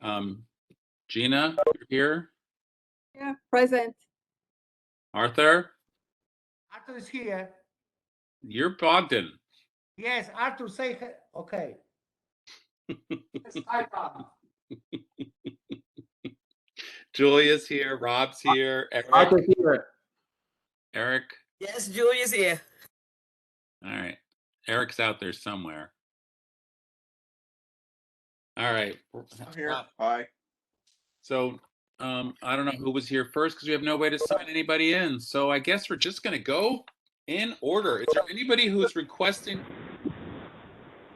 Gina, you're here. Yeah, present. Arthur, Arthur is here. you're Bogdan. Yes, Arthur, say okay. Hi, Bob. Julia's here. Rob's here. Arthur's here. Eric. Yes, Julia's here. All right. Eric's out there somewhere. All right. I'm here. Hi. So I don't know who was here first because we have no way to sign anybody in. So I guess we're just going to go in order. Is there anybody who's requesting?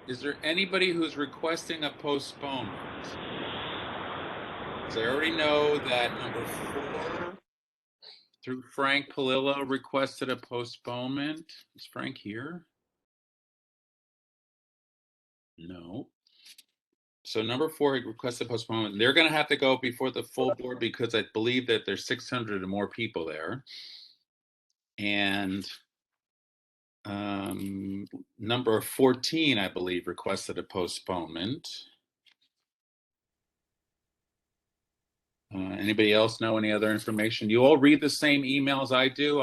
Is there anybody who's requesting a postponement? Because I already know that number 4 through Frank Palillo requested a postponement. Is Frank here? No. So number 4 requested postponement. They're going to have to go before the full board because I believe that there's 600 or more people there. And number 14, I believe, requested a postponement. Anybody else know any other information? You all read the same emails I do.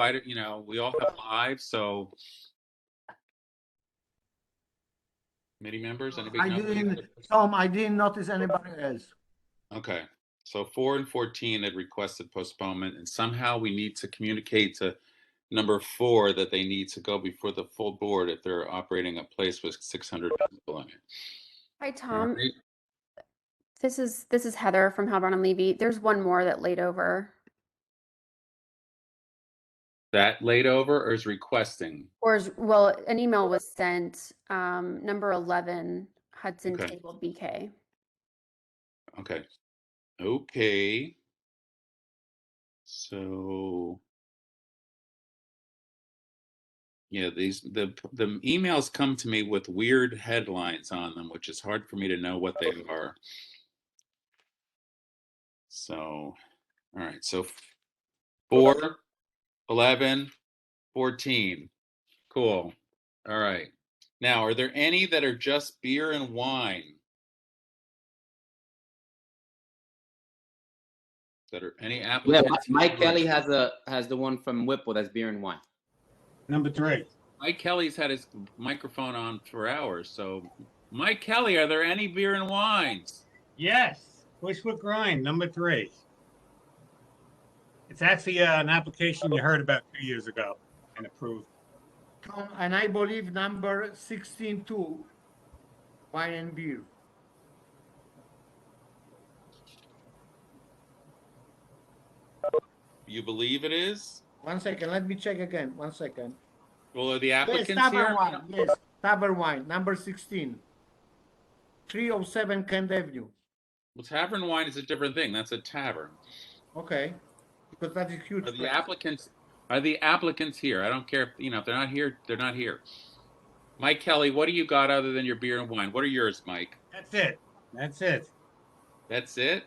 We all have lives, so. Committee members, anybody? Tom, I didn't notice anybody else. Okay, so 4 and 14 had requested postponement, and somehow we need to communicate to number 4 that they need to go before the full board if they're operating a place with 600 people in it. Hi, Tom. Right. This is Heather from Halbron and Levy. There's one more that laid over. That laid over or is requesting? Well, an email was sent. Number 11, Hudson Table BK. Okay. So yeah, the emails come to me with weird headlines on them, which is hard for me to know what they are. So, all right. So 4, 11, 14. Cool. All right. Now, are there any that are just beer and wine? That are any applicants? Yeah, Mike Kelly has the one from Whipple that's beer and wine. Number 3. Mike Kelly's had his microphone on for hours. So, Mike Kelly, are there any beer and wines? Yes. Bushwick Grind, number 3. It's actually an application you heard about 2 years ago and approved. And I believe number 16 too, wine and beer. You believe it is? 1 second, let me check again. 1 second. Well, are the applicants yes, here? Wine. Yes, Tavern Wine, number 16. 307 Kent Avenue. Well, Tavern Wine is a different thing. That's a tavern. Okay, because that is huge. Are the applicants here? I don't care if they're not here, they're not here. Mike Kelly, what do you got other than your beer and wine? What are yours, Mike? That's it. That's it? That's and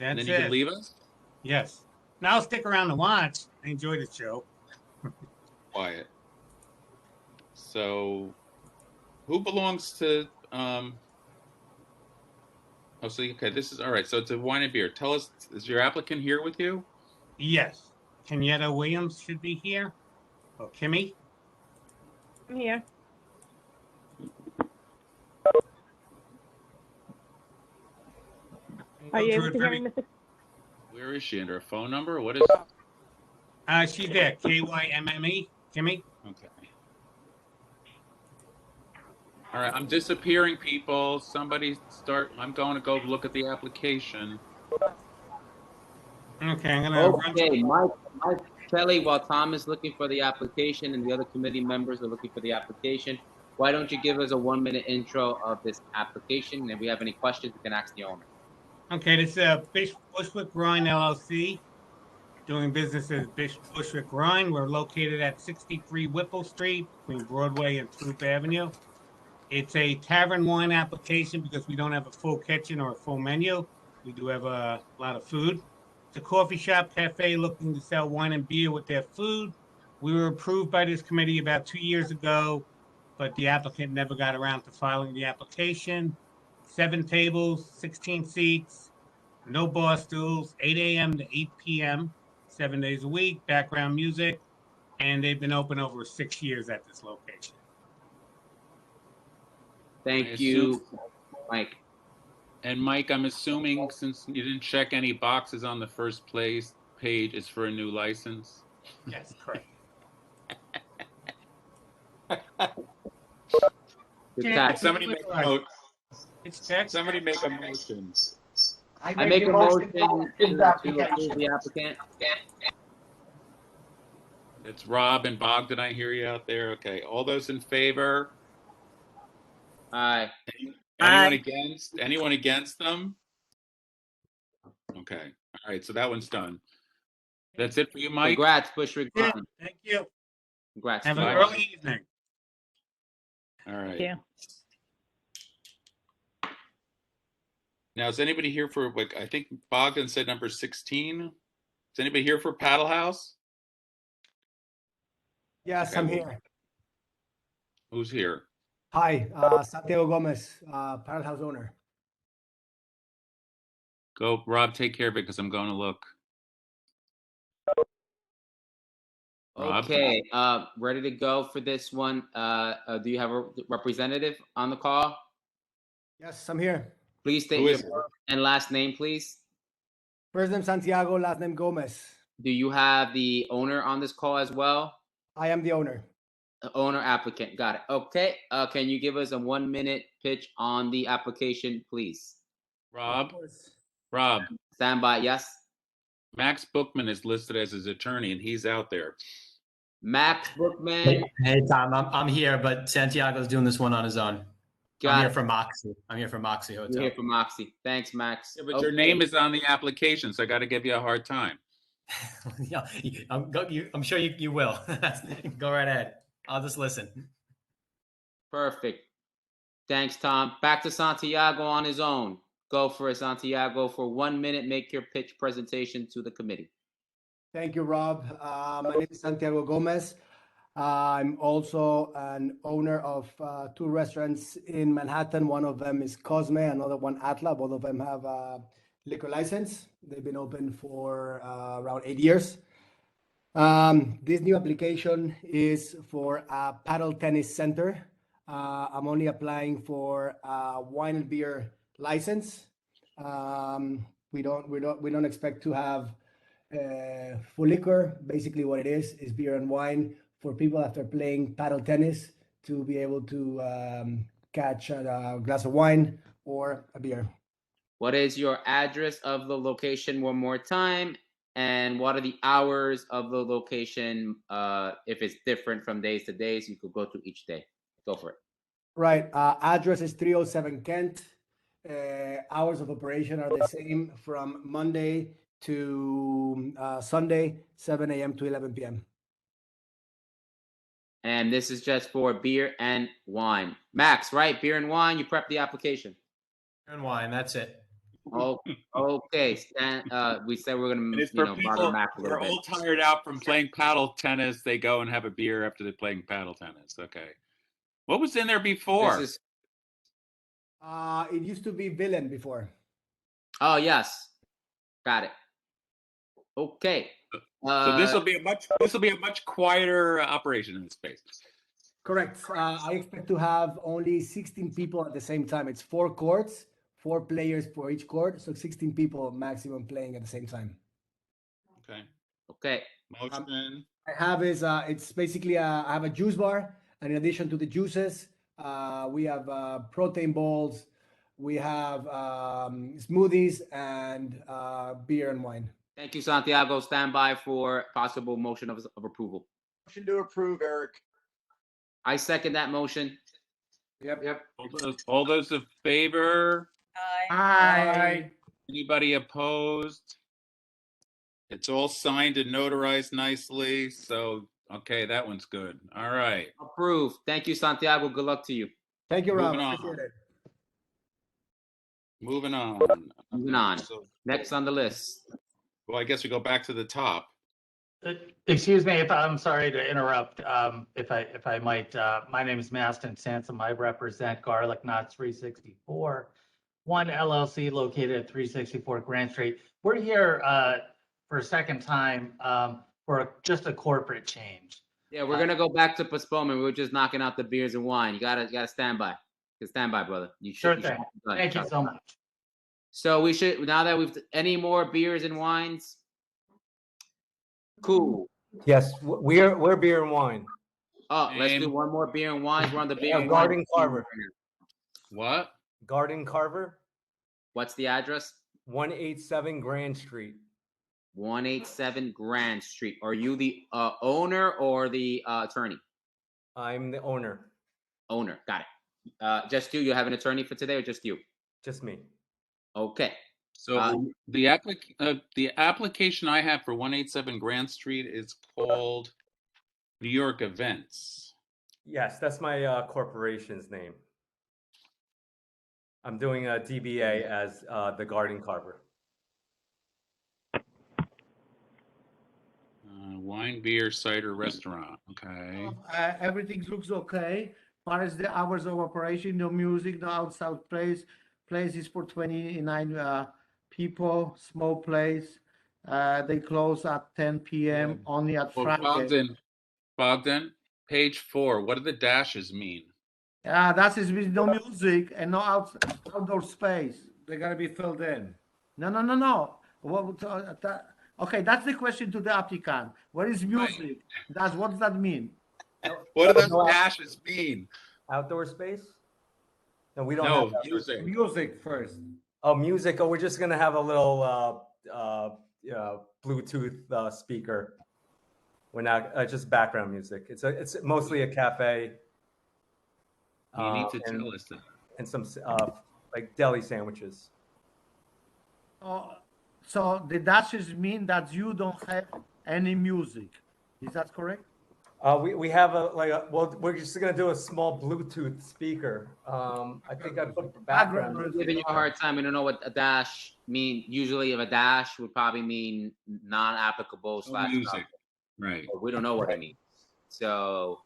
then you can leave us? Yes. Now I'll stick around to watch. I enjoy the show. Quiet. So, who belongs to? This is all right. So it's a wine and beer. Tell us, is your applicant here with you? Yes. Kenyatta Williams should be here. Or Kimmy. I'm here. Are you able to hear me, Mr. Where is she? Under a phone number? What is it? She's there. KYMME. Kimmy. Okay. All right. I'm disappearing, people. Somebody start. I'm going to go look at the application. Okay. I'm going to run. Mike Kelly, while Tom is looking for the application and the other committee members are looking for the application, why don't you give us a 1-minute intro of this application? And if we have any questions, we can ask the owner. Okay, this is Bushwick Grind LLC, doing business as Bushwick Grind. We're located at 63 Whipple Street between Broadway and Troop Avenue. It's a tavern wine application because we don't have a full kitchen or a full menu. We do have a lot of food. It's a coffee shop cafe looking to sell wine and beer with their food. We were approved by this committee about 2 years ago, but the applicant never got around to filing the application. 7 tables, 16 seats, no bar stools, 8 a.m. to 8 p.m., 7 days a week, background music, and they've been open over 6 years at this location. I Thank you, Mike. And Mike, I'm assuming since you didn't check any boxes on the first place page, it's for a new license. Yes, correct. Good Yeah, catch. Somebody make a note. It's text. Somebody make a motion. I make a motion to approve the applicant. It's Rob and Bog. Did I hear you out there? Okay. All those in favor? Aye. Anyone against? Anyone against them? Okay. All right. So that one's done. That's it for you, Mike? Congrats, Bushwick Yeah, Run. thank you. Congrats. Have an Bye. early evening. All right. Yeah. Now, is anybody here for, like, I think Bogdan said number 16? Is anybody here for Paddle House? Yes, Okay, I'm well- here. Who's here? Hi, Santiago Gomez, Paddle House owner. Go, Rob, take care of it because I'm going to look. Rob? Okay, ready to go for this one. Do you have a representative on the call? Yes, I'm here. Please state Who your is it? first and last name, please. First name Santiago, last name Gomez. Do you have the owner on this call as well? I am the owner. The owner applicant, got it. Okay, can you give us a 1-minute pitch on the application, please? Rob? Of course. Rob, Stand by, yes. Max Bookman is listed as his attorney and he's out there. Max Bookman, Hey Tom, I'm here, but Santiago's doing this one on his own. I'm got here it. for Moxie. I'm here for Moxie You're Hotel. here for Moxie. Thanks, Max. Yeah, but your Okay. name is on the application, so I got to give you a hard time. Yeah, I'm sure you will. Go right ahead. I'll just listen. Perfect. Thanks, Tom. Back to Santiago on his own. Go for it, Santiago. For 1 minute, make your pitch presentation to the committee. Thank you, Rob. My name is Santiago Gomez. I'm also an owner of 2 restaurants in Manhattan. One of them is Cosme, another one Atla. Both of them have a liquor license. They've been open for around 8 years. This new application is for a paddle tennis center. I'm only applying for a wine and beer license. We don't expect to have full liquor. Basically, what it is beer and wine for people after playing paddle tennis to be able to catch a glass of wine or a beer. What is your address of the location one more time? And what are the hours of the location? If it's different from days to days, you could go to each day. Go for it. Right. Address is 307 Kent. Hours of operation are the same from Monday to Sunday, 7 a.m. to 11 p.m. And this is just for beer and wine. Max, right? Beer and wine, you prep the application. And wine, that's it. Oh, okay. We said we're And gonna, it's for bother people Max a who little are bit. all tired out from playing paddle tennis. They go and have a beer after they're playing paddle tennis. Okay. What was in there before? This is, It used to be Villain before. oh yes, got it. Okay. So this will be a much quieter operation in this space. Correct. I expect to have only 16 people at the same time. It's 4 courts, 4 players for each court, so 16 people maximum playing at the same time. Okay. Okay. Motion. I have is it's basically I have a juice bar, and in addition to the juices, we have protein bowls, we have smoothies, and beer and wine. Thank you, Santiago. Stand by for possible motion of approval. Motion to approve, Eric. I second that motion. Yep. All those in favor? Aye. Anybody opposed? It's all signed and notarized nicely. So, okay, that one's good. All right. Approved. Thank you, Santiago. Good luck to you. Thank you, Rob. Moving on. Appreciate it. Moving on. Moving on. So, Next on the list. well, I guess we go back to the top. Excuse me, if I'm sorry to interrupt, if I might, my name is Maston Sansom. I represent Garlic Knots 364, One LLC located at 364 Grand Street. We're here for a second time for just a corporate change. Yeah, we're gonna go back to postponement. We were just knocking out the beers and wine. You gotta stand by. Stand by, brother. You should. Sure You thing. should have done. Thank you so much. So we should, now that we've, any more beers and wines? Cool. Yes, we're beer and wine. Oh, let's do Name. one more beer and wines. We're on the beer and Garden wine. Carver. What? Garden Carver, What's the address? 187 Grand Street. 187 Grand Street. Are you the owner or the attorney? I'm the owner. Owner. Got it. Just you. You have an attorney for today, or just you? Just me. Okay. So the application I have for 187 Grand Street is called New York Events. Yes, that's my corporation's name. I'm doing a DBA as the Garden Carver. Wine, beer, cider, restaurant. Okay. Everything looks okay. Far as the hours of operation, no music, no outside place. Place is for 29 people, small place. They close at 10 p.m. only at Well, Friday. Bogdan, page 4. What do the dashes mean? That is with no music and no outdoor space. They gotta be filled in. No. Okay, that's the question to the applicant. Where is music? What does that mean? What do those dashes mean? Outdoor space? No, we don't No, have outdoor music. space. Music first. Oh, music. Oh, we're just gonna have a little Bluetooth speaker. We're not just background music. It's mostly a cafe. You need to and, tell us that. and some like deli sandwiches. So the dashes mean that you don't have any music. Is that correct? We have we're just gonna do a small Bluetooth speaker. I think I put background. We're giving you a hard time. We don't know what a dash mean. Usually, if a dash would probably mean non-applicable / Music. Right. But we don't know what it means. So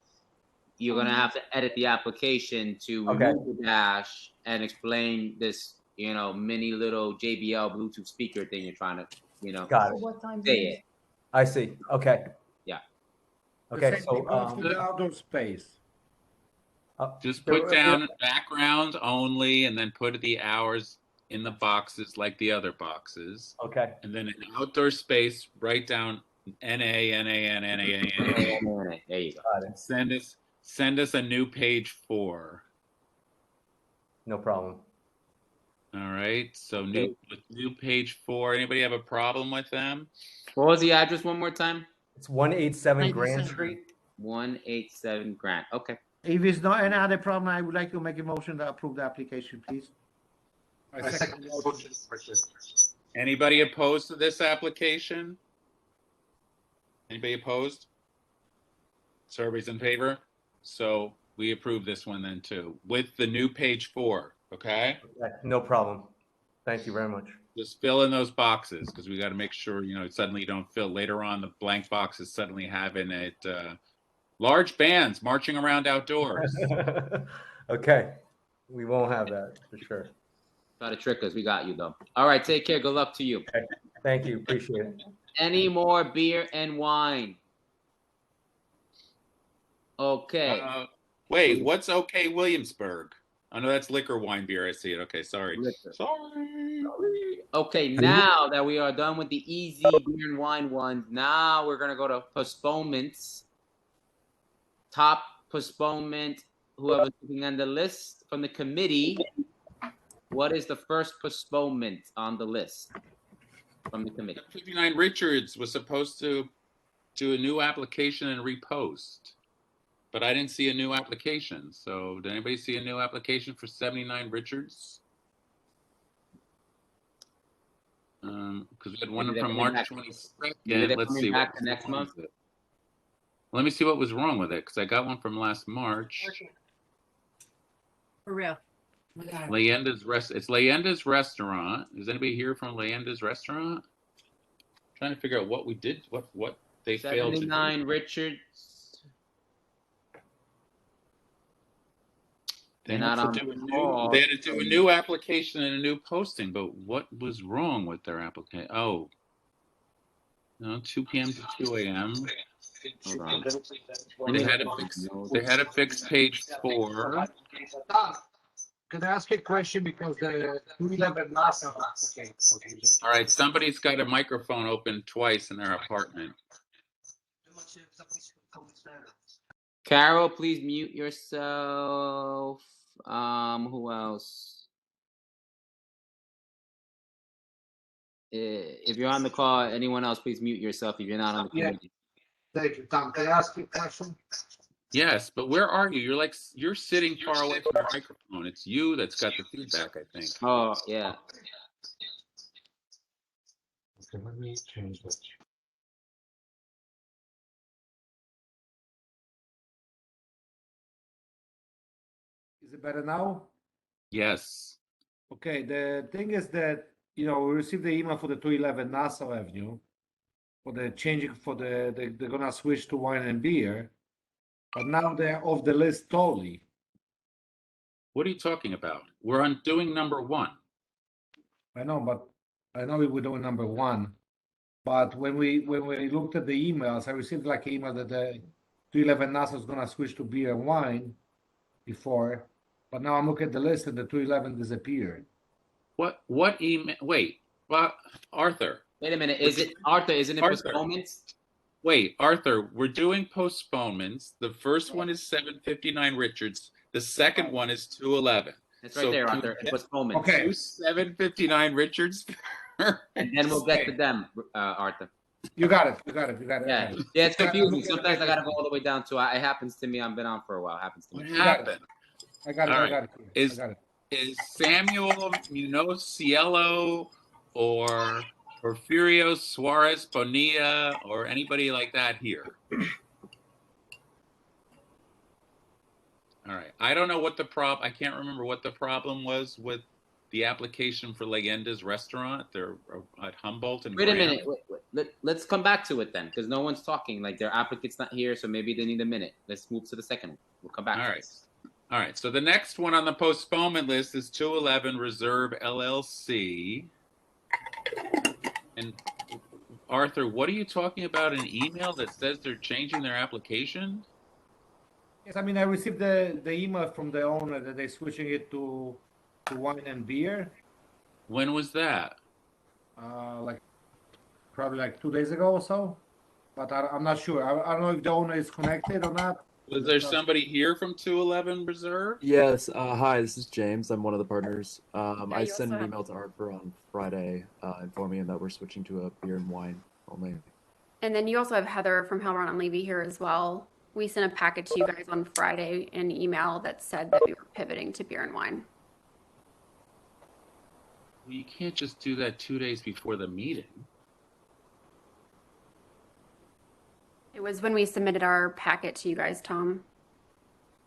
you're gonna have to edit the application to remove the dash and explain this, mini little JBL Bluetooth speaker thing you're trying to, Got it. What time Say it. I see. Okay. Yeah. Okay. For So the outdoor space. Just put down background only, and then put the hours in the boxes like the other boxes. Okay. And then in outdoor space, write down NA. There you go. Send us a new page 4. No problem. All right. So new page 4. Anybody have a problem with them? What was the address one more time? It's 187 Grand Street. 187 Grand. Okay. If it's not any other problem, I would like to make a motion to approve the application, please. I second the motion. Anybody opposed to this application? Anybody opposed? So everybody's in favor? So we approve this one then too, with the new page 4, okay? No problem. Thank you very much. Just fill in those boxes, because we got to make sure, suddenly you don't fill later on the blank boxes suddenly having it, large bands marching around outdoors. Okay. We won't have that for sure. Try to trick us. We got you though. All right. Take care. Good luck to you. Okay. Thank you. Appreciate it. Any more beer and wine? Okay. Wait, what's okay Williamsburg? Oh no, that's liquor, wine, beer. I see it. Okay, sorry. Sorry. Okay, now that we are done with the easy beer and wine ones, now we're gonna go to postponements. Top postponement, whoever's looking on the list from the committee. What is the first postponement on the list from the committee? 59 Richards was supposed to do a new application and repost, but I didn't see a new application. So did anybody see a new application for 79 Richards? Because we had one from March 22nd. Let's see. Back to next month. Let me see what was wrong with it, because I got one from last March. For real. It's Leyenda's Restaurant. Is anybody here from Leyenda's Restaurant? Trying to figure out what we did, what they failed to do. 79 Richards. They They're had not to on do a the new, call. they had to do a new application and a new posting, but what was wrong with their application? Oh. No, 2 p.m. to 2 a.m. Hold on. They had to fix page 4. Can I ask a question because the 211 NASA. Okay. All right, somebody's got a microphone open twice in their apartment. Carol, please mute yourself. Who else? If you're on the call, anyone else, please mute yourself if you're not on the Yeah. committee. Thank you, Tom. Can I ask you a question? Yes, but where are you? You're sitting far away from the microphone. It's you that's got the feedback, I think. Oh, yeah. Okay, let me change that. Is it better now? Yes. Okay, the thing is that, we received the email for the 211 Nassau Avenue for the changing they're gonna switch to wine and beer, but now they're off the list totally. What are you talking about? We're on doing number 1. I know, but I know we were doing number 1, but when we looked at the emails, I received like an email that the 211 Nassau is gonna switch to beer and wine before, but now I'm looking at the list and the 211 disappeared. What email? Wait, Arthur. Wait a minute. Is it Arthur? Isn't it Arthur. postponements? Wait, Arthur, we're doing postponements. The first one is 759 Richards. The second one is 211. It's right there, Arthur. It's postponements. Okay. 759 Richards. And then we'll get to them, Arthur. You got it. Yeah, yeah, it's confusing. Sometimes I gotta go all the way down to. It happens to me. I've been on for a while. It happens to What me. happened? I got it. All I right. got it. Is- I got it. Is Samuel Cielo or Porfirio Suarez Bonilla or anybody like that here? All right. I don't know what I can't remember what the problem was with the application for Leyenda's restaurant. They're at Humboldt and Wait a Graham. minute. Let's come back to it then, because no one's talking. Like their applicant's not here, so maybe they need a minute. Let's move to the second one. We'll come back. All to right. this. All right. So the next one on the postponement list is 211 Reserve LLC. And Arthur, what are you talking about? An email that says they're changing their application? Yes, I mean, I received the email from the owner that they're switching it to wine and beer. When was that? Like probably like 2 days ago or so. But I'm not sure. I don't know if the owner is connected or not. Was there somebody here from 211 Reserve? Yes. Hi, this is James. I'm one of the partners. I you sent also an have- email to Arthur on Friday informing him that we're switching to a beer and wine only. And then you also have Heather from Halbron and Levy here as well. We sent a packet to you guys on Friday, an email that said that we were pivoting to beer and wine. Well, you can't just do that 2 days before the meeting. It was when we submitted our packet to you guys, Tom.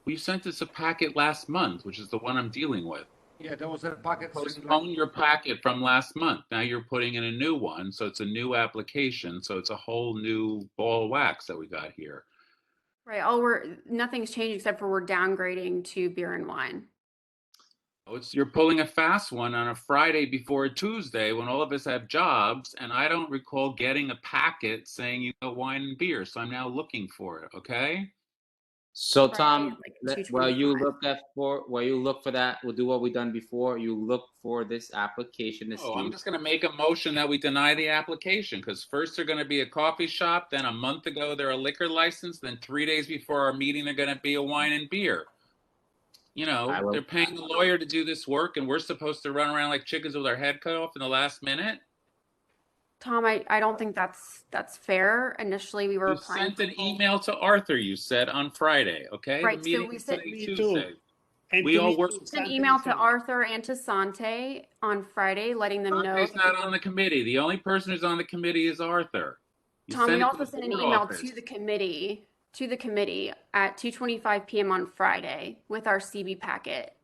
We sent us a packet last month, which is the one I'm dealing with. Yeah, there was a packet. Postpone your packet from last month. Now you're putting in a new one, so it's a new application. So it's a whole new ball of wax that we got here. Right. Nothing's changed except for we're downgrading to beer and wine. You're pulling a fast one on a Friday before a Tuesday when all of us have jobs, and I don't recall getting a packet saying you got wine and beer. So I'm now looking for it. Okay. So Friday, Tom, like while you 2:25. look for that, we'll do what we've done before. You look for this application to Oh, I'm see. just going to make a motion that we deny the application because first they're going to be a coffee shop, then a month ago they're a liquor license, then 3 days before our meeting they're going to be a wine and beer. They're paying a lawyer to do this work, and we're supposed to run around like chickens with our head cut off in the last minute. Tom, I don't think that's fair. Initially, we were You applying sent an email to Arthur, you said, on Friday, okay? Right, The so meeting we is sent- today, Me too. Tuesday. And We to all me work. too, Sent an Sante email was to here. Arthur and to Sante on Friday, letting them know. Sante's not on the committee. The only person who's on the committee is Arthur. You Tom, sent we it to also the sent an board email office. to the committee at 2:25 p.m. on Friday with our CB packet.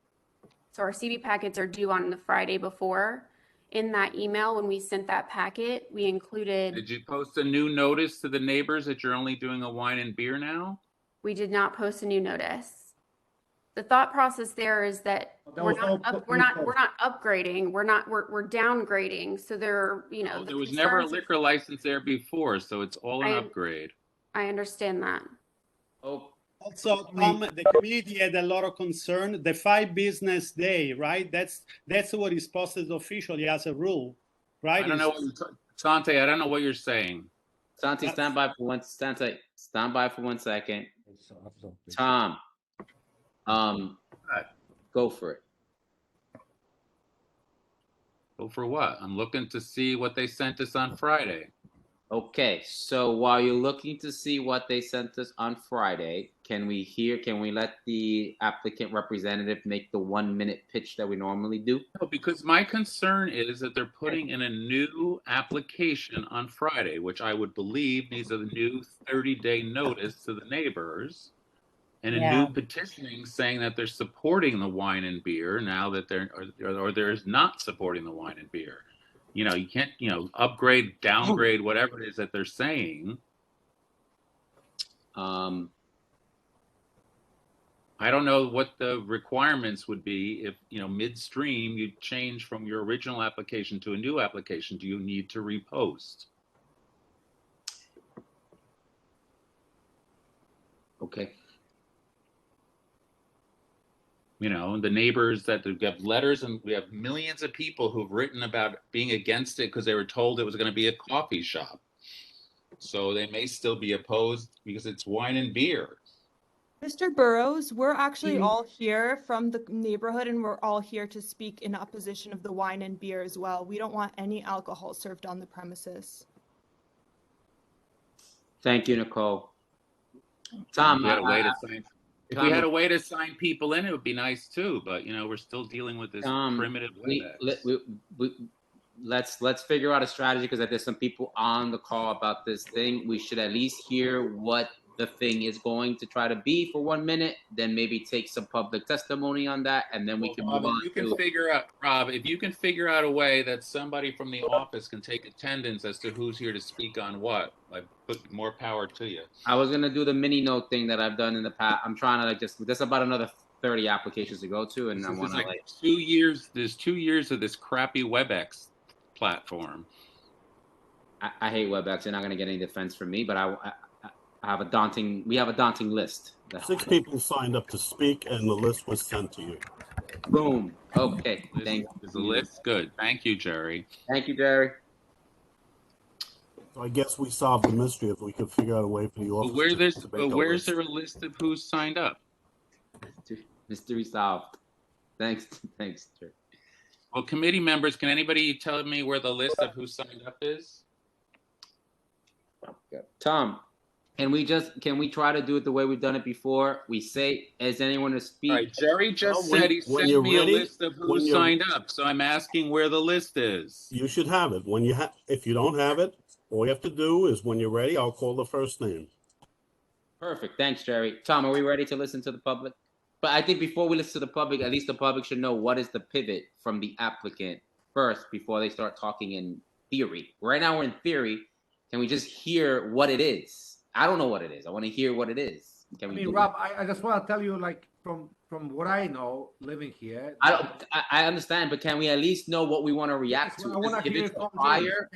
So our CB packets are due on the Friday before. In that email, when we sent that packet, we included, Did you post a new notice to the neighbors that you're only doing a wine and beer now? we did not post a new notice. The thought process there is that There we're was no not pre-post. we're not upgrading. We're downgrading. So there, you know, Well, the there was never a concerns- liquor license there before, so it's all an I- upgrade. I understand that. Oh, Also, Tom, the community had a lot of concern. The 5 business day, right? That's what is posted officially as a rule, right? I don't know what Sante, I don't know what you're saying. Santi, stand by for one. Santi, stand by for 1 second. Tom, go for it. Go for what? I'm looking to see what they sent us on Friday. Okay, so while you're looking to see what they sent us on Friday, can we let the applicant representative make the 1-minute pitch that we normally do? No, because my concern is that they're putting in a new application on Friday, which I would believe needs a new 30-day notice to the neighbors and a new petitioning saying that they're supporting the wine and beer now that they're not supporting the wine and beer. You know, you can't, upgrade, downgrade, whatever it is that they're saying. I don't know what the requirements would be if, midstream you change from your original application to a new application. Do you need to repost? Okay. The neighbors that we have letters, and we have millions of people who've written about being against it because they were told it was going to be a coffee shop. So they may still be opposed because it's wine and beer. Mr. Burrows, we're actually all here from the neighborhood, and we're all here to speak in opposition of the wine and beer as well. We don't want any alcohol served on the premises. Thank you, Nicole. Tom, If we had a way to sign people in, it would be nice too. But we're still dealing with this primitive let's figure out a strategy, because there's some people on the call about this thing. We should at least hear what the thing is going to try to be for 1 minute, then maybe take some public testimony on that, and then we can move on. Rob, if you can figure out a way that somebody from the office can take attendance as to who's here to speak on what, like, put more power to you. I was gonna do the mini note thing that I've done in the past. I'm trying to there's about another 30 applications to go to, and I want to 2 years. There's 2 years of this crappy WebEx platform. I hate WebEx. You're not gonna get any defense from me, but we have a daunting list. 6 people signed up to speak, and the list was sent to you. Boom. Okay. Thank you. The list good. Thank you, Jerry. Thank you, Jerry. So I guess we solved the mystery if we could figure out a way for the office. Where's there a list of who's signed up? Mystery solved. Thanks, Jerry. Well, committee members, can anybody tell me where the list of who signed up is? Tom, can we try to do it the way we've done it before? We say, is anyone to speak? All right, Jerry just said he sent me a list of who signed up, so I'm asking where the list is. You should have it. If you don't have it, all you have to do is, when you're ready, I'll call the first name. Perfect. Thanks, Jerry. Tom, are we ready to listen to the public? But I think before we listen to the public, at least the public should know what is the pivot from the applicant first before they start talking in theory. Right now we're in theory. Can we just hear what it is? I don't know what it is. I want to hear what it is. Rob, I just want to tell you, like, from what I know, living here. I understand, but can we at least know what we want to react to? I want to hear it's a fire.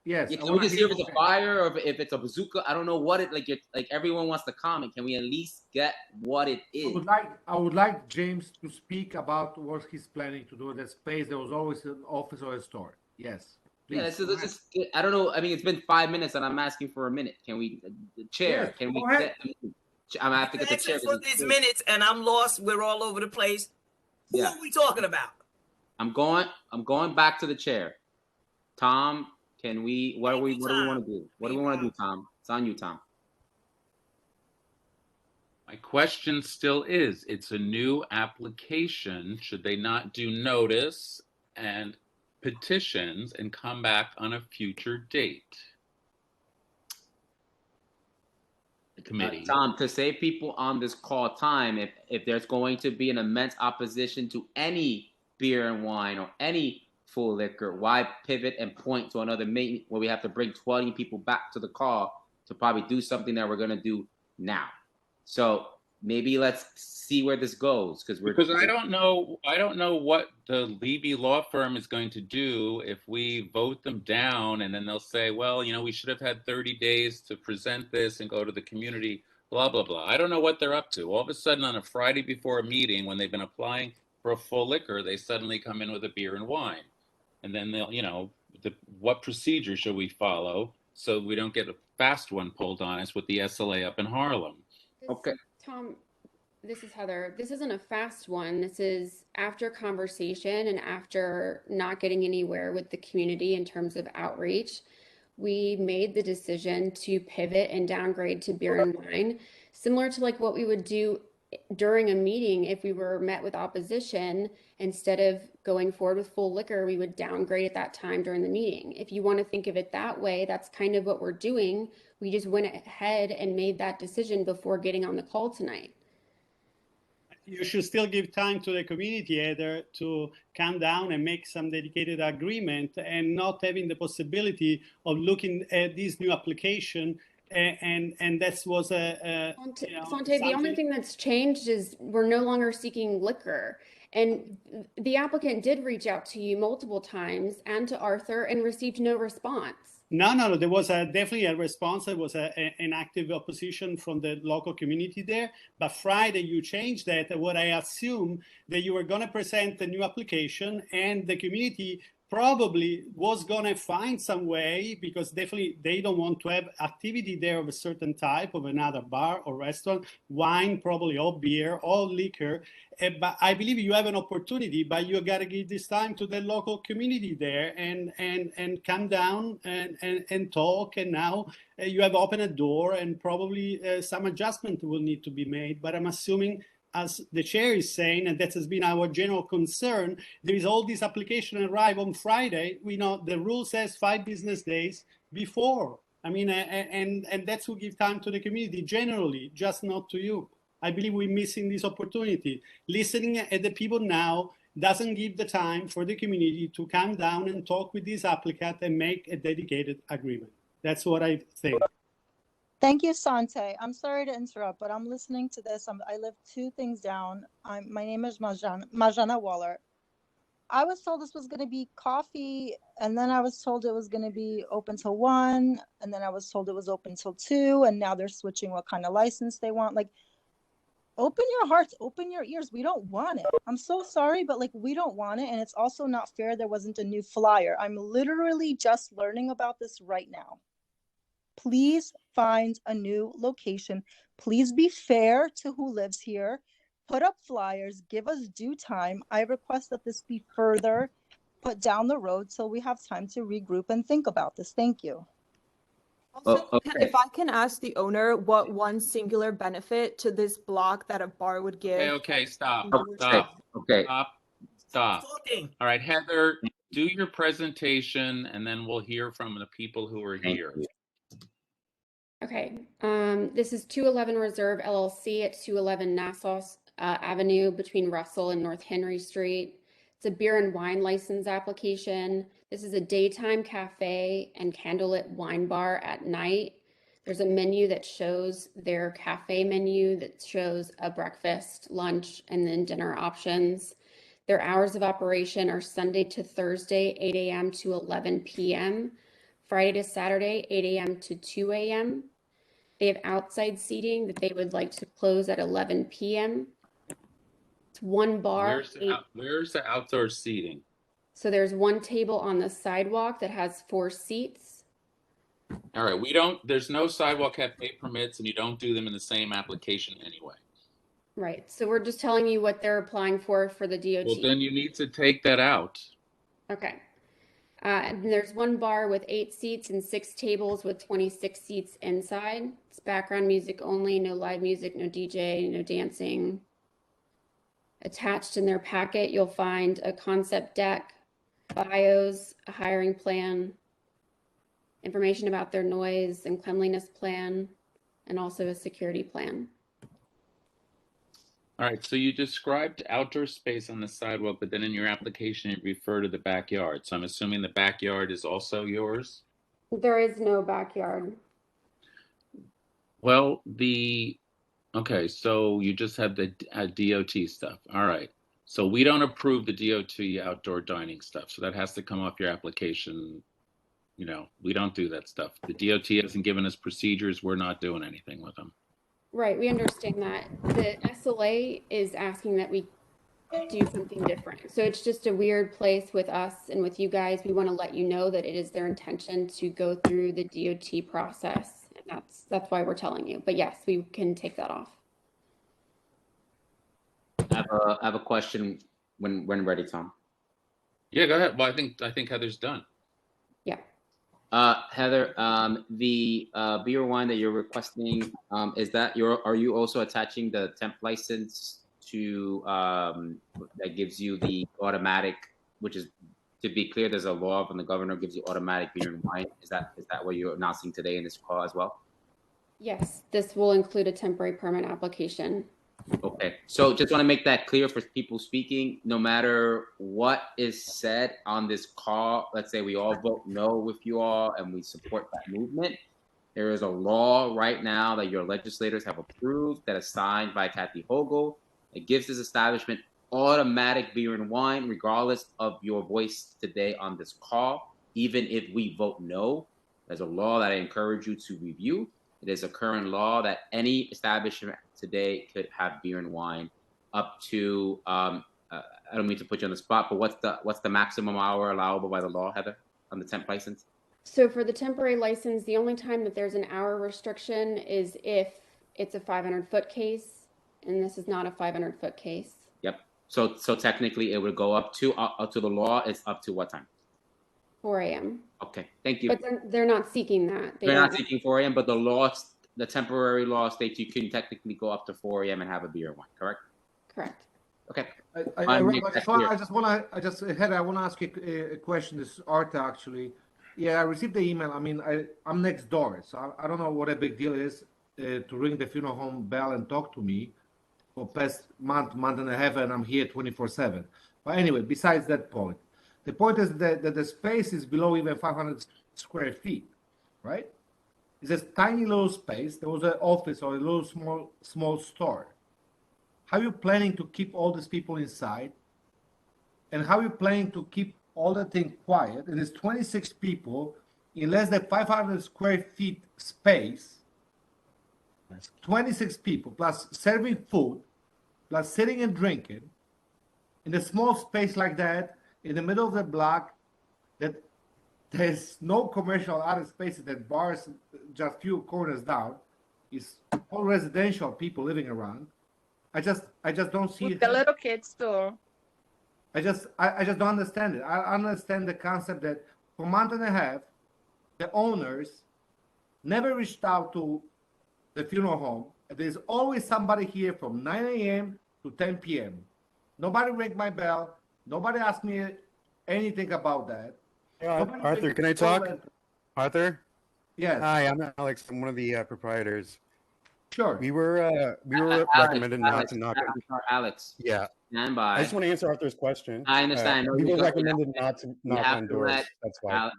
Yes. Can we just hear if it's a fire or if it's a bazooka? I don't know what it like. Everyone wants to comment. Can we at least get what it is? I would like James to speak about what he's planning to do in that space. There was always an office or a store. Yes. Please. Yeah, let's just. I don't know. I mean, it's been 5 minutes, and I'm asking for a minute. Can we, chair? Yes, can we? go ahead. I'm gonna have to get the chair for these minutes, and I'm lost. We're all over the place. Who are we talking about? I'm going back to the chair. Tom, can we? What do we want to do? What do we want to do, Tom? It's on you, Tom. My question still is: it's a new application. Should they not do notice and petitions and come back on a future date? The committee. Tom, to save people on this call time, if there's going to be an immense opposition to any beer and wine or any full liquor, why pivot and point to another meeting where we have to bring 20 people back to the call to probably do something that we're going to do now? So maybe let's see where this goes because I don't know what the Levy law firm is going to do if we vote them down and then they'll say, well, we should have had 30 days to present this and go to the community, blah, blah, blah. I don't know what they're up to. All of a sudden on a Friday before a meeting when they've been applying for a full liquor, they suddenly come in with a beer and wine. And then they'll, what procedure should we follow so we don't get a fast one pulled on us with the SLA up in Harlem? Okay. Tom, this is Heather. This isn't a fast one. This is after conversation and after not getting anywhere with the community in terms of outreach. We made the decision to pivot and downgrade to beer and wine, similar to like what we would do during a meeting. If we were met with opposition, instead of going forward with full liquor, we would downgrade at that time during the meeting. If you want to think of it that way, that's kind of what we're doing. We just went ahead and made that decision before getting on the call tonight. You should still give time to the community either to calm down and make some dedicated agreement, and not having the possibility of looking at this new application. And that was Sante, the only thing that's changed is we're no longer seeking liquor. And the applicant did reach out to you multiple times and to Arthur and received no response. No. There was definitely a response. There was an active opposition from the local community there. But Friday, you changed that. What I assume that you were going to present the new application, and the community probably was going to find some way, because definitely they don't want to have activity there of a certain type of another bar or restaurant, wine probably, or beer or liquor. But I believe you have an opportunity, but you got to give this time to the local community there and come down and talk. And now you have opened a door, and probably some adjustment will need to be made. But I'm assuming, as the chair is saying, and that has been our general concern, there is all this application arrive on Friday. We know the rule says 5 business days before. I mean, and that's to give time to the community generally, just not to you. I believe we're missing this opportunity. Listening at the people now doesn't give the time for the community to calm down and talk with this applicant and make a dedicated agreement. That's what I think. Thank you, Sante. I'm sorry to interrupt, but I'm listening to this. I live 2 things down. My name is Majana Waller. I was told this was going to be coffee, and then I was told it was going to be open till 1, and then I was told it was open till 2, and now they're switching what kind of license they want. Like, open your hearts, open your ears. We don't want it. I'm so sorry, but like, we don't want it. And it's also not fair there wasn't a new flyer. I'm literally just learning about this right now. Please find a new location. Please be fair to who lives here. Put up flyers, give us due time. I request that this be further put down the road so we have time to regroup and think about this. Thank you. Also, if I can ask the owner what one singular benefit to this block that a bar would give. Okay, stop. Okay. Stop. All right, Heather, do your presentation, and then we'll hear from the people who are here. Okay, this is 211 Reserve LLC at 211 Nassau Avenue between Russell and North Henry Street. It's a beer and wine license application. This is a daytime cafe and candlelit wine bar at night. There's a menu that shows their cafe menu that shows a breakfast, lunch, and then dinner options. Their hours of operation are Sunday to Thursday, 8 a.m. to 11 p.m., Friday to Saturday, 8 a.m. to 2 a.m. They have outside seating that they would like to close at 11 p.m. It's 1 bar. Where's the outdoor seating? So there's 1 table on the sidewalk that has 4 seats. All right, there's no sidewalk cafe permits, and you don't do them in the same application anyway. Right, so we're just telling you what they're applying for the DOT. Well, then you need to take that out. Okay. And there's 1 bar with 8 seats and 6 tables with 26 seats inside. It's background music only, no live music, no DJ, no dancing. Attached in their packet, you'll find a concept deck, bios, a hiring plan, information about their noise and cleanliness plan, and also a security plan. All right, so you described outdoor space on the sidewalk, but then in your application, you refer to the backyard. So I'm assuming the backyard is also yours? There is no backyard. Well, the Okay, so you just have the DOT stuff. All right. So we don't approve the DOT outdoor dining stuff. So that has to come off your application. You know, we don't do that stuff. The DOT hasn't given us procedures. We're not doing anything with them. Right, we understand that. The SLA is asking that we do something different. So it's just a weird place with us and with you guys. We want to let you know that it is their intention to go through the DOT process. And that's why we're telling you. But yes, we can take that off. I have a question when ready, Tom. Yeah, go ahead. Well, I think Heather's done. Yeah. Heather, the beer wine that you're requesting, are you also attaching the temp license to that gives you the automatic, which is, to be clear, there's a law from the governor gives you automatic beer and wine. Is that what you're announcing today in this call as well? Yes, this will include a temporary permit application. Okay, so just want to make that clear for people speaking. No matter what is said on this call, let's say we all vote no with you all and we support that movement, there is a law right now that your legislators have approved that is signed by Kathy Hochul. It gives this establishment automatic beer and wine regardless of your voice today on this call. Even if we vote no, there's a law that I encourage you to review. It is a current law that any establishment today could have beer and wine up to, I don't mean to put you on the spot, but what's the maximum hour allowable by the law, Heather, on the temp license? So for the temporary license, the only time that there's an hour restriction is if it's a 500-foot case, and this is not a 500-foot case. Yep. So technically it would go up to the law. It's up to what time? 4 a.m. Okay, thank you. But they're not seeking that. They're not seeking 4 a.m., but the temporary law states you can technically go up to 4 a.m. and have a beer and wine, correct? Correct. Okay. Heather, I want to ask you a question. This is Art, actually. Yeah, I received the email. I mean, I'm next door, so I don't know what a big deal is to ring the funeral home bell and talk to me for past month and a half, and I'm here 24/7. But anyway, besides that point, the point is that the space is below even 500 square feet, right? It's a tiny little space. There was an office or a little small store. How are you planning to keep all these people inside? And how are you planning to keep all the thing quiet? And there's 26 people in less than 500 square feet space. 26 people plus serving food, plus sitting and drinking in a small space like that in the middle of the block, that there's no commercial other spaces, that bars just few corners down, is all residential people living around. I just don't see With it. the little kids too. I just don't understand it. I understand the concept that for a month and a half, the owners never reached out to the funeral home. There's always somebody here from 9 a.m. to 10 p.m. Nobody rang my bell. Nobody asked me anything about that. Arthur, can I talk? Arthur? Yes. Hi, I'm Alex. I'm one of the proprietors. Sure. We were recommended not to knock on. Alex. Yeah. Stand by. I just want to answer Arthur's question. I understand. We were recommended not to knock on doors. That's why.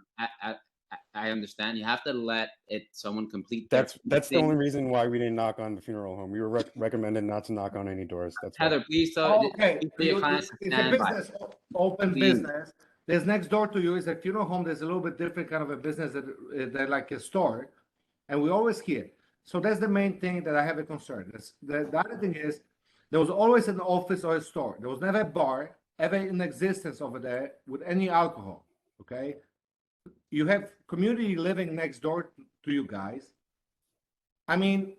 I understand. You have to let someone complete. That's the only reason why we didn't knock on the funeral home. We were recommended not to knock on any doors. That's Heather, why. please tell. Okay. It's a business, open business. There's next door to you is a funeral home. There's a little bit different kind of a business that like a store, and we always hear. So that's the main thing that I have a concern. The other thing is there was always an office or a store. There was never a bar ever in existence over there with any alcohol. Okay. You have community living next door to you guys. I mean,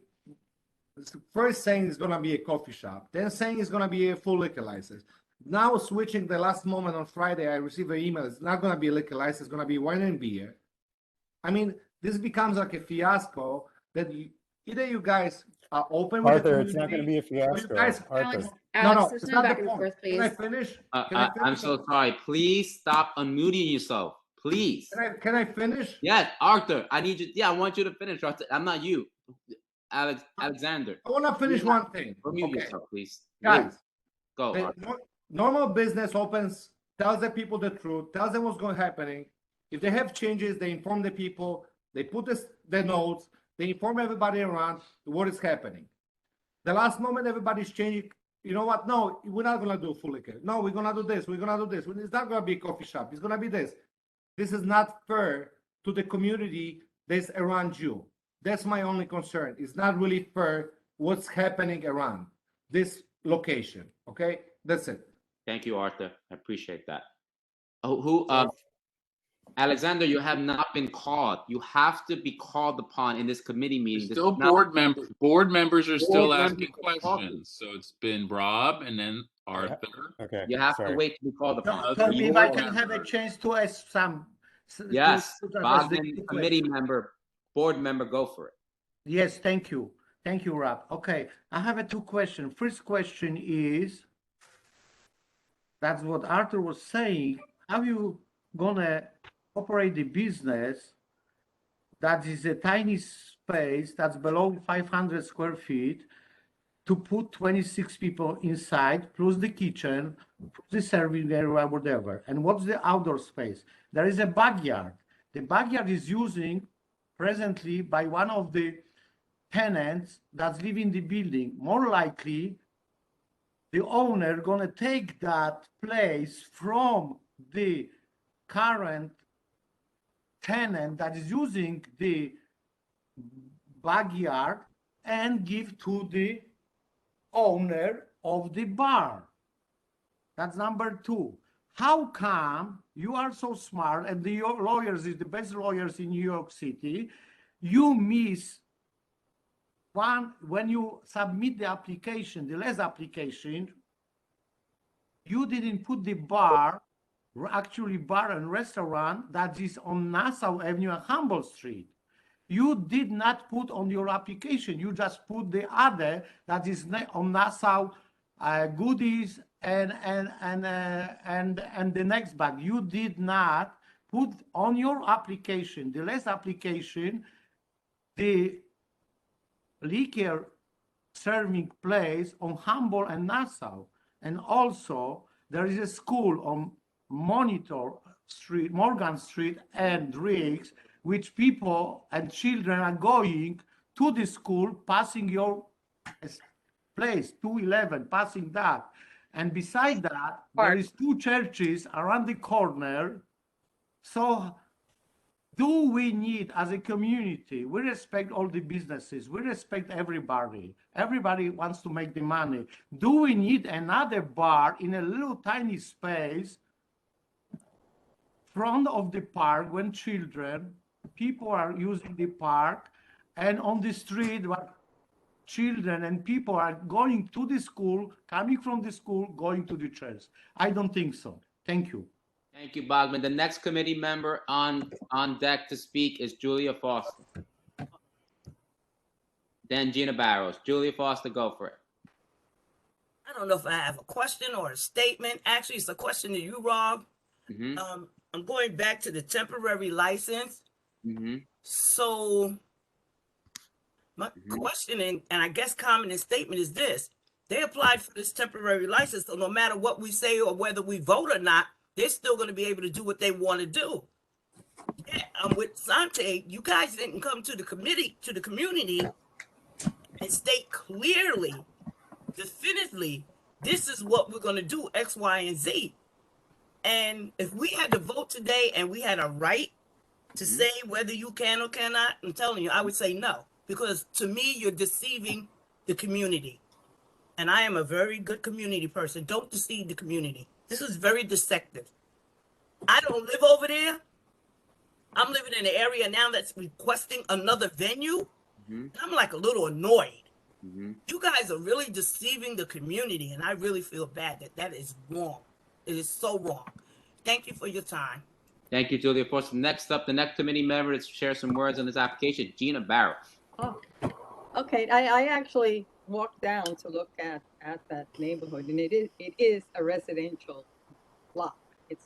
first saying it's going to be a coffee shop, then saying it's going to be a full liquor license. Now switching the last moment on Friday, I received an email. It's not going to be a liquor license. It's going to be wine and beer. I mean, this becomes like a fiasco that either you guys are open with Arthur, it's not going to be a fiasco. Arthur. Alex, it's not the point. Forth, Can I finish? I'm so sorry. Please stop unmuting yourself. Please. Can I finish? Yes, Arthur. I need you. Yeah, I want you to finish, Arthur. I'm not you, Alexander. I want to finish one thing. Unmute yourself, please. Guys, go. Normal business opens, tells the people the truth, tells them what's going happening. If they have changes, they inform the people. They put the notes. They inform everybody around what is happening. The last moment, everybody's changing. You know what? No, we're not gonna do full liquor. No, we're gonna do this. We're gonna do this. It's not gonna be a coffee shop. It's gonna be this. This is not fair to the community that's around you. That's my only concern. It's not really fair what's happening around this location. Okay, that's it. Thank you, Arthur. I appreciate that. Alexander, you have not been called. You have to be called upon in this committee meeting. Still board members. Board members are still asking questions. So it's been Rob and then Arthur. Okay. You have to wait to be called upon. If I can have a chance to ask some. Yes, to address Bogdan, the committee question. member, board member, go for it. Yes, thank you. Thank you, Rob. Okay, I have a two questions. First question is, that's what Arthur was saying. How you gonna operate the business that is a tiny space that's below 500 square feet to put 26 people inside, plus the kitchen, plus the serving area, whatever. And what's the outdoor space? There is a backyard. The backyard is using presently by one of the tenants that's living in the building. More likely, the owner gonna take that place from the current tenant that is using the backyard and give to the owner of the bar. That's number two. How come you are so smart and the lawyers is the best lawyers in New York City, you miss one when you submit the application, the last application, you didn't put the bar, actually bar and restaurant that is on Nassau Avenue and Humboldt Street. You did not put on your application. You just put the other that is on Nassau Goodies and the next bag. You did not put on your application, the last application, the liquor serving place on Humboldt and Nassau. And also there is a school on Morgan Street and Riggs, which people and children are going to the school, passing your place, 211, passing that. And beside that, there is two churches around the corner. So do we need, as a community, we respect all the businesses, we respect everybody. Everybody wants to make the money. Do we need another bar in a little tiny space front of the park when people are using the park, and on the street where children and people are going to the school, coming from the school, going to the church? I don't think so. Thank you. Thank you, Bogdan. The next committee member on deck to speak is Julia Foster. Then Gina Barrows. Julia Foster, go for it. I don't know if I have a question or a statement. Actually, it's a question to you, Rob. Mm-hmm. I'm going back to the temporary license. Mm-hmm. So my question and I guess comment and statement is this. They applied for this temporary license, so no matter what we say or whether we vote or not, they're still going to be able to do what they want to do. Yeah, I'm with Sante. You guys didn't come to the committee, to the community, and state clearly, definitively, this is what we're going to do, X, Y, and Z. And if we had to vote today and we had a right to say whether you can or cannot, I'm telling you, I would say no. Because to me, you're deceiving the community. And I am a very good community person. Don't deceive the community. This is very deceptive. I don't live over there. I'm living in an area now that's requesting another venue. And I'm like a little annoyed. You guys are really deceiving the community, and I really feel bad that is wrong. It is so wrong. Thank you for your time. Thank you, Julia Foster. Next up, the next committee member to share some words on this application, Gina Barrows. Oh, okay. I actually walked down to look at that neighborhood, and it is a residential block.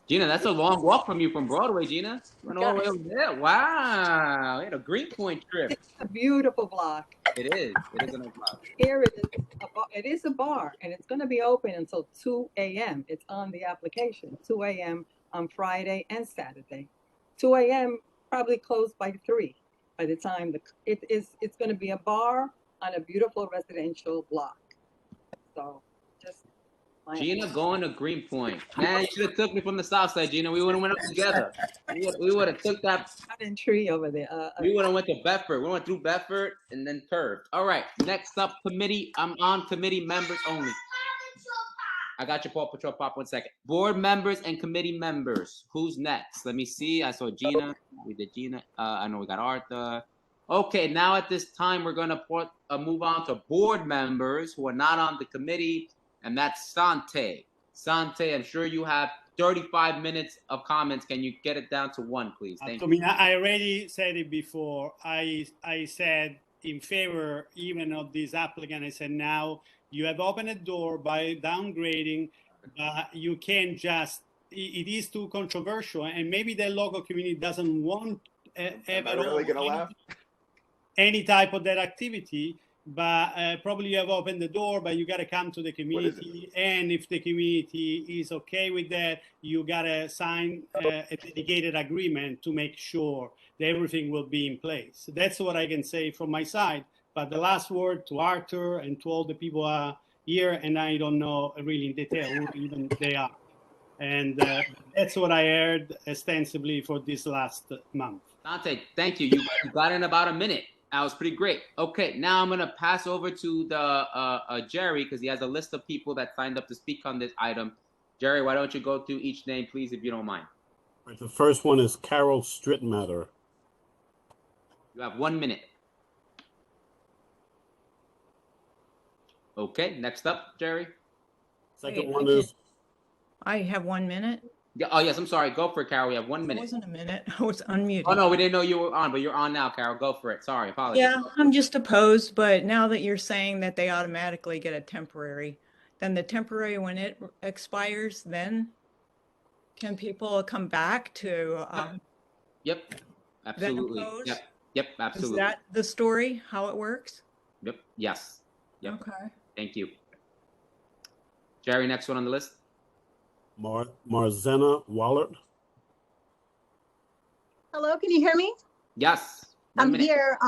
Gina, that's a long walk from you from Broadway, Gina. Went all the way over there. Wow. You had a Greenpoint trip. It's a beautiful block. It is. It is a nice block. Here it is a bar, and it's going to be open until 2 a.m. It's on the application, 2 a.m. on Friday and Saturday. 2 a.m. probably closed by 3 by the time it's going to be a bar on a beautiful residential block. So just. Gina going to Greenpoint. Man, you should have took me from the south side, Gina. We would have went up together. We would have took that. Tree over there. We would have went to Bedford. We went through Bedford and then curved. All right. Next up, committee. I'm on committee members only. I got your Paw Patrol Pop 1 second. Board members and committee members. Who's next? Let me see. I saw Gina. We did Gina. I know we got Arthur. Okay, now at this time, we're going to move on to board members who are not on the committee, and that's Sante. Sante, I'm sure you have 35 minutes of comments. Can you get it down to 1, please? Thank I you. mean, I already said it before. I said in favor even of this applicant. I said now you have opened a door by downgrading. You can't just. It is too controversial, and maybe the local community doesn't want any type of that activity. But probably you have opened the door, but you got to come to the community. And if the community is okay with that, you got to sign a dedicated agreement to make sure that everything will be in place. So that's what I can say from my side. But the last word to Arthur and to all the people here, and I don't know really in detail who even they are. And that's what I heard extensively for this last month. Dante, thank you. You got in about a minute. That was pretty great. Okay, now I'm going to pass over to the Jerry because he has a list of people that signed up to speak on this item. Jerry, why don't you go through each name, please, if you don't mind. Right, the first one is Carol Strittmatter. You have 1 minute. Okay, next up, Jerry. Second Wait, one is... I have 1 minute. Yeah, oh, yes, I'm sorry. Go for it, Carol. We have 1 minute. It wasn't a minute. I was unmuted. Oh, no, we didn't know you were on, but you're on now, Carol. Go for it. Sorry, apologies. Yeah, I'm just opposed, but now that you're saying that they automatically get a temporary, then the temporary, when it expires, then can people come back to Yep, absolutely. oppose? Yep, absolutely. Is that the story, how it works? Yep, yes. Yep. Okay. Thank you. Jerry, next one on the list. Marzena Wallert. Hello, can you hear me? Yes. I'm here.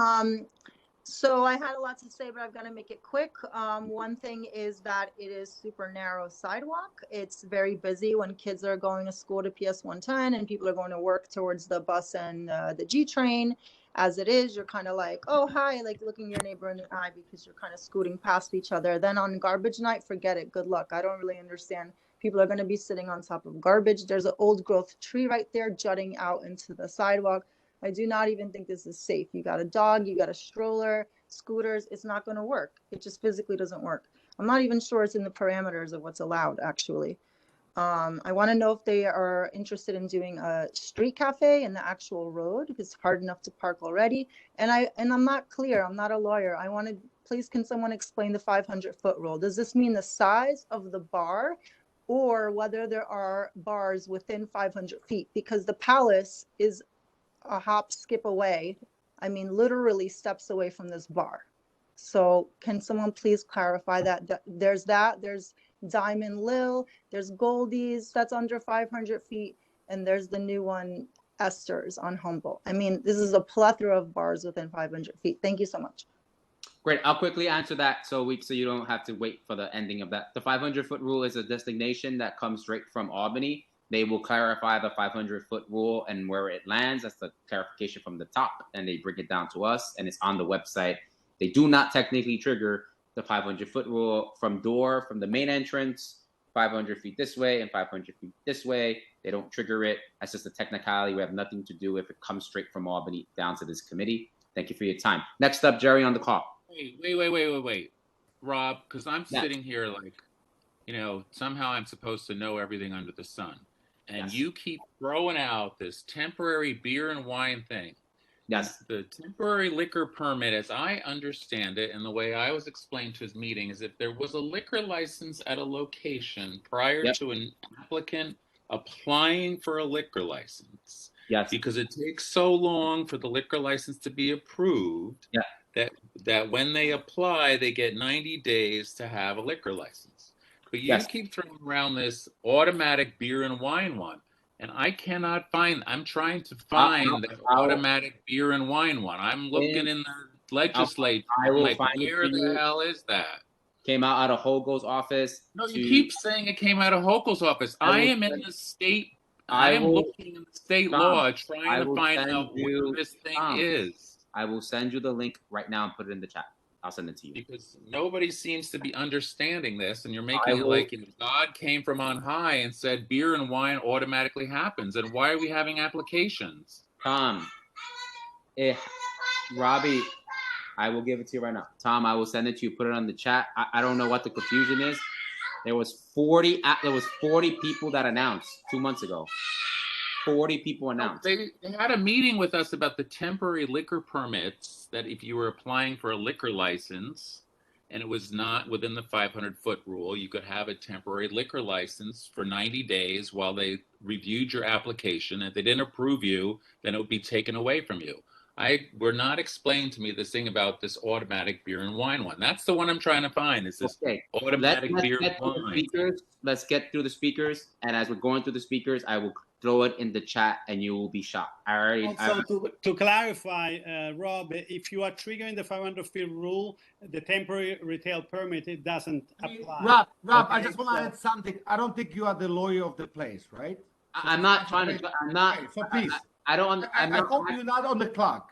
So I had a lot to say, but I've got to make it quick. One thing is that it is super narrow sidewalk. It's very busy when kids are going to school to PS 110 and people are going to work towards the bus and the G train. As it is, you're kind of like, oh, hi, like looking your neighbor in the eye because you're kind of scooting past each other. Then on garbage night, forget it. Good luck. I don't really understand. People are going to be sitting on top of garbage. There's an old growth tree right there jutting out into the sidewalk. I do not even think this is safe. You got a dog, you got a stroller, scooters. It's not going to work. It just physically doesn't work. I'm not even sure it's in the parameters of what's allowed, actually. I want to know if they are interested in doing a street cafe in the actual road because it's hard enough to park already. And I'm not clear. I'm not a lawyer. I want to, please, can someone explain the 500-foot rule? Does this mean the size of the bar or whether there are bars within 500 feet? Because the Palace is a hop, skip away. I mean, literally steps away from this bar. So can someone please clarify that? There's Diamond Lil, there's Goldie's, that's under 500 feet, and there's the new one, Esther's on Humboldt. I mean, this is a plethora of bars within 500 feet. Thank you so much. Great. I'll quickly answer that so you don't have to wait for the ending of that. The 500-foot rule is a designation that comes straight from Albany. They will clarify the 500-foot rule and where it lands. That's the clarification from the top, and they bring it down to us, and it's on the website. They do not technically trigger the 500-foot rule from the main entrance, 500 feet this way and 500 feet this way. They don't trigger it. That's just a technicality. We have nothing to do if it comes straight from Albany down to this committee. Thank you for your time. Next up, Jerry on the call. Wait, Rob, because I'm sitting here like, somehow I'm supposed to know everything under the sun. And you keep throwing out this temporary beer and wine thing. Yes. The temporary liquor permit, as I understand it, and the way I was explained to his meeting, is if there was a liquor license at a location prior to an applicant applying for a liquor license. Yes. Because it takes so long for the liquor license to be approved. Yeah. That when they apply, they get 90 days to have a liquor license. But you keep throwing around this automatic beer and wine one. And I cannot find, I'm trying to find the automatic beer and wine one. I'm looking in the legislature. I will Like, find it where for the you. hell is that? Came out of Hogo's office. No, you to- keep saying it came out of Hochul's office. I will am in send- the state. I I am will- looking in the state Tom, law trying I to will find send out where you- this thing Tom, is. I will send you the link right now and put it in the chat. I'll send it to you. Because nobody seems to be understanding this, and you're making it will- like, you know, God came from on high and said beer and wine automatically happens. And why are we having applications? Tom, Robbie, I will give it to you right now. Tom, I will send it to you. Put it on the chat. I don't know what the confusion is. There was 40 people that announced 2 months ago. 40 people announced. They had a meeting with us about the temporary liquor permits, that if you were applying for a liquor license and it was not within the 500-foot rule, you could have a temporary liquor license for 90 days while they reviewed your application. If they didn't approve you, then it would be taken away from you. Were not explained to me this thing about this automatic beer and wine one. That's the one I'm trying to find, is this automatic beer and wine. Let's get through the speakers, and as we're going through the speakers, I will throw it in the chat, and you will be shocked. Also, to clarify, Rob, if you are triggering the 500-foot rule, the temporary retail permit, it doesn't apply. Rob, Okay, I just want to add something. I don't think you are the lawyer of the place, right? I'm not trying to. I'm not. Okay, so please. I don't. I hope you're not on the clock.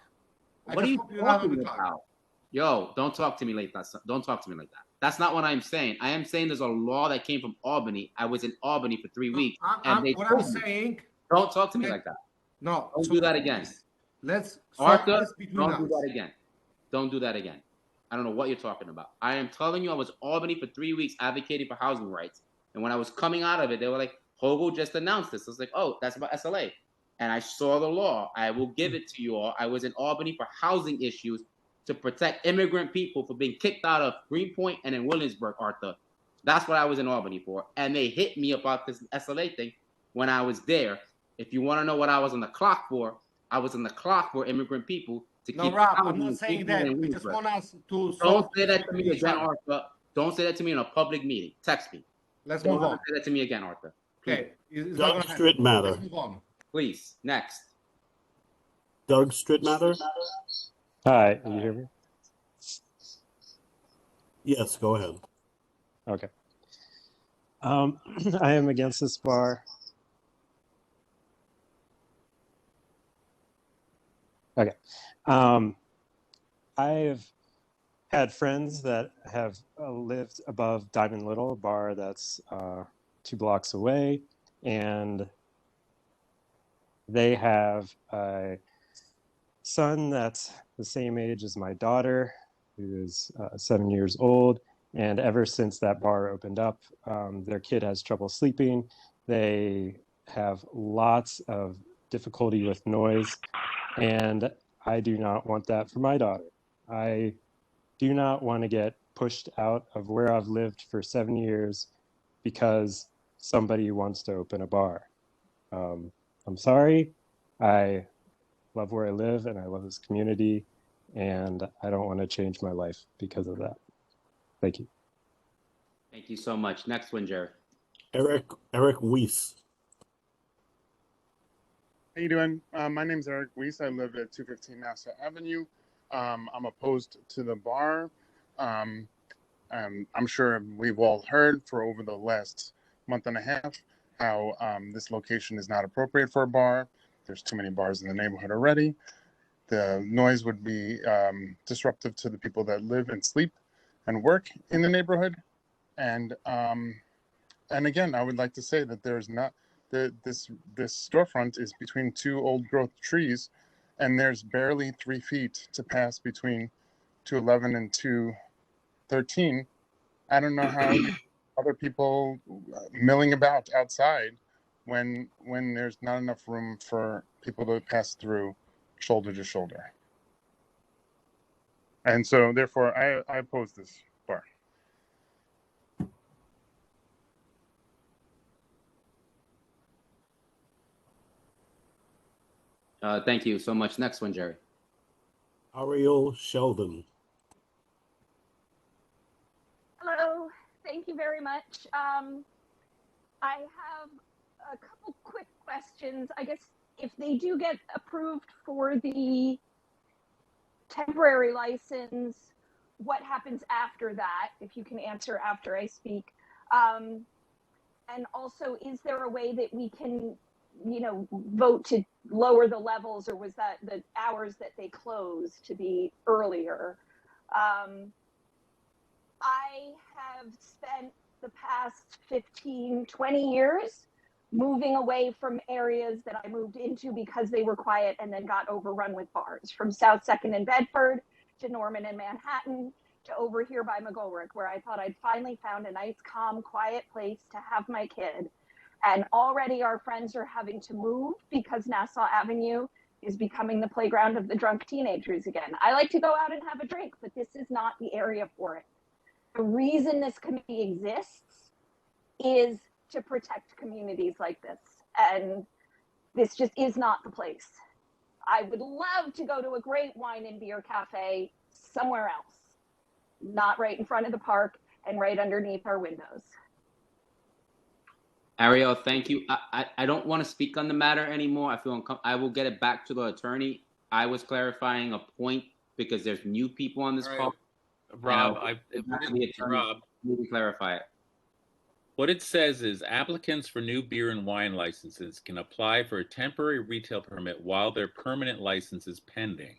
What are you talking about? Yo, don't talk to me like that. Don't talk to me like that. That's not what I'm saying. I am saying there's a law that came from Albany. I was in Albany for 3 weeks. Don't talk to me like that. No. Don't do that again. Arthur, don't do that again. Don't do that again. I don't know what you're talking about. I am telling you, I was in Albany for 3 weeks advocating for housing rights. And when I was coming out of it, they were like, Hogo just announced this. I was like, oh, that's about SLA. And I saw the law. I will give it to you all. I was in Albany for housing issues to protect immigrant people for being kicked out of Greenpoint and in Williamsburg, Arthur. That's what I was in Albany for. And they hit me about this SLA thing when I was there. If you want to know what I was on the clock for, I was on the clock for immigrant people to keep. No, Rob, I'm not saying that. I just want us to. Don't say that to me again, Arthur. Don't say that to me in a public meeting. Text me. Let's move on. Say that to me again, Arthur. Okay. Doug Strittmatter. Let's move on. Please, next. Doug Strittmatter? Hi, can you hear me? Yes, go ahead. Okay. I am against this bar. Okay. I've had friends that have lived above Diamond Little, a bar that's 2 blocks away, and they have a son that's the same age as my daughter, who is 7 years old. And ever since that bar opened up, their kid has trouble sleeping. They have lots of difficulty with noise. And I do not want that for my daughter. I do not want to get pushed out of where I've lived for 7 years because somebody wants to open a bar. I'm sorry. I love where I live and I love this community, and I don't want to change my life because of that. Thank you. Thank you so much. Next one, Jared. Eric Weiss. How you doing? My name's Eric Weiss. I live at 215 Nassau Avenue. I'm opposed to the bar. I'm sure we've all heard for over the last month and a half how this location is not appropriate for a bar. There's too many bars in the neighborhood already. The noise would be disruptive to the people that live and sleep and work in the neighborhood. And again, I would like to say that there's not this storefront is between 2 old growth trees, and there's barely 3 feet to pass between 211 and 213. I don't know how other people milling about outside when there's not enough room for people to pass through shoulder to shoulder. And so therefore I oppose this bar. Thank you so much. Next one, Jerry. Ariel Sheldon. Hello, thank you very much. I have a couple quick questions. I guess if they do get approved for the temporary license, what happens after that, if you can answer after I speak. And also, is there a way that we can, vote to lower the levels, or was that the hours that they closed to be earlier? I have spent the past 15, 20 years moving away from areas that I moved into because they were quiet and then got overrun with bars, from South 2nd and Bedford to Norman and Manhattan to over here by McGolrick, where I thought I'd finally found a nice, calm, quiet place to have my kid. And already our friends are having to move because Nassau Avenue is becoming the playground of the drunk teenagers again. I like to go out and have a drink, but this is not the area for it. The reason this committee exists is to protect communities like this. And this just is not the place. I would love to go to a great wine and beer cafe somewhere else, not right in front of the park and right underneath our windows. Ariel, thank you. I don't want to speak on the matter anymore. I feel uncomfortable. I will get it back to the attorney. I was clarifying a point because there's new people on this call. Rob, Rob, maybe clarify it. What it says is applicants for new beer and wine licenses can apply for a temporary retail permit while their permanent license is pending.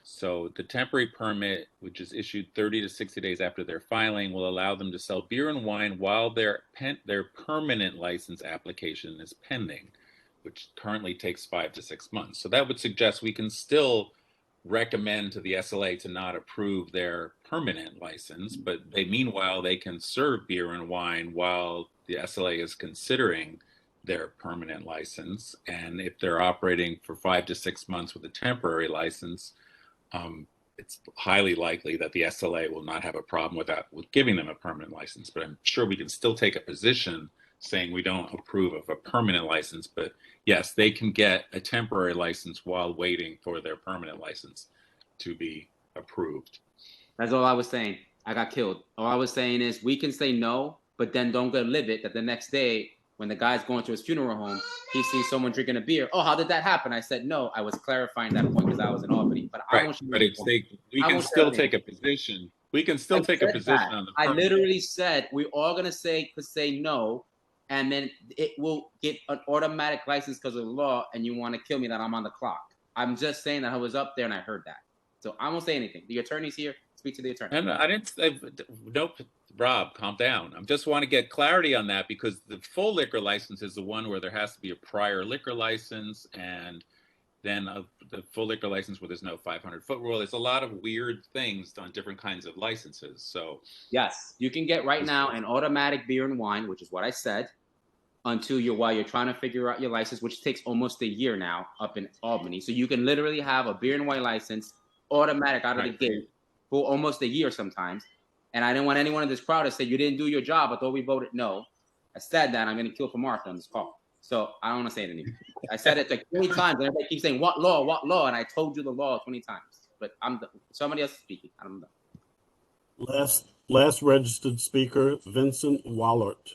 So the temporary permit, which is issued 30 to 60 days after their filing, will allow them to sell beer and wine while their permanent license application is pending, which currently takes 5 to 6 months. So that would suggest we can still recommend to the SLA to not approve their permanent license, but meanwhile they can serve beer and wine while the SLA is considering their permanent license. And if they're operating for 5 to 6 months with a temporary license, it's highly likely that the SLA will not have a problem with giving them a permanent license. But I'm sure we can still take a position saying we don't approve of a permanent license, but yes, they can get a temporary license while waiting for their permanent license to be approved. That's all I was saying. I got killed. All I was saying is we can say no, but then don't go live it that the next day when the guy's going to his funeral home, he sees someone drinking a beer. Oh, how did that happen? I said, no, I was clarifying that point because I was in Albany. But right. We can still take a position. We can still take a position on the I literally said we're all going to say no, and then it will get an automatic license because of the law, and you want to kill me that I'm on the clock. I'm just saying that I was up there and I heard that. So I won't say anything. The attorney's here. Speak to the attorney. And I didn't say, nope, Rob, calm down. I just want to get clarity on that because the full liquor license is the one where there has to be a prior liquor license and then the full liquor license where there's no 500-foot rule. There's a lot of weird things on different kinds of licenses. So yes, you can get right now an automatic beer and wine, which is what I said, while you're trying to figure out your license, which takes almost a year now up in Albany. So you can literally have a beer and wine license automatic out of the gate for almost a year sometimes. And I didn't want anyone in this crowd to say you didn't do your job. I thought we voted no. I said that I'm going to kill for Martha on this call. So I don't want to say it anymore. I said it like 20 times. And everybody keeps saying, what law, what law? And I told you the law 20 times. But I'm done. Somebody else is speaking. I'm done. Last registered speaker, Vincent Wallert.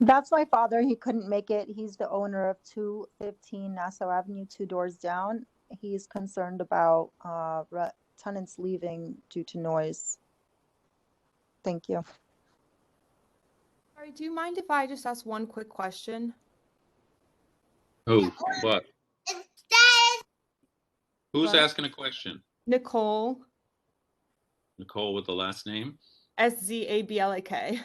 That's my father. He couldn't make it. He's the owner of 215 Nassau Avenue, 2 doors down. He's concerned about tenants leaving due to noise. Thank you. Sorry, do you mind if I just ask one quick question? Who? What? Who's asking a question? Nicole. Nicole with the last name? Szablak.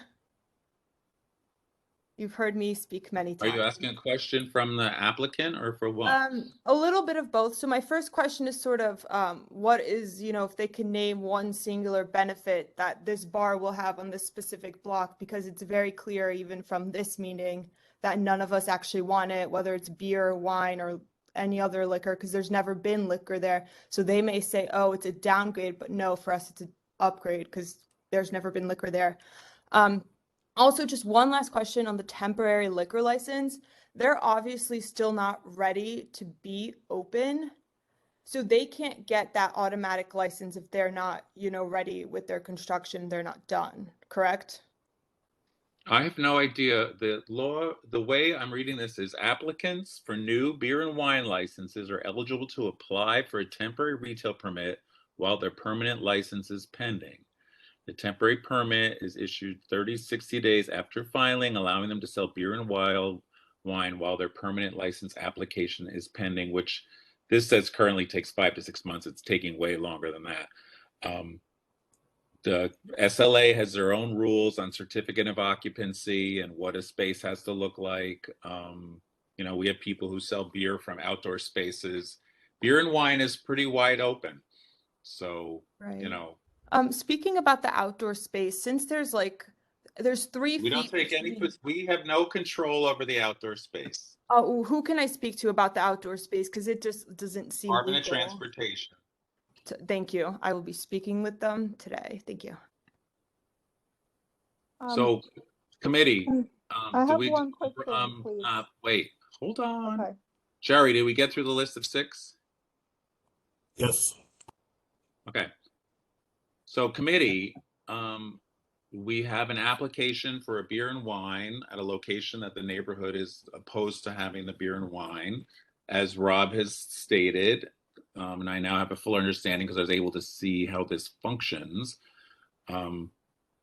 You've heard me speak many times. Are you asking a question from the applicant or for what? A little bit of both. So my first question is sort of what is, if they can name one singular benefit that this bar will have on this specific block, because it's very clear even from this meeting that none of us actually want it, whether it's beer, wine, or any other liquor, because there's never been liquor there. So they may say, oh, it's a downgrade, but no, for us, it's an upgrade because there's never been liquor there. Also, just one last question on the temporary liquor license. They're obviously still not ready to be open. So they can't get that automatic license if they're not, ready with their construction, they're not done, correct? I have no idea. The law, the way I'm reading this is applicants for new beer and wine licenses are eligible to apply for a temporary retail permit while their permanent license is pending. The temporary permit is issued 60 days after filing, allowing them to sell beer and wine while their permanent license application is pending, which this says currently takes 5 to 6 months. It's taking way longer than that. The SLA has their own rules on certificate of occupancy and what a space has to look like. You know, we have people who sell beer from outdoor spaces. Beer and wine is pretty wide open. So, Right. you know. Speaking about the outdoor space, since there's 3 We don't feet take any, between- we have no control over the outdoor space. who can I speak to about the outdoor space? Because it just doesn't seem Department of legal. Transportation. Thank you. I will be speaking with them today. Thank you. So, committee, I have one quick thing, please. wait, hold on. Okay. Jerry, did we get through the list of 6? Yes. Okay. So committee, we have an application for a beer and wine at a location that the neighborhood is opposed to having the beer and wine, as Rob has stated. And I now have a full understanding because I was able to see how this functions. You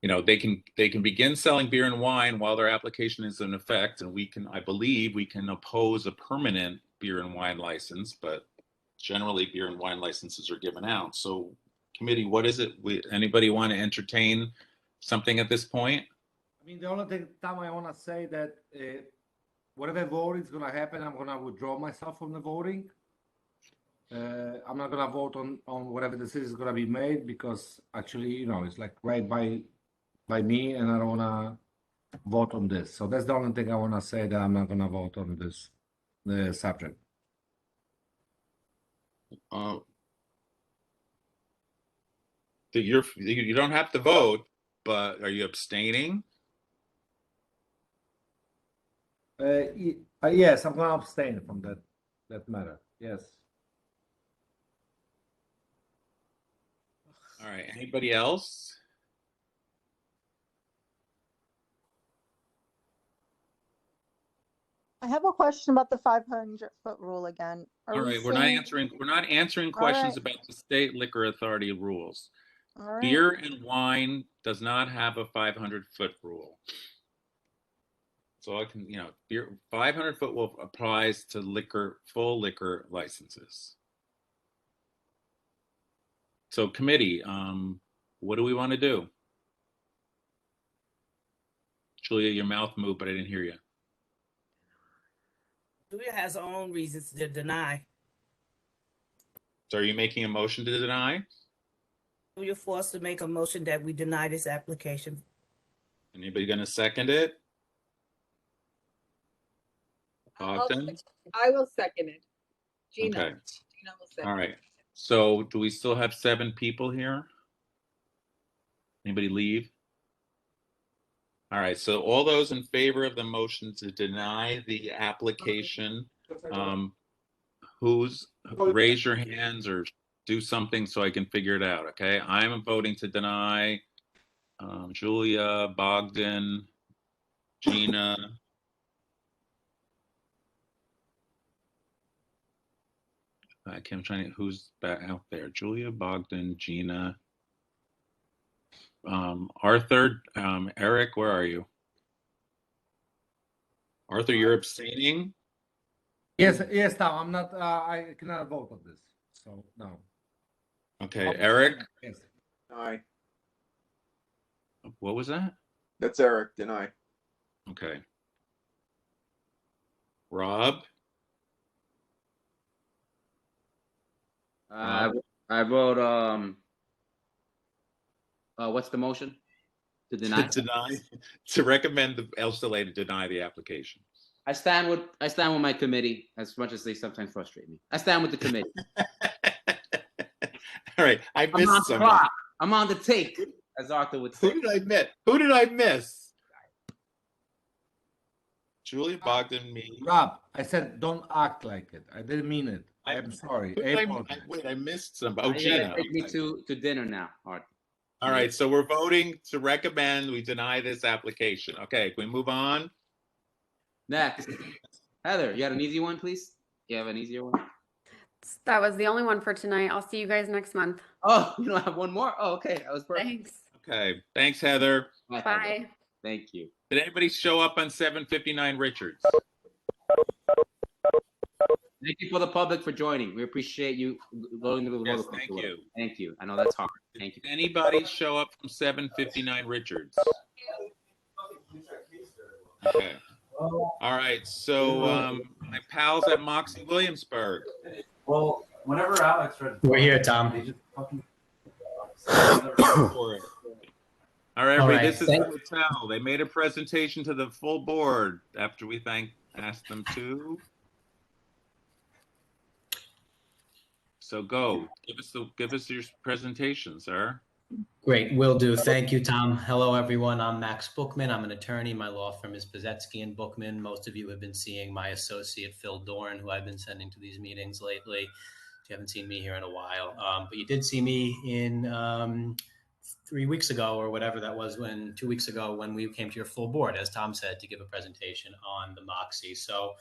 know, they can begin selling beer and wine while their application is in effect, and I believe we can oppose a permanent beer and wine license, but generally beer and wine licenses are given out. So committee, what is it? Anybody want to entertain something at this point? I mean, the only thing, Tom, I want to say that whatever vote is going to happen, I'm going to withdraw myself from the voting. I'm not going to vote on whatever decision is going to be made because actually, you know, it's like right by me, and I don't want to vote on this. So that's the only thing I want to say, that I'm not going to vote on this subject. You don't have to vote, but are you abstaining? Yes, I'm going to abstain from that matter. Yes. All right. Anybody else? I have a question about the 500-foot rule again. All right, we're not answering questions about the state liquor authority rules. All right. Beer and wine does not have a 500-foot rule. So I can, you know, 500-foot will applies to full liquor licenses. So committee, what do we want to do? Julia, your mouth moved, but I didn't hear you. Julia has her own reasons to deny. So are you making a motion to deny? Julia forced to make a motion that we deny this application. Anybody going to second it? Ogden? I will second it. Gina. Okay. Gina will second. All right. So do we still have 7 people here? Anybody leave? All right. So all those in favor of the motion to deny the application, raise your hands or do something so I can figure it out. Okay. I'm voting to deny. Julia, Bogdan, Gina. I'm trying to, who's back out there? Julia, Bogdan, Gina, Arthur, Eric, where are you? Arthur, you're abstaining? Yes, Tom, I'm not, I cannot vote on this, so no. Okay, Eric? Yes. Deny. What was that? That's Eric, deny. Okay. Rob? I vote, what's the motion? To deny? To recommend the SLA to deny the application. I stand with my committee, as much as they sometimes frustrate me. I stand with the committee. All right, I missed I'm on someone. the clock. I'm on the take, as Arthur would say. Who did I miss? Julia, Bogdan, me. Rob, I said don't act like it. I didn't mean it. I am sorry. Wait, I missed somebody. Oh, You gotta Gina. take me to dinner now, Arthur. All right, so we're voting to recommend we deny this application. Okay, can we move on? Next, Heather, you got an easy one, please? You have an easier one? That was the only one for tonight. I'll see you guys next month. Oh, you don't have one more? Oh, okay, that was perfect. Thanks. Okay, thanks, Heather. Bye. Bye. Heather. Thank you. Did anybody show up on 759 Richards? Thank you for the public for joining. We appreciate you going to the Yes, roller thank coaster. you. Thank you. I know that's hard. Thank you. Did anybody show up from 759 Richards? Okay. All right, so my pals at Moxie Williamsburg. Well, whenever Alex read, We're here, Tom. All right, everybody, right, this is the hotel. They made a presentation to the full board after we asked them to. So go, give us your presentation, sir. Great, will do. Thank you, Tom. Hello, everyone. I'm Max Bookman. I'm an attorney. My law firm is Pazetsky and Bookman. Most of you have been seeing my associate, Phil Dorn, who I've been sending to these meetings lately. You haven't seen me here in a while, but you did see me in 3 weeks ago or whatever that was, 2 weeks ago when we came to your full board, as Tom said, to give a presentation on the Moxie. So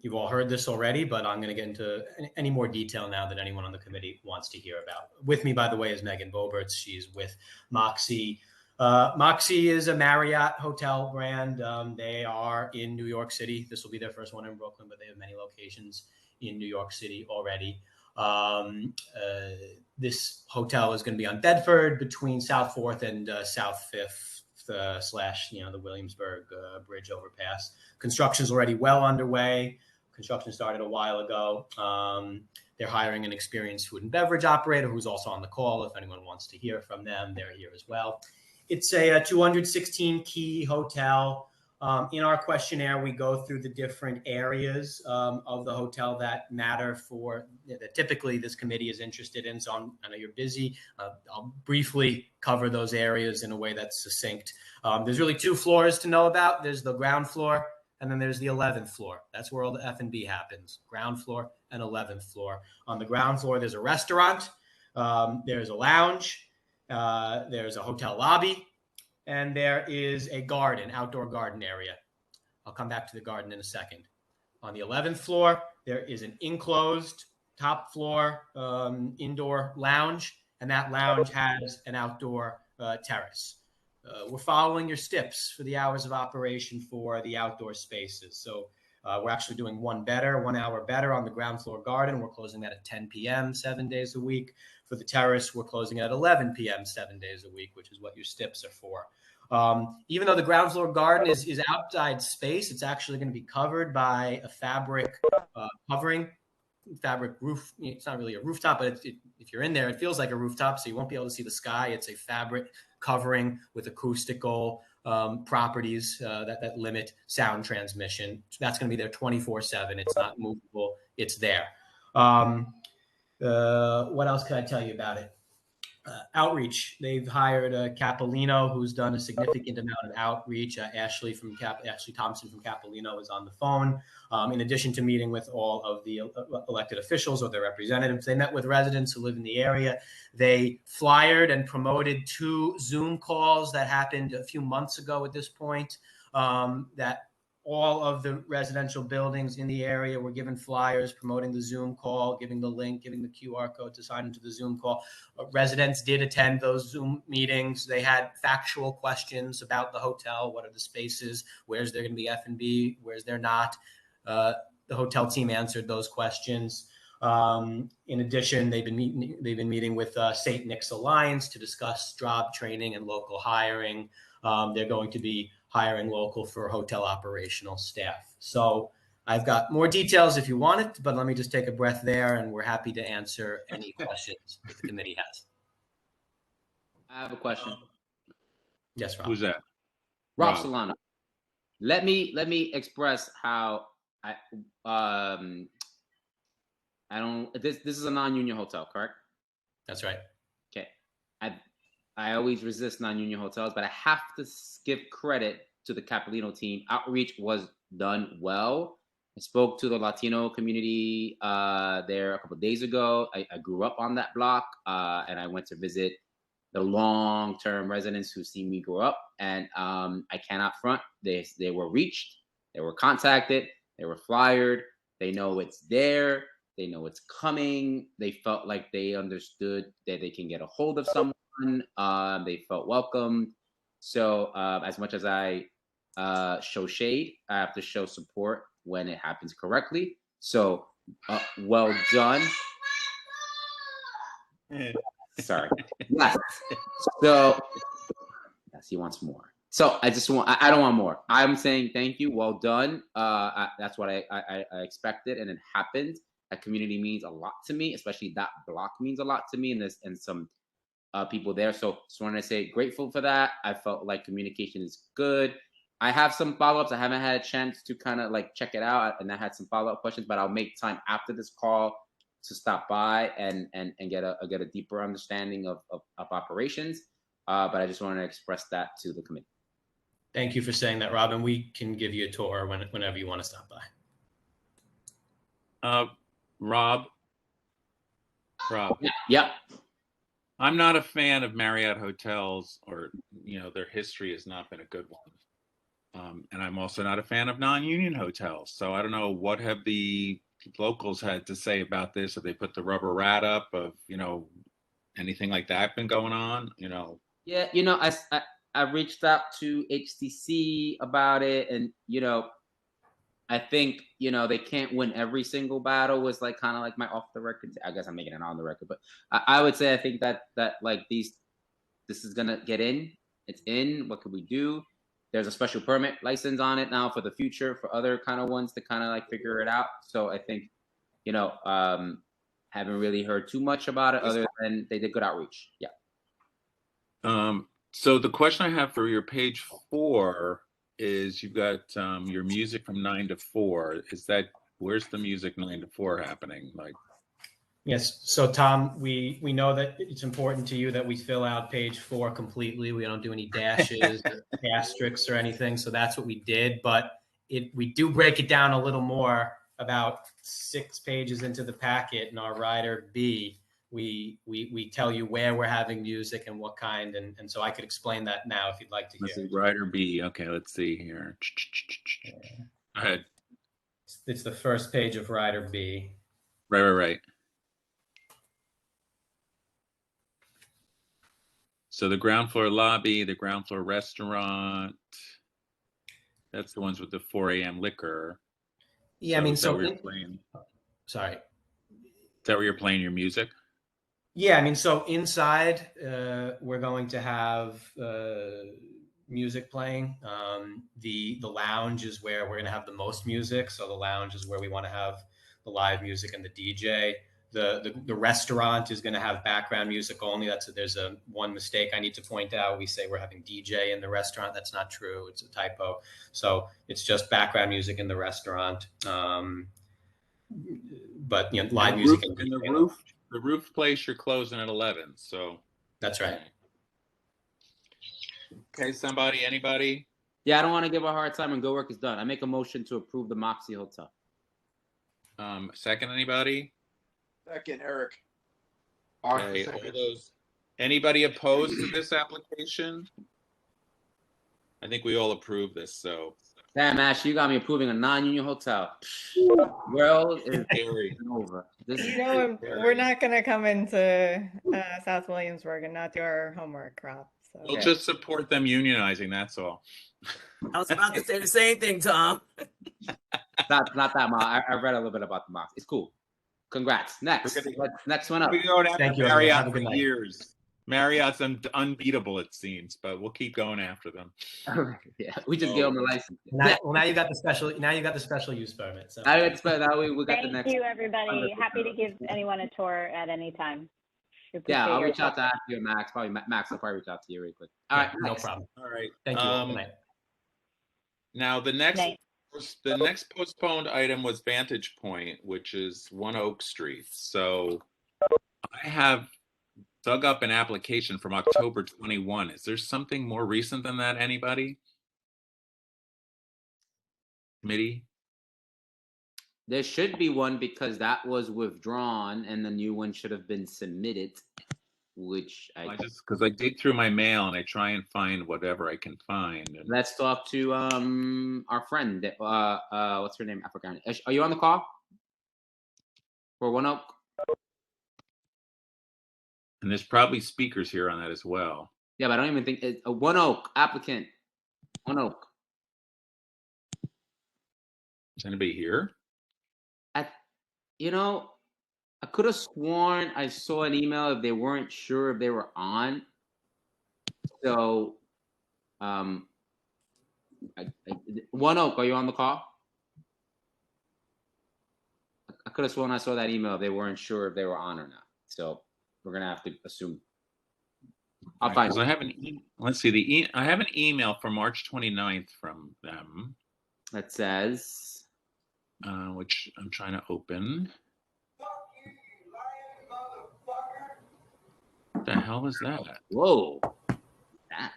you've all heard this already, but I'm going to get into any more detail now that anyone on the committee wants to hear about. With me, by the way, is Megan Boberts. She's with Moxie. Moxie is a Marriott hotel brand. They are in New York City. This will be their first one in Brooklyn, but they have many locations in New York City already. This hotel is going to be on Bedford between South 4th and South 5th / the Williamsburg Bridge overpass. Construction is already well underway. Construction started a while ago. They're hiring an experienced food and beverage operator who's also on the call. If anyone wants to hear from them, they're here as well. It's a 216 key hotel. In our questionnaire, we go through the different areas of the hotel that matter that typically this committee is interested in. So I know you're busy. I'll briefly cover those areas in a way that's succinct. There's really 2 floors to know about. There's the ground floor, and then there's the 11th floor. That's where all the F&B happens, ground floor and 11th floor. On the ground floor, there's a restaurant, there's a lounge, there's a hotel lobby, and there is a garden, outdoor garden area. I'll come back to the garden in a second. On the 11th floor, there is an enclosed top floor indoor lounge, and that lounge has an outdoor terrace. We're following your STIPs for the hours of operation for the outdoor spaces. So we're actually doing 1 hour better on the ground floor garden. We're closing that at 10 p.m. 7 days a week. For the terrace, we're closing at 11 p.m. 7 days a week, which is what your STIPs are for. Even though the ground floor garden is outside space, it's actually going to be covered by a fabric covering, fabric roof. It's not really a rooftop, but if you're in there, it feels like a rooftop, so you won't be able to see the sky. It's a fabric covering with acoustical properties that limit sound transmission. That's going to be there 24/7. It's not movable. It's there. What else can I tell you about it? Outreach. They've hired Capolino, who's done a significant amount of outreach. Ashley Thompson from Capolino is on the phone. In addition to meeting with all of the elected officials or their representatives, they met with residents who live in the area. They flyered and promoted 2 Zoom calls that happened a few months ago at this point, that all of the residential buildings in the area were given flyers promoting the Zoom call, giving the link, giving the QR code to sign into the Zoom call. Residents did attend those Zoom meetings. They had factual questions about the hotel. What are the spaces? Where's there going to be F&B? Where's there not? The hotel team answered those questions. In addition, they've been meeting with St. Nick's Alliance to discuss job training and local hiring. They're going to be hiring local for hotel operational staff. So I've got more details if you want it, but let me just take a breath there, and we're happy to answer any questions that the committee has. I have a question. Yes, Rob. Who's that? Rob Solano. Let me express how I don't. This is a non-union hotel, correct? That's right. Okay. I always resist non-union hotels, but I have to give credit to the Capolino team. Outreach was done well. I spoke to the Latino community there a couple of days ago. I grew up on that block, and I went to visit the long-term residents who see me grow up, and I cannot front. They were reached, they were contacted, they were flyered. They know it's there. They know it's coming. They felt like they understood that they can get a hold of someone. They felt welcomed. So as much as I show shade, I have to show support when it happens correctly. So well done. Sorry. Yes. So yes, he wants more. So I just want, I don't want more. I'm saying thank you. Well done. That's what I expected, and it happened. That community means a lot to me, especially that block means a lot to me, and some people there. So just wanted to say grateful for that. I felt like communication is good. I have some follow-ups. I haven't had a chance to kind of like check it out, and I had some follow-up questions, but I'll make time after this call to stop by and get a deeper understanding of operations. But I just wanted to express that to the committee. Thank you for saying that, Robin. We can give you a tour whenever you want to stop by. Rob. Yep. I'm not a fan of Marriott hotels, or their history has not been a good one. And I'm also not a fan of non-union hotels. So I don't know, what have the locals had to say about this? Have they put the rubber rat up of anything like that been going on? Yeah, I reached out to HTC about it, and I think they can't win every single battle. Was like kind of like my off the record. I guess I'm making it on the record, but I would say I think that like this is gonna get in. It's in. What could we do? There's a special permit license on it now for the future for other kind of ones to kind of like figure it out. So I think haven't really heard too much about it other than they did good outreach. Yeah. So the question I have for your page 4 is you've got your music from 9 to 4. Where's the music 9 to 4 happening? Like, yes. So Tom, we know that it's important to you that we fill out page 4 completely. We don't do any dashes or asterisks or anything. So that's what we did. But we do break it down a little more. About 6 pages into the packet in our rider B, we tell you where we're having music and what kind, and so I could explain that now if you'd like to hear. Rider B. Okay, let's see here. Go ahead. It's the first page of rider B. Right. So the ground floor lobby, the ground floor restaurant. That's the ones with the 4 a.m. liquor. Yeah, I mean, so sorry. Is that where you're playing your music? Yeah, I mean, so inside we're going to have music playing. The lounge is where we're going to have the most music. So the lounge is where we want to have the live music and the DJ. The restaurant is going to have background music only. There's one mistake I need to point out. We say we're having DJ in the restaurant. That's not true. It's a typo. So it's just background music in the restaurant. But live music and the roof place you're closing at 11. So that's right. Okay, anybody? Yeah, I don't want to give a hard time when Go Work is done. I make a motion to approve the Moxie Hotel. Second, anybody? Second, Eric. Okay, all those. Anybody opposed to this application? I think we all approve this. So. Damn, Ash, you got me approving a non-union hotel. World is over. We're not going to come into South Williamsburg and not do our homework, Rob. So. We'll just support them unionizing. That's all. I was about to say the same thing, Tom. Not that, Ma. I read a little bit about the Mox. It's cool. Congrats. Next one up. We're going after Thank you, Marriott for years. Marriott's unbeatable, it seems, but we'll keep going after them. Yeah, we just gave them the license. Now you got the special. Now you got the special use permit. So. Now we got the next. Thank you, everybody. Happy to give anyone a tour at any time. Yeah, I'll reach out to you, Max. Max, I'll probably reach out to you really quick. All right, no problem. All right, thank you. Good night. Now the next postponed item was Vantage Point, which is 1 Oak Street. So I have dug up an application from October 21. Is there something more recent than that? Anybody? Committee? There should be one because that was withdrawn and the new one should have been submitted. which I just because I dig through my mail and I try and find whatever I can find. And let's talk to our friend. What's her name? I forgot. Are you on the call for One Oak? and there's probably speakers here on that as well. Yeah, but I don't even think it's a One Oak applicant. One Oak. Is anybody here? You know, I could have sworn I saw an email if they weren't sure if they were on. So, One Oak, are you on the call? I could have sworn I saw that email if they weren't sure if they were on or not. So we're gonna have to assume. I'll find. I have let's see. I have an email from March 29th from them that says, which I'm trying to open. What the hell was that? Whoa, that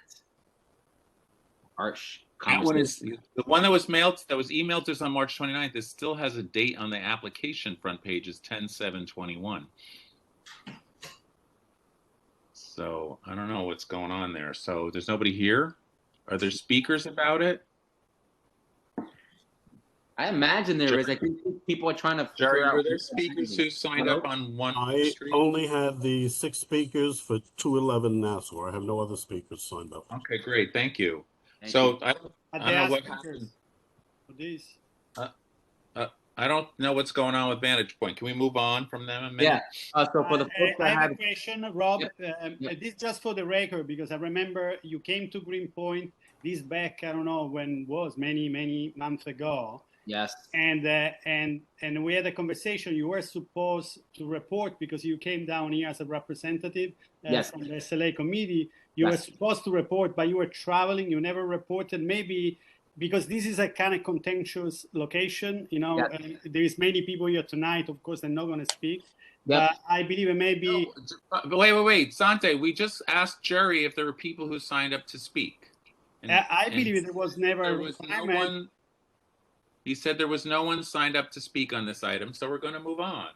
harsh. That one is the one that was emailed to us on March 29th. It still has a date on the application front page is 10/7/21. So I don't know what's going on there. So there's nobody here. Are there speakers about it? I imagine there is. I think people are trying to. Jerry, were there speakers who signed up on one I street? only had the 6 speakers for 211 Nassau. I have no other speakers signed up. Okay, great. Thank you. Thank So you. I don't know what happened. I don't know what's going on with Vantage Point. Can we move on from them a minute? Yeah. So for the folks I that have have a question, Rob. This just for the record, because I remember you came to Greenpoint this back, I don't know when it was, many months ago. Yes. And we had a conversation. You were supposed to report because you came down here as a representative Yes. from the SLA committee. You were Yes. supposed to report, but you were traveling. You never reported. Maybe because this is a kind of contentious location, you know, Yes. there is many people here tonight. Of course, they're not going to speak. Yep. But I believe it may be. But wait. Sante, we just asked Jerry if there were people who signed up to speak. I believe there was never a requirement. He said there was no one signed up to speak on this item, so we're going to move on.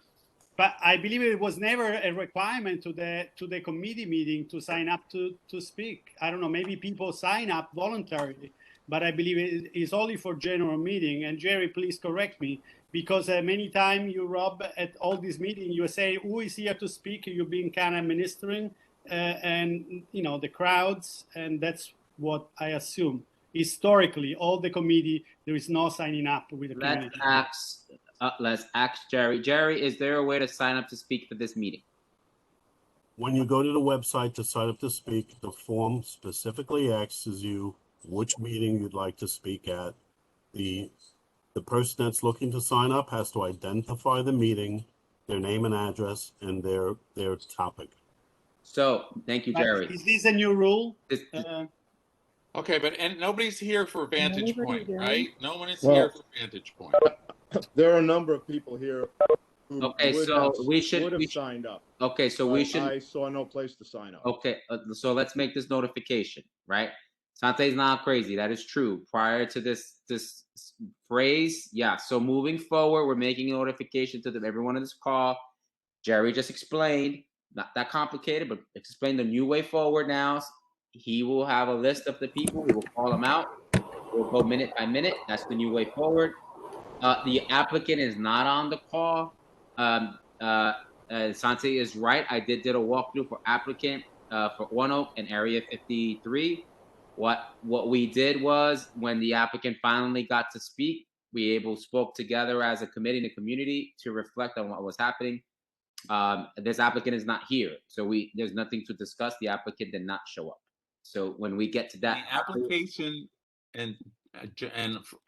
But I believe it was never a requirement to the committee meeting to sign up to speak. I don't know, maybe people sign up voluntarily, but I believe it is only for general meeting. And Jerry, please correct me, because many times you, Rob, at all these meetings, you say, who is here to speak? You've been kind of ministering and, you know, the crowds, and that's what I assume. Historically, all the committee, there is no signing up with the committee. Let's ask Jerry. Jerry, is there a way to sign up to speak for this meeting? When you go to the website to sign up to speak, the form specifically asks you which meeting you'd like to speak at. The person that's looking to sign up has to identify the meeting, their name and address, and their topic. So, thank you, Jerry. Is this a new rule? Okay, and nobody's here for Vantage Point, right? No one is Well- here for Vantage Point. There are a number of people here who Okay, would so have, we should- would have we should- signed up. Okay, so we should. I saw no place to sign up. Okay, so let's make this notification, right? Sante's not crazy. That is true. Prior to this phrase, yeah. So moving forward, we're making a notification to everyone on this call. Jerry just explained, not that complicated, but explain the new way forward now. He will have a list of the people. We will call them out. We'll go minute by minute. That's the new way forward. The applicant is not on the call. Sante is right. I did a walkthrough for applicant for One Oak and Area 53. What we did was when the applicant finally got to speak, we spoke together as a committee in the community to reflect on what was happening. This applicant is not here, so there's nothing to discuss. The applicant did not show up. So when we get to that The application and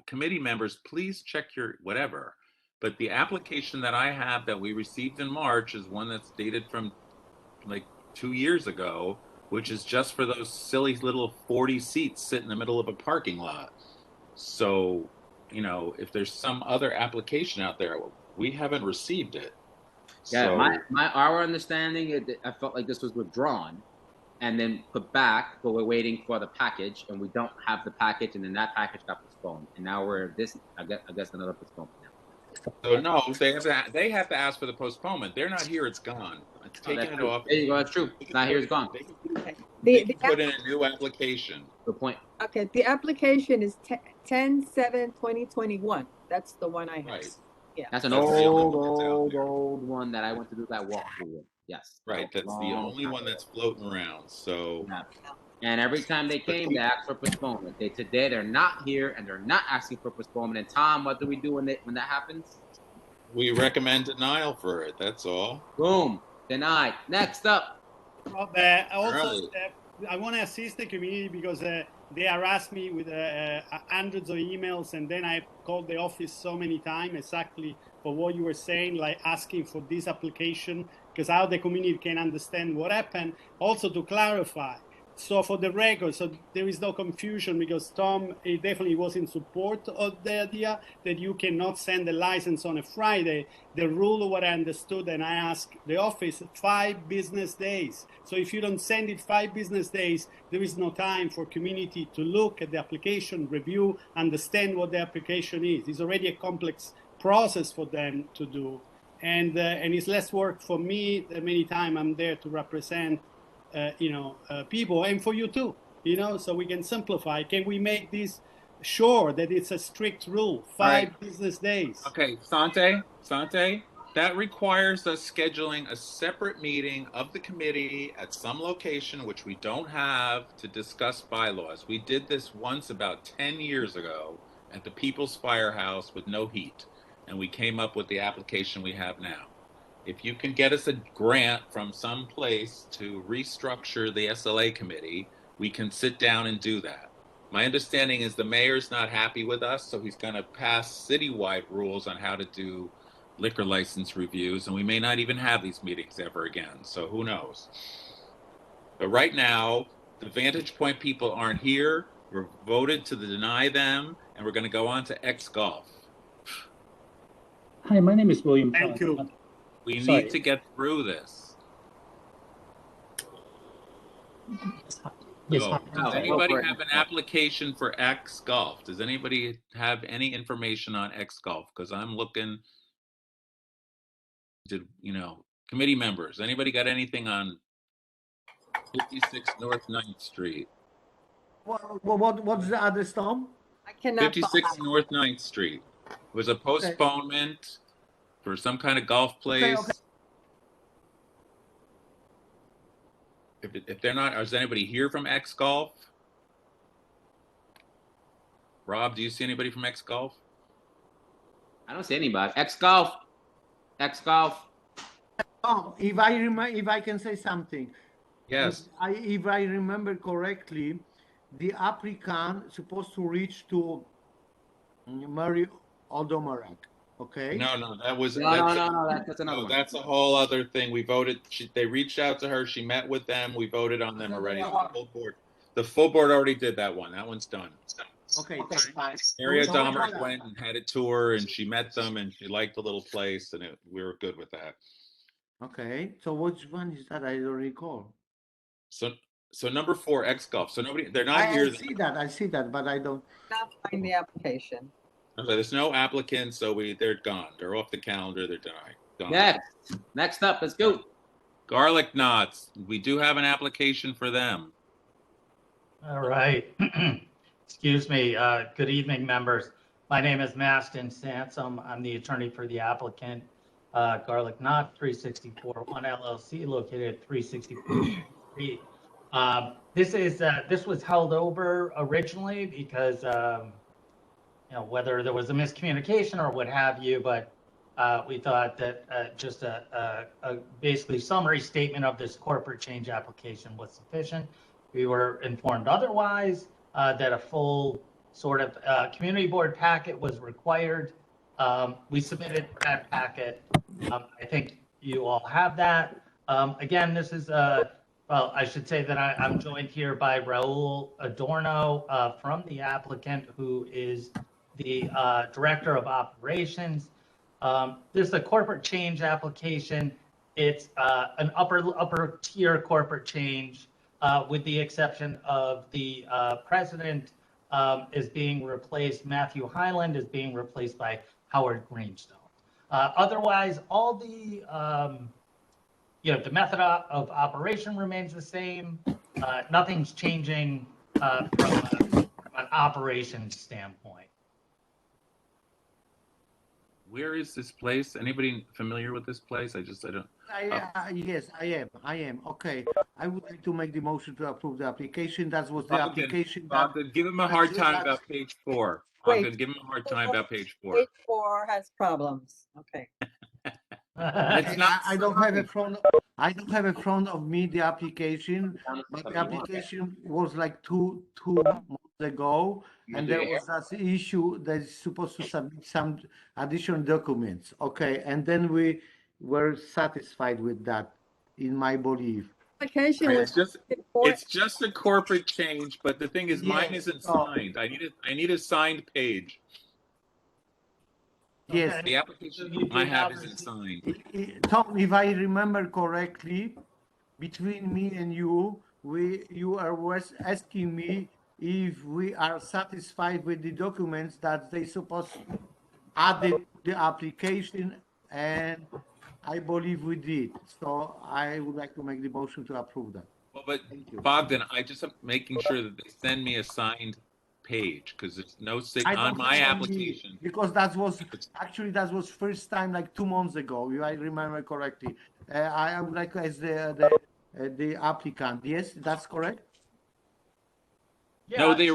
committee members, please check your whatever. But the application that I have that we received in March is one that's dated from like 2 years ago, which is just for those silly little 40 seats sit in the middle of a parking lot. So, you know, if there's some other application out there, we haven't received it. Yeah, So, our understanding, I felt like this was withdrawn and then put back, but we're waiting for the package, and we don't have the package, and then that package got postponed, and now we're I guess another postponement now. So no, they have to ask for the postponement. They're not here, it's gone. It's Oh, that's taking it true. off. There you go. That's true. It's not here. It's gone. They can put in a new application. Good point. Okay, the application is 10/7/2021. That's the one I have. Right. Yeah. That's an That's the only one that's out old one that I went to do that walkthrough with. Yes. Right, that's the only one that's floating around. So Yeah. And every time they came, they asked for postponement. Today they're not here and they're not asking for postponement. And Tom, what do we do when that happens? we recommend denial for it. That's all. Boom, denied. Next up. Rob, also, Right. I want to assist the community because they harassed me with hundreds of emails, and then I called the office so many times exactly for what you were saying, like asking for this application, because how the community can understand what happened. Also to clarify, so for the record, so there is no confusion, because Tom definitely was in support of the idea that you cannot send a license on a Friday. The rule, what I understood, and I asked the office, 5 business days. So if you don't send it 5 business days, there is no time for community to look at the application, review, understand what the application is. It's already a complex process for them to do. And it's less work for me. Many times I'm there to represent people, and for you too, so we can simplify. Can we make this sure that it's a strict rule, 5 business days? Okay, Sante, that requires us scheduling a separate meeting of the committee at some location, which we don't have, to discuss bylaws. We did this once about 10 years ago at the People's Firehouse with no heat, and we came up with the application we have now. If you can get us a grant from some place to restructure the SLA committee, we can sit down and do that. My understanding is the mayor's not happy with us, so he's going to pass citywide rules on how to do liquor license reviews, and we may not even have these meetings ever again, so who knows. But right now, the Vantage Point people aren't here. We're voted to deny them, and we're going to go on to X Golf. Hi, my name is William. Thank you. We Sorry. need to get through this. Yes, So, does anybody have an application for X Golf? Does anybody have any information on X Golf? Because I'm looking to, committee members. Anybody got anything on 56 North 9th Street? What's the address, Tom? I cannot. 56 North 9th Street. It was a postponement for some kind of golf place. Okay. If they're not, is anybody here from X Golf? Rob, do you see anybody from X Golf? I don't see anybody. X Golf. Oh, if I can say something. Yes. If I remember correctly, the applicant supposed to reach to Mary Odomarak. Okay. No, that was No, that's another one. That's a whole other thing. We voted. They reached out to her. She met with them. We voted on them already. The full board already did that one. That one's done. Okay, fine. Maria Dahmer went and had a tour, and she met them, and she liked the little place, and we were good with that. Okay, so which one is that? I don't recall. So number 4, X Golf. So they're not here. I see that, but I don't. Not find the application. Okay, there's no applicants, so they're gone. They're off the calendar. They're done. Next up, let's go. Garlic Knots. We do have an application for them. All right. Excuse me. Good evening, members. My name is Maston Sansom. I'm the attorney for the applicant, Garlic Knot 364 1 LLC, located at 364 Street. This was held over originally because whether there was a miscommunication or what have you, but we thought that just a basically summary statement of this corporate change application was sufficient. We were informed otherwise, that a full sort of community board packet was required. We submitted that packet. I think you all have that. Again, this is, well, I should say that I'm joined here by Raul Adorno from the applicant, who is the Director of Operations. This is a corporate change application. It's an upper tier corporate change, with the exception of the president is being replaced. Matthew Highland is being replaced by Howard Greenstone. Otherwise, all the, the method of operation remains the same. Nothing's changing from an operations standpoint. Where is this place? Anybody familiar with this place? I don't. Yes, I am. Okay. I would like to make the motion to approve the application. That was the Ogden, application Ogden, give him a hard time that- about page 4. Wait. Ogden, give him a hard time about page 4. Page 4 has problems. Okay. It's not. I don't have a front. I don't have in front of me the application, but the application was like two months ago, and there was that issue that is supposed to submit some additional documents. Okay, and then we were satisfied with that, in my belief. Application Right, was it's just a corporate change, but the thing is, mine Yes. isn't signed. I need a signed page. Yes. The application I have isn't signed. Tom, if I remember correctly, between me and you was asking me if we are satisfied with the documents that they supposed added to the application, and I believe we did. So I would like to make the motion to approve that. Well, but Bogdan, I just am making sure that they send me a signed page, because there's no I on don't my have any- application. because that was first time like 2 months ago, if I remember correctly. I would like to ask the applicant. Yes, that's correct. No, they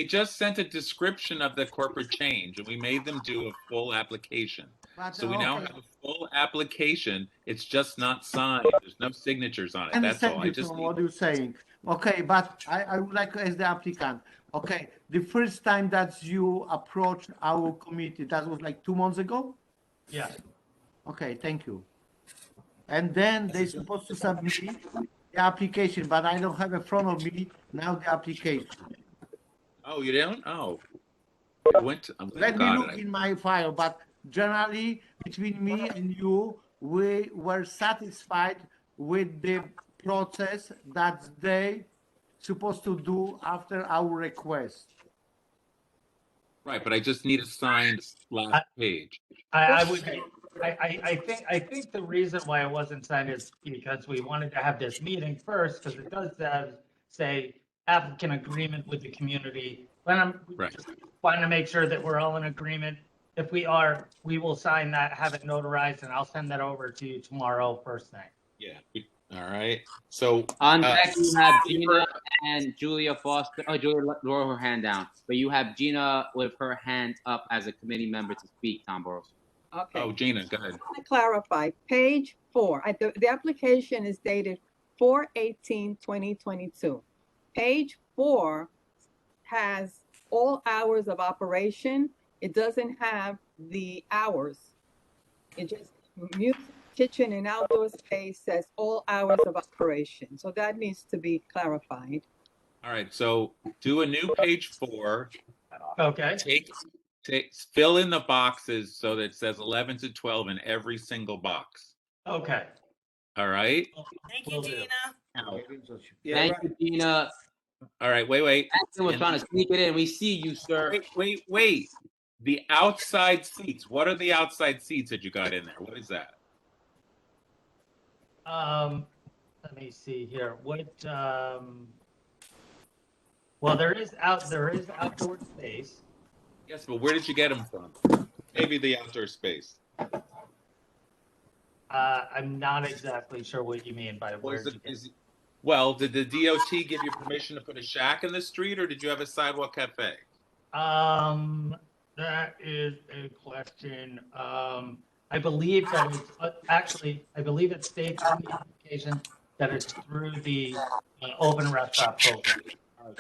just sent a description of the corporate change, and we made them do a full application. So we now okay. have a full application. It's just not signed. There's no signatures on it. I That's all. understand I you just from need. what you're saying. Okay, but I would like to ask the applicant. Okay, the first time that you approached our committee, that was like 2 months ago? Yeah. Okay, thank you. And then they're supposed to submit the application, but I don't have in front of me now the application. Oh, you don't? Oh. Let me look in my file, but generally between me and you, we were satisfied with the process that they supposed to do after our request. Right, but I just need a signed last page. I think the reason why it wasn't signed is because we wanted to have this meeting first, because it does say applicant agreement with the community. But I'm just wanting to make sure that we're all in agreement. If we are, we will sign that, have it notarized, and I'll send that over to you tomorrow first thing. Yeah. All right. So on deck, you have Gina and Julia Foster. Oh, Julia lower her hand down, but you have Gina with her hand up as a committee member to speak. Tom Burrows. Okay. Oh, Gina, go ahead. I want to clarify. Page 4. The application is dated 4/18/2022. Page 4 has all hours of operation. It doesn't have the hours. It just music, kitchen, and outdoor space says all hours of operation. So that needs to be clarified. All right. So do a new page 4. Okay. Fill in the boxes so that it says 11 to 12 in every single box. Okay. All right. Thank you, Gina. Thank you, Gina. All right. Wait. Ashton was trying to sneak it in. We see you, sir. Wait. The outside seats. What are the outside seats that you got in there? What is that? Let me see here. What? Well, there is outdoor space. Yes, but where did you get them from? Maybe the outdoor space. I'm not exactly sure what you mean by where. Well, did the DOT give you permission to put a shack in the street, or did you have a sidewalk cafe? That is a question. I believe that it's I believe it states in the application that it's through the open restaurant program.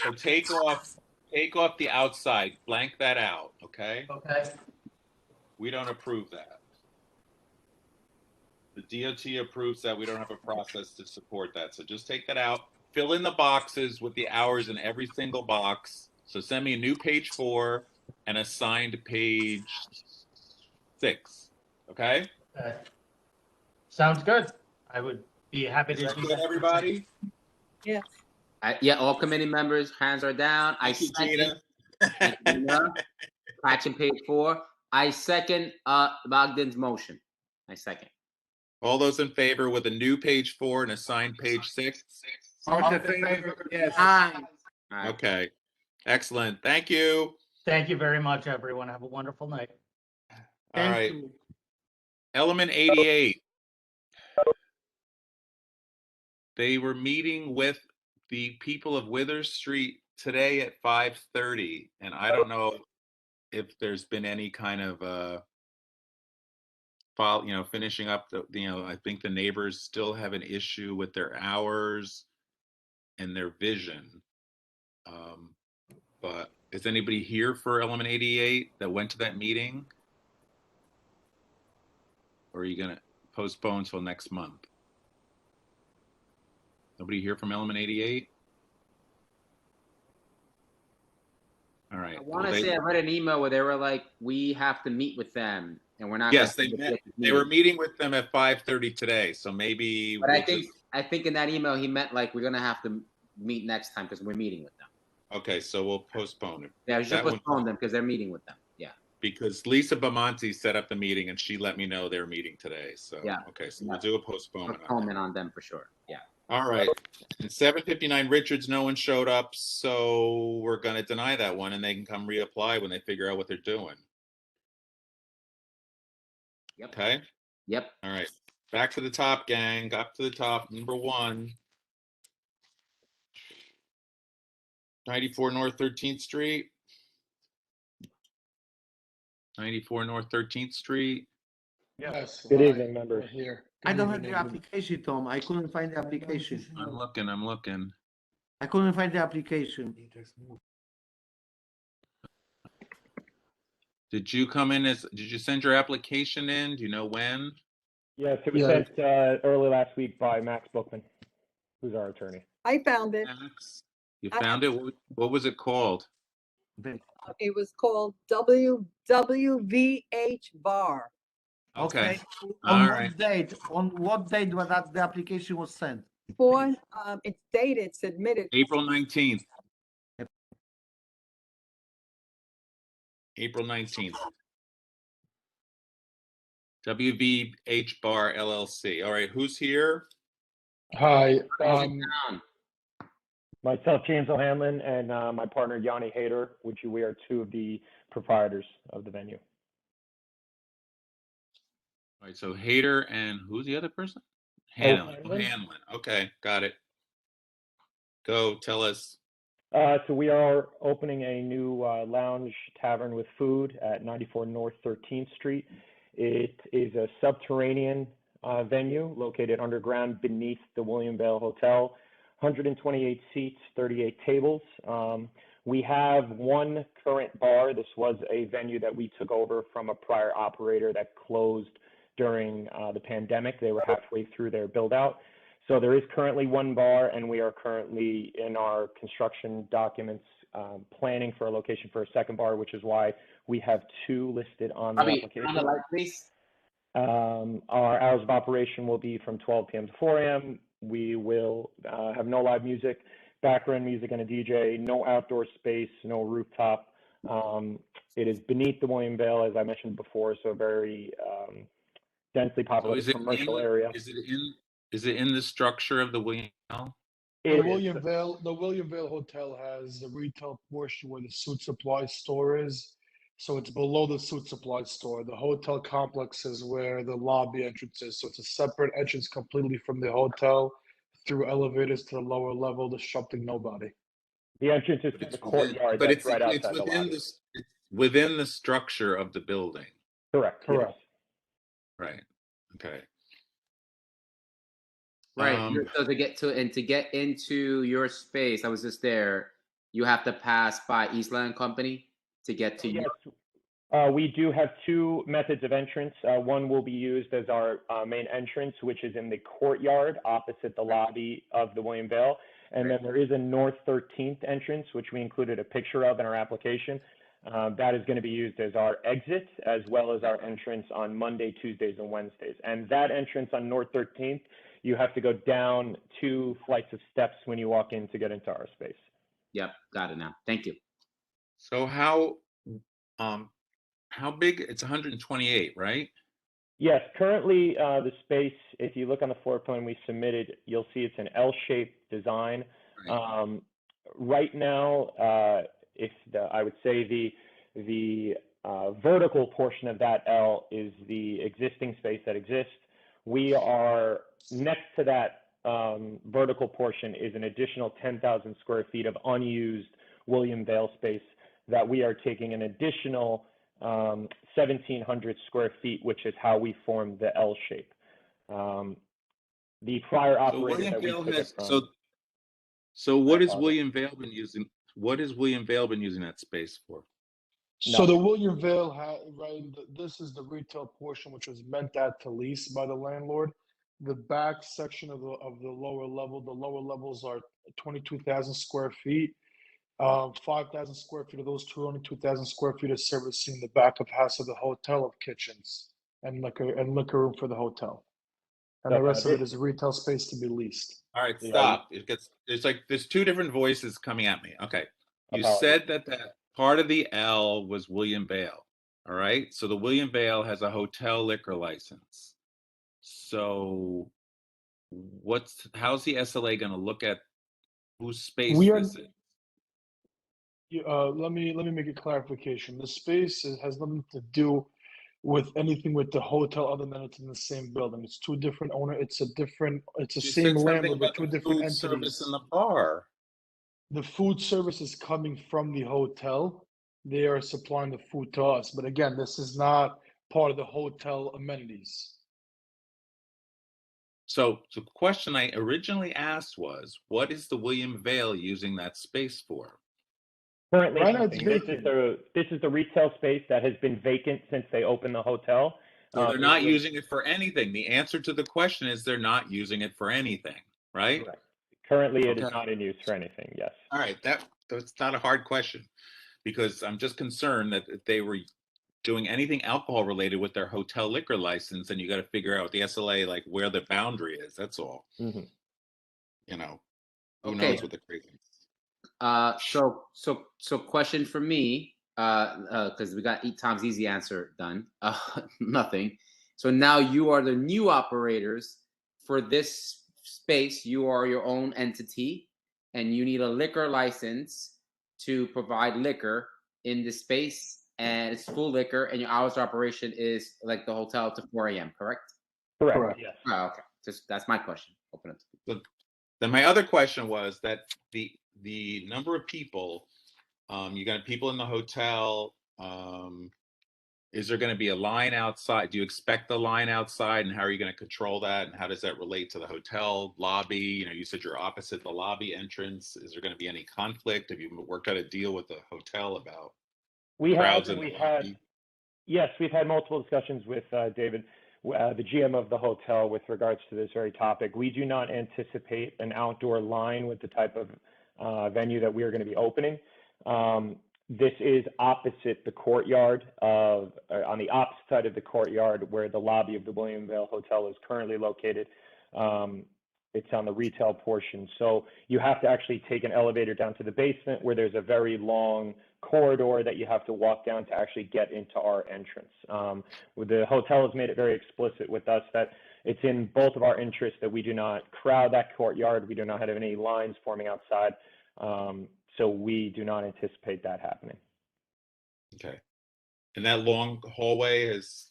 So take off the outside, blank that out, okay? Okay. We don't approve that. The DOT approves that. We don't have a process to support that. So just take that out. Fill in the boxes with the hours in every single box. So send me a new page 4 and a signed page 6. Okay? Sounds good. I would be happy to do that. Everybody? Yeah. Yeah, all committee members, hands are down. Thank you, Gina. Action page 4. I second Bogdan's motion. I second. All those in favor with a new page 4 and assigned page 6? All in favor? Yes. Aye. All right. Okay. Excellent. Thank you. Thank you very much, everyone. Have a wonderful night. All right. Element 88. They were meeting with the people of Withers Street today at 5:30, and I don't know if there's been any kind of finishing up I think the neighbors still have an issue with their hours and their vision. But is anybody here for Element 88 that went to that meeting? Or are you gonna postpone till next month? Nobody here from Element 88? All right. I want to say I read an email where they were like, we have to meet with them, and we're not. Yes, they met. They were meeting with them at 5:30 today, so maybe. But I think in that email he meant like we're gonna have to meet next time because we're meeting with them. Okay, so we'll postpone it. Yeah, we should postpone them because they're meeting with them. Yeah. Because Lisa Bamonti set up the meeting and she let me know they're meeting today. So yeah. Okay, so we'll do a postponement. On them for sure. Yeah. All right. And 759 Richards, no one showed up, so we're gonna deny that one, and they can come reapply when they figure out what they're doing. Yep. Okay. Yep. All right. Back to the top, gang. Up to the top. Number 1. 94 North 13th Street. 94 North 13th Street. Yes. Good evening, members. Here. I don't have the application, Tom. I couldn't find the application. I'm looking. I couldn't find the application. Did you come in did you send your application in? Do you know when? Yes, it was sent early last week by Max Bookman, who's our attorney. I found it. Max, you found it? What was it called? It was called WWVH Bar. Okay. On what date was that the application was sent? It's dated, submitted. April 19th. April 19th. WVH Bar LLC. All right, who's here? Hi. Myself, James O'Hanlon, and my partner, Yanni Hayter, which we are two of the proprietors of the venue. All right, so Hayter and who's the other person? Hanlon. Okay, got it. Go, tell us. So we are opening a new lounge tavern with food at 94 North 13th Street. It is a subterranean venue located underground beneath the William Vale Hotel. 128 seats, 38 tables. We have one current bar. This was a venue that we took over from a prior operator that closed during the pandemic. They were halfway through their build out. So there is currently one bar, and we are currently in our construction documents planning for a location for a second bar, which is why we have two listed on the application. Our hours of operation will be from 12 p.m. to 4 a.m. We will have no live music, background music and a DJ, no outdoor space, no rooftop. It is beneath the William Vale, as I mentioned before, so very densely populated commercial area. Is it in the structure of the William Vale? The William Vale Hotel has the retail portion where the suit supply store is. So it's below the suit supply store. The hotel complex is where the lobby entrance is. So it's a separate entrance completely from the hotel through elevators to the lower level, disrupting nobody. The entrance is to the courtyard. But it's right outside the lobby. It's within the structure of the building. Correct. Correct. Yes. Right. Okay. Right. So to get into your space, I was just there. You have to pass by Eastland Company to get to you. We do have two methods of entrance. One will be used as our main entrance, which is in the courtyard opposite the lobby of the William Vale. And then there is a North 13th entrance, which we included a picture of in our application. That is going to be used as our exit, as well as our entrance on Monday, Tuesdays, and Wednesdays. And that entrance on North 13th, you have to go down 2 flights of steps when you walk in to get into our space. Yep, got it now. Thank you. So how how big? It's 128, right? Yes, currently the space, if you look on the floor plan we submitted, you'll see it's an L-shaped design. Right now, I would say the vertical portion of that L is the existing space that exists. We are next to that vertical portion is an additional 10,000 square feet of unused William Vale space that we are taking an additional 1,700 square feet, which is how we formed the L shape. The prior operator that we took it from. So what has William Vale been using? What has William Vale been using that space for? So the William Vale, this is the retail portion, which was meant to lease by the landlord. The back section of the lower level, the lower levels are 22,000 square feet. 5,000 square feet of those 22,000 square feet is servicing the back of house of the hotel, of kitchens and liquor room for the hotel, and the rest of it is retail space to be leased. All right, stop. It's like there's two different voices coming at me. Okay, you said that part of the L was William Vale. All right, so the William Vale has a hotel liquor license. So how's the SLA going to look at whose space this is? Let me make a clarification. The space has nothing to do with anything with the hotel other than it's in the same building. It's two different owners. It's the same landlord, but two different entities. Service in the bar. The food service is coming from the hotel. They are supplying the food to us. But again, this is not part of the hotel amenities. So the question I originally asked was, what is the William Vale using that space for? Currently, this is the retail space that has been vacant since they opened the hotel. So they're not using it for anything. The answer to the question is they're not using it for anything, right? Correct. Currently, it is not in use for anything, yes. All right, that's not a hard question, because I'm just concerned that if they were doing anything alcohol related with their hotel liquor license, then you got to figure out with the SLA, like where the boundary is. That's all. Mm-hmm. You know, who knows what the crazy. So question for me, because we got Tom's easy answer done. Nothing. So now you are the new operators for this space. You are your own entity, and you need a liquor license to provide liquor in the space, and it's full liquor, and your hours of operation is like the hotel to 4 a.m. Correct? Correct. Yes. Oh, okay. That's my question. Open it. Look, then my other question was that the number of people, you got people in the hotel. Is there going to be a line outside? Do you expect the line outside, and how are you going to control that? And how does that relate to the hotel lobby? You know, you said you're opposite the lobby entrance. Is there going to be any conflict? Have you worked out a deal with the hotel about crowds in the lobby? Yes, we've had multiple discussions with David, the GM of the hotel, with regards to this very topic. We do not anticipate an outdoor line with the type of venue that we are going to be opening. This is opposite the courtyard on the opposite side of the courtyard where the lobby of the William Vale Hotel is currently located. It's on the retail portion. So you have to actually take an elevator down to the basement, where there's a very long corridor that you have to walk down to actually get into our entrance. The hotel has made it very explicit with us that it's in both of our interests that we do not crowd that courtyard. We do not have any lines forming outside. So we do not anticipate that happening. Okay. And that long hallway is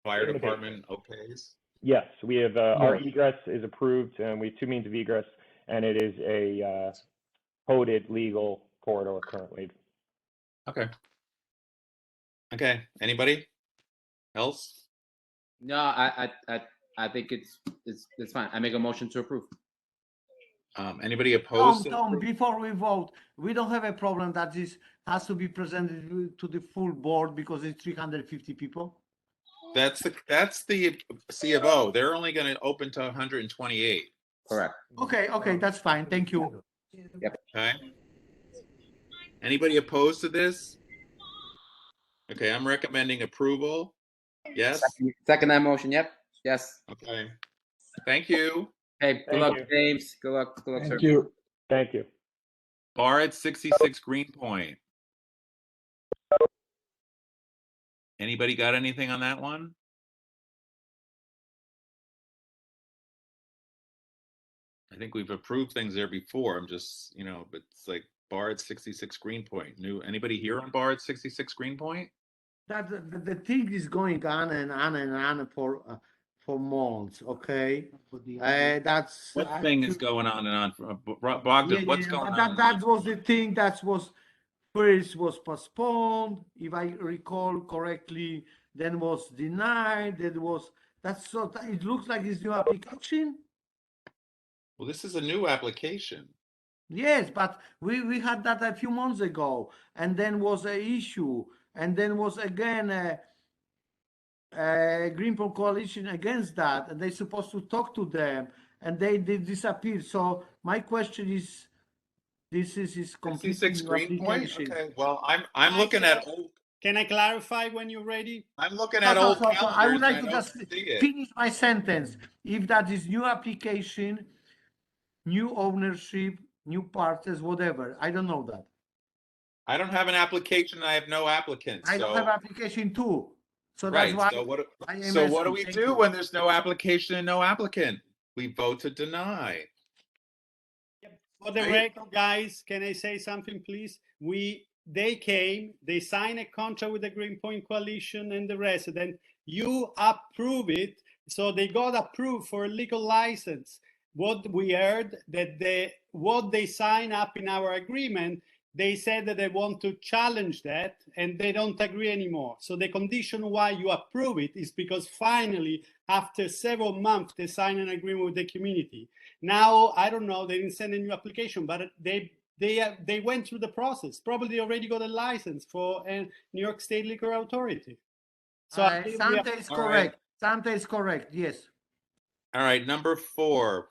fire department okays? Yes, we have our egress is approved, and we have two means of egress, and it is a coded legal corridor currently. Okay. Okay. Anybody else? No, I think it's fine. I make a motion to approve. Anybody opposed? Tom, before we vote, we don't have a problem that this has to be presented to the full board because it's 350 people. That's the C of O. They're only going to open to 128. Correct. Okay, that's fine. Thank you. Yep. Okay. Anybody opposed to this? Okay, I'm recommending approval. Yes. Second that motion. Yep. Yes. Okay. Thank you. Hey, good luck, James. Good luck, sir. Thank you. Thank you. Bar at 66 Greenpoint. Anybody got anything on that one? I think we've approved things there before. I'm just, but it's like bar at 66 Greenpoint. Anybody here on bar at 66 Greenpoint? That the thing is going on and on and on for months. Okay, that's What thing is going on and on? Bogdan, what's going on? That was the thing that was first was postponed, if I recall correctly, then was denied. It looks like this new application. Well, this is a new application. Yes, but we had that a few months ago, and then was an issue, and then was again a Greenpoint coalition against that, and they're supposed to talk to them, and they disappeared. So my question is, this is completely 66 new Greenpoint? application. Okay, well, I'm looking at old. Can I clarify when you're ready? I'm looking at old calendars. I would like and to I don't just see it. finish my sentence. If that is new application, new ownership, new parties, whatever, I don't know that. I don't have an application. I have no applicants. I don't have application too. So right. that's why So what do we do when there's no application and no applicant? We vote to deny. For the record, guys, can I say something, please? They came, they signed a contract with the Greenpoint Coalition and the resident. You approve it, so they got approved for a legal license. What we heard that what they sign up in our agreement, they said that they want to challenge that and they don't agree anymore. So the condition why you approve it is because finally, after several months, they sign an agreement with the community. Now, I don't know, they didn't send a new application, but they went through the process. Probably they already got a license for a New York State Liquor Authority. So Santa is correct. Santa is correct, yes. All right, number 4.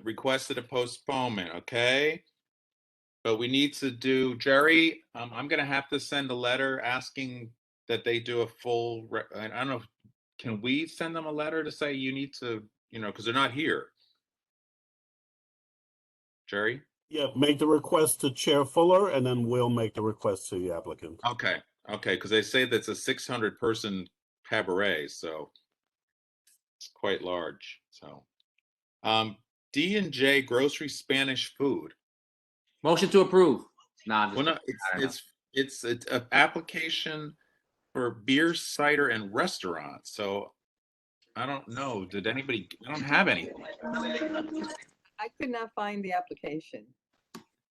Requested a postponement, okay? But we need to do, Jerry, I'm going to have to send a letter asking that they do a full, I don't know, can we send them a letter to say you need to, because they're not here? Jerry? Yeah, make the request to Chair Fuller, and then we'll make the request to the applicant. Okay, because they say that's a 600-person cabaret, so it's quite large. So, D&J Grocery Spanish Food. Motion to approve. Nah, well, no, it's an application for beer, cider, and restaurant. So I don't know. I don't have anything. I could not find the application.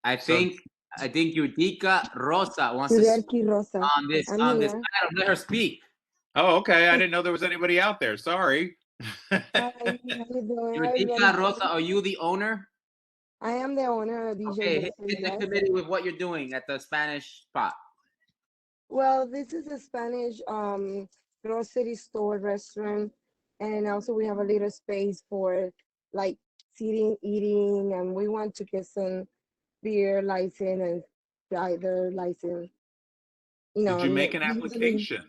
I think Yudica Rosa wants to speak on this item. Let her speak. Oh, okay. I didn't know there was anybody out there. Sorry. Yudica Rosa, are you the owner? I am the owner of DJ. Okay, hit the committee with what you're doing at the Spanish spot. Well, this is a Spanish grocery store restaurant, and also we have a little space for like sitting, eating, and we want to get some beer license and cider license. Did you make an application?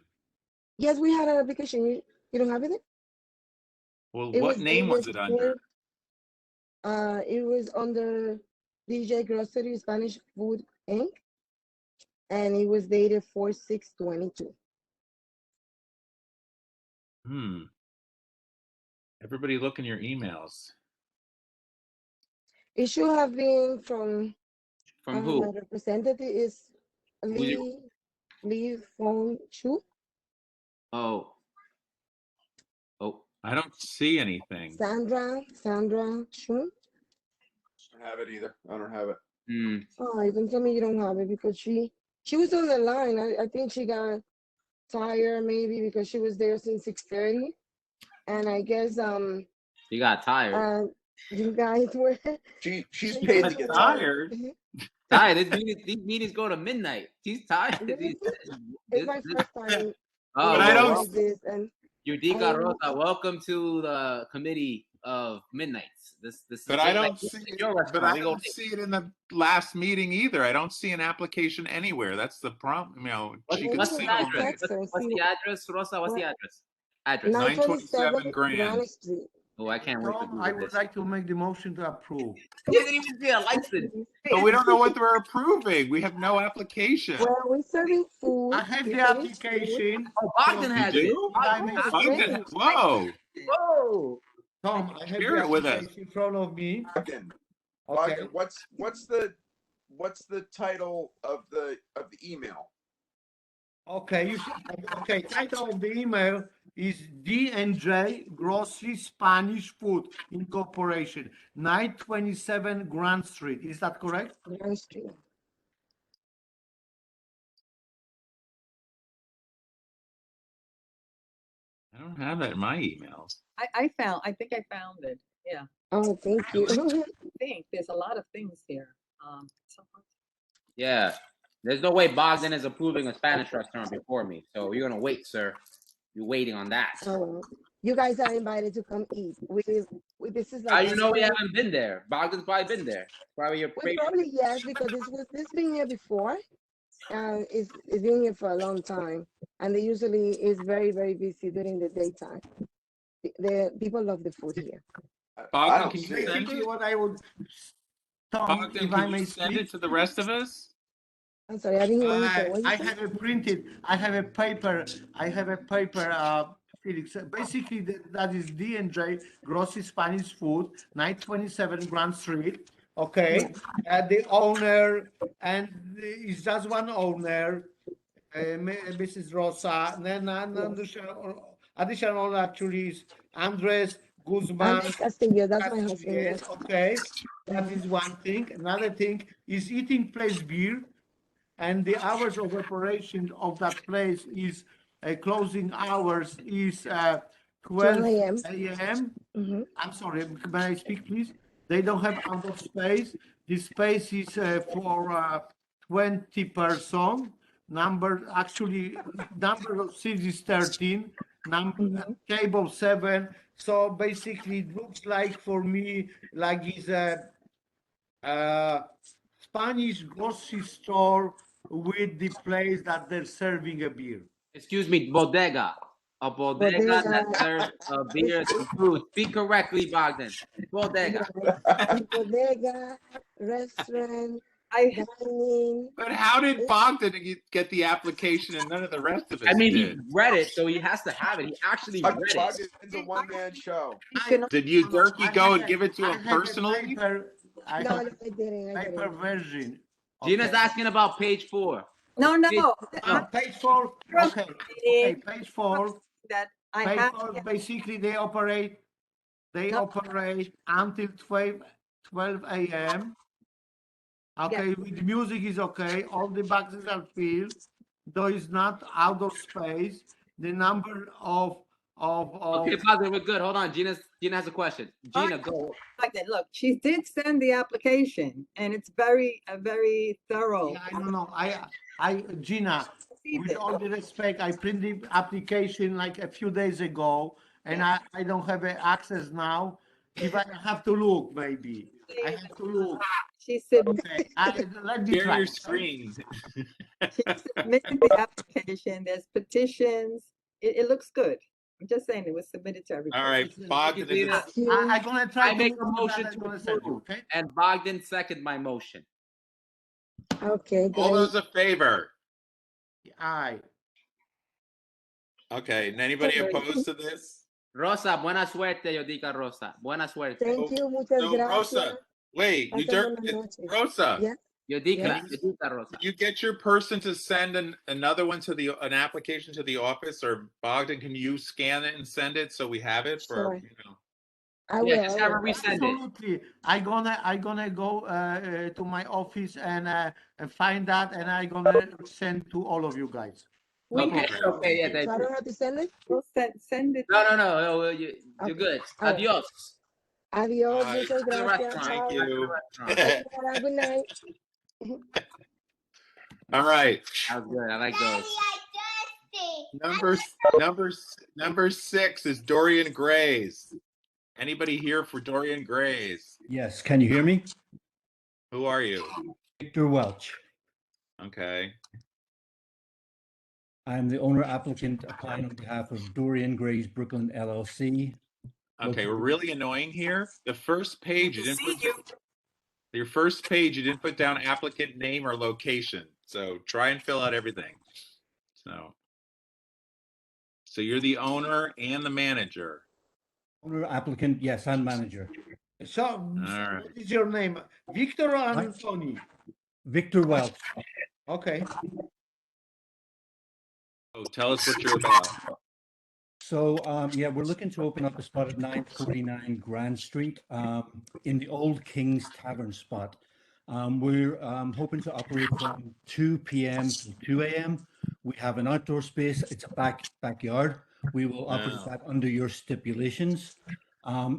Yes, we had an application. You don't have it? Well, what name was it under? It was under DJ Grocery Spanish Food Inc. And it was dated 4/6/22. Everybody look in your emails. It should have been from who? The representative is Lee Fong Chu. Oh. I don't see anything. Sandra Chu. I don't have it either. I don't have it. Oh, don't tell me you don't have it, because she was on the line. I think she got tired maybe because she was there since 6:30, and I guess you got tired. You guys were. She's paid to get tired. Tired. These meetings go to midnight. She's tired. It's my first time. But I don't. This, and Yudica Rosa, welcome to the committee of midnights. But I don't see it. But I don't see it in the last meeting either. I don't see an application anywhere. That's the problem. What's the address? What's the address, Rosa? What's the address? 927 Grand. Street. Oh, I can't wait to Tom, do I this. would like to make the motion to approve. He hasn't even seen a license. But we don't know what we're approving. We have no application. Well, we're serving food. I have we're the serving application. Oh, Bogdan So has You it. do? if I may food. Bogdan, whoa. Whoa. Tom, I have Share the it with us. application in front of me. Bogdan, Okay. Bogdan, what's the title of the email? Okay, you should, okay, title of the email is D&J Grocery Spanish Food Incorporation, 927 Grand Street. Is that correct? Grand Street. I don't have that in my emails. I think I found it. Yeah. Oh, thank you. I think there's a lot of things here. Yeah. There's no way Bogdan is approving a Spanish restaurant before me. So you're gonna wait, sir. You're waiting on that. Oh, well. You guys are invited to come eat. This is like. How you know we haven't been there? Bogdan's probably been there. Probably your Well, probably yes, because this been here before. It's been here for a long time, and they usually is very, very busy during the daytime. The people love the food here. Bogdan, can you Basically, send it? what I would, Tom, Bogdan, if I can may you send speak. it to the rest of us? I'm sorry, I didn't hear what you said. What you I said? have it printed. I have a paper. Felix. Basically, that is D&J Grocery Spanish Food, 927 Grand Street. Okay, the owner, and it's just one owner, Mrs. Rosa. And then additional owner actually is Andres Guzman. Andres Castillo, that's my husband. Yes, Yes. okay, that is one thing. Another thing is Eating Place Beer. And the hours of operation of that place is closing hours is 12 a.m. I'm sorry, may I speak, please? They don't have outdoor space. The space is for 20 person. Number of seats is 13. Table 7. So basically, it looks like for me like it's a Spanish grocery store with the place that they're serving a beer. Excuse me, bodega. A bodega that serves beer and food. Speak correctly, Bogdan. Bodega. Bodega, restaurant, dining. But how did Bogdan get the application and none of the rest of us I mean, did? he read it, so he has to have it. He actually read it. Bogdan's a one-man show. Did you, Durkee, go and give it to him personally? No, I didn't. Paper version. Gina's asking about page 4. No. Page 4. Okay. Page 4. That I Page have. 4. Basically, they operate until 12 a.m. Okay, with music is okay. All the boxes are filled. Though it's not outdoor space. The number of Okay, Bogdan, we're good. Hold on. Gina has a question. Gina, go. Like that. Look, she did send the application, and it's very thorough. Yeah, I don't know. Gina, with all the respect, I printed the application like a few days ago, and I don't have access now. If I have to look, maybe I have to look. She said, okay. Let me Share try. your screen. She submitted the application. There's petitions. It looks good. I'm just saying it was submitted to everybody. All right, Bogdan. I'm gonna try. I make a motion to approve, and Bogdan second my motion. Okay. All those in favor? Aye. Okay, and anybody opposed to this? Rosa, buena suerte, yo digo Rosa. Buena suerte. Thank you, muchas gracias. Rosa, wait, Rosa. Yeah. Yo diga Rosa. Can you get your person to send another one to an application to the office, or Bogdan, can you scan it and send it so we have it for Sure. I will. just have her resend it. Absolutely. I gonna go to my office and find that, and I gonna send to all of you guys. Okay, yeah, So I don't have to send it? We'll send it. No, you're good. All right. Adios. Adios, Bye. muchas To the gracias. restaurant. Thank you. Good night. All right. That was good. I like those. Number 6 is Dorian Gray's. Anybody here for Dorian Gray's? Yes, can you hear me? Who are you? Victor Welch. Okay. I'm the owner applicant applying on behalf of Dorian Gray's Brooklyn LLC. Okay, we're really annoying here. The first page, you didn't See put you. your first page, you didn't put down applicant name or location. So try and fill out everything. So you're the owner and the manager. Owner, applicant, yes, and manager. So, right. what is your name? Victor or Anthony? Victor Welch. Okay. So tell us what you're about. So, yeah, we're looking to open up a spot at 949 Grand Street in the old King's Tavern spot. We're hoping to operate from 2 p.m. to 2 a.m. We have an outdoor space. It's a backyard. We will operate that under your stipulations.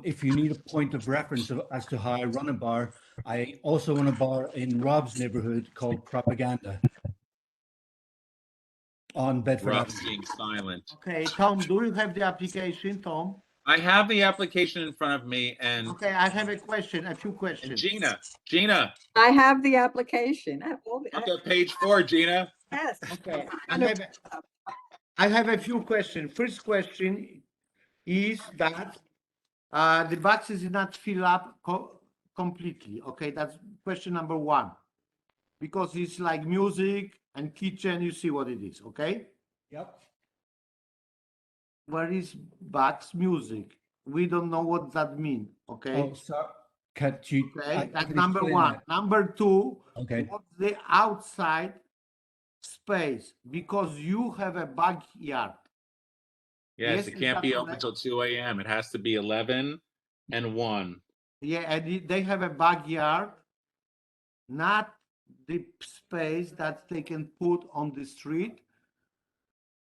If you need a point of reference as to how I run a bar, I also own a bar in Rob's neighborhood called Propaganda on Bedford Rob's Avenue. being silent. Okay, Tom, do you have the application, Tom? I have the application in front of me, and Okay, I have a few questions. Gina. I have the application. I have all the. Look at page 4, Gina. Yes. Okay, I have a few questions. First question is that the boxes is not fill up completely. Okay, that's question number 1. Because it's like music and kitchen, you see what it is, okay? Yep. Where is box music? We don't know what that means, okay? Oh, sorry. Cut you. Okay, that's number 1. Number 2, okay. What's the outside space? Because you have a backyard. Yes, it can't be open until 2 a.m. It has to be 11 and 1. Yeah, and they have a backyard, not the space that they can put on the street,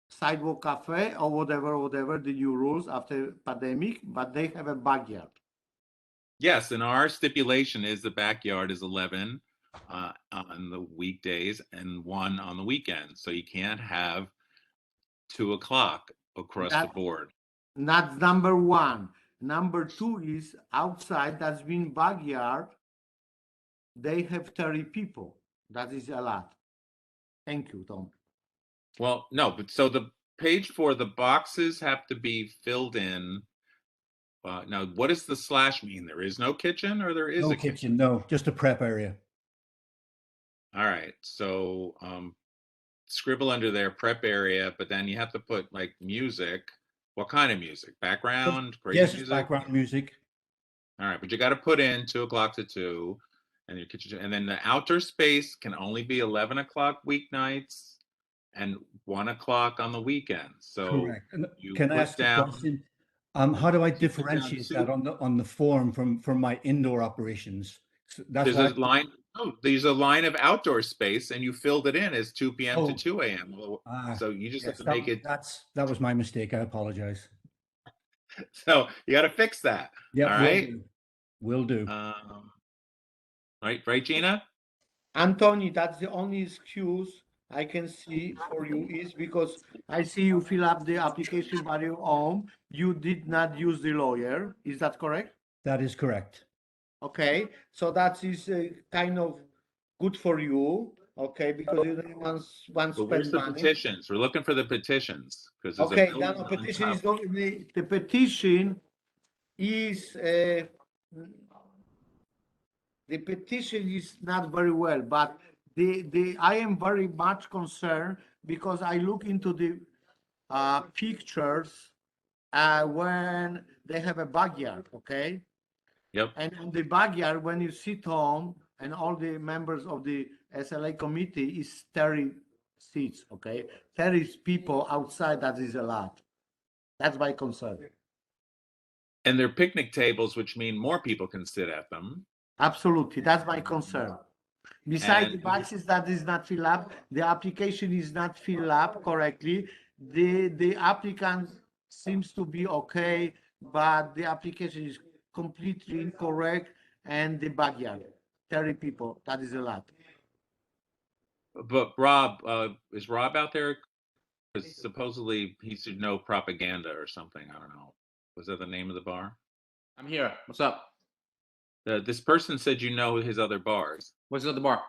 sidewalk cafe or whatever the new rules after pandemic, but they have a backyard. Yes, and our stipulation is the backyard is 11 on the weekdays and 1 on the weekends. So you can't have 2 o'clock across the board. That's number 1. Number 2 is outside, that's been backyard. They have 30 people. That is a lot. Thank you, Tom. Well, no, but so the page 4, the boxes have to be filled in. Now, what does the slash mean? There is no kitchen, or there is no a kitchen? No, just a prep area. All right, so scribble under there, prep area, but then you have to put like music. What kind of music? Background? Crazy yes, music? background music. All right, but you got to put in 2 o'clock to 2, and your kitchen, and then the outdoor space can only be 11 o'clock weeknights and 1 o'clock on the weekends. So correct. you Can I put ask a down. question? How do I put down differentiate two- that on the form from my indoor operations? So that's There's why a line. Oh, there's a line of outdoor space, and you filled it in as 2 p.m. to 2 a.m. So you just have yes, to make it. that was my mistake. I apologize. So you got to fix that. Yeah, all right. Will do. Right, Gina? Anthony, that's the only excuse I can see for you is because I see you fill up the application by your own. You did not use the lawyer. Is that correct? That is correct. Okay, so that is kind of good for you. Okay, because you don't want to But where's spend the money. petitions? We're looking for the petitions because there's Okay, a now the petition is not the petition is the petition is not very well, but the I am very much concerned because I look into the pictures when they have a backyard, okay? Yep. And in the backyard, when you sit home and all the members of the SLA committee is 30 seats, okay? 30 people outside, that is a lot. That's my concern. And they're picnic tables, which mean more people can sit at them. Absolutely, that's my concern. Besides And the boxes that is not filled up, the application is not filled up correctly. The applicant seems to be okay, but the application is completely incorrect, and the backyard, 30 people, that is a lot. But Rob, is Rob out there? Because supposedly he should know propaganda or something. I don't know. Was that the name of the bar? I'm here. What's up? This person said you know his other bars. What's the other bar?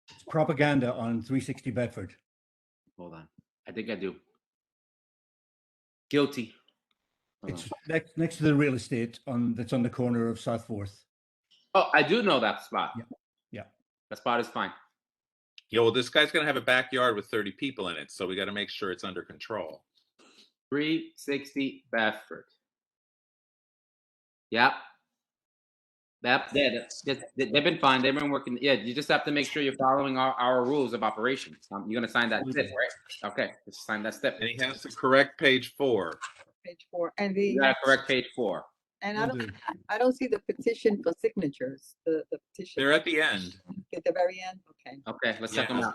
It's Propaganda on 360 Bedford. Hold on. I think I do. Guilty. It's next to the real estate that's on the corner of South Fourth. Oh, I do know that spot. Yeah. That spot is fine. Yeah, well, this guy's gonna have a backyard with 30 people in it, so we got to make sure it's under control. 360 Bedford. Yep. They've been fine. They've been working. Yeah, you just have to make sure you're following our rules of operations. You're gonna sign that SIP, right? Okay, just sign that SIP. And he has to correct page 4. Page 4, and You gotta correct page 4. and I don't see the petition for signatures. The petition. They're at the end. At the very end. Okay. Okay, let's check them out.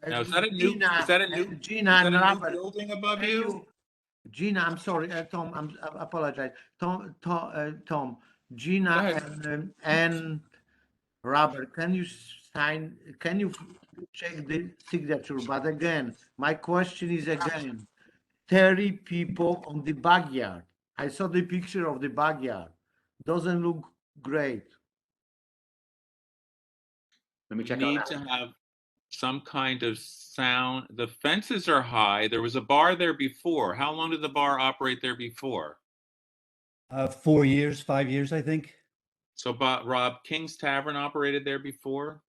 Now, is that a new? Is that a new? Gina is that and a new Robert, building above you? Gina, I'm sorry, Tom. I apologize. Tom, Gina and Robert, can you sign? Can you check the signature? But again, my question is 30 people on the backyard. I saw the picture of the backyard. Doesn't look great. Let me check. Need to have some kind of sound. The fences are high. There was a bar there before. How long did the bar operate there before? 4 years, 5 years, I think. So, Rob, King's Tavern operated there before?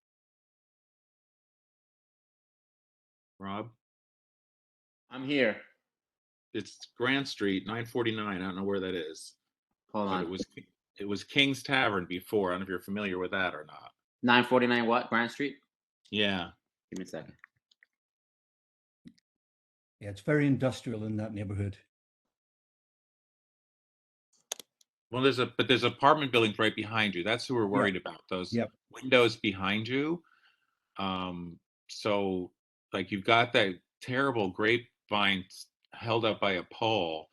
Rob? I'm here. It's Grant Street, 949. I don't know where that is. Hold on. It was King's Tavern before. I don't know if you're familiar with that or not. 949 what? Grant Street? Yeah. Give me a second. Yeah, it's very industrial in that neighborhood. Well, there's apartment buildings right behind you. That's who we're worried about. Those windows behind you. So like you've got that terrible grapevine held up by a pole.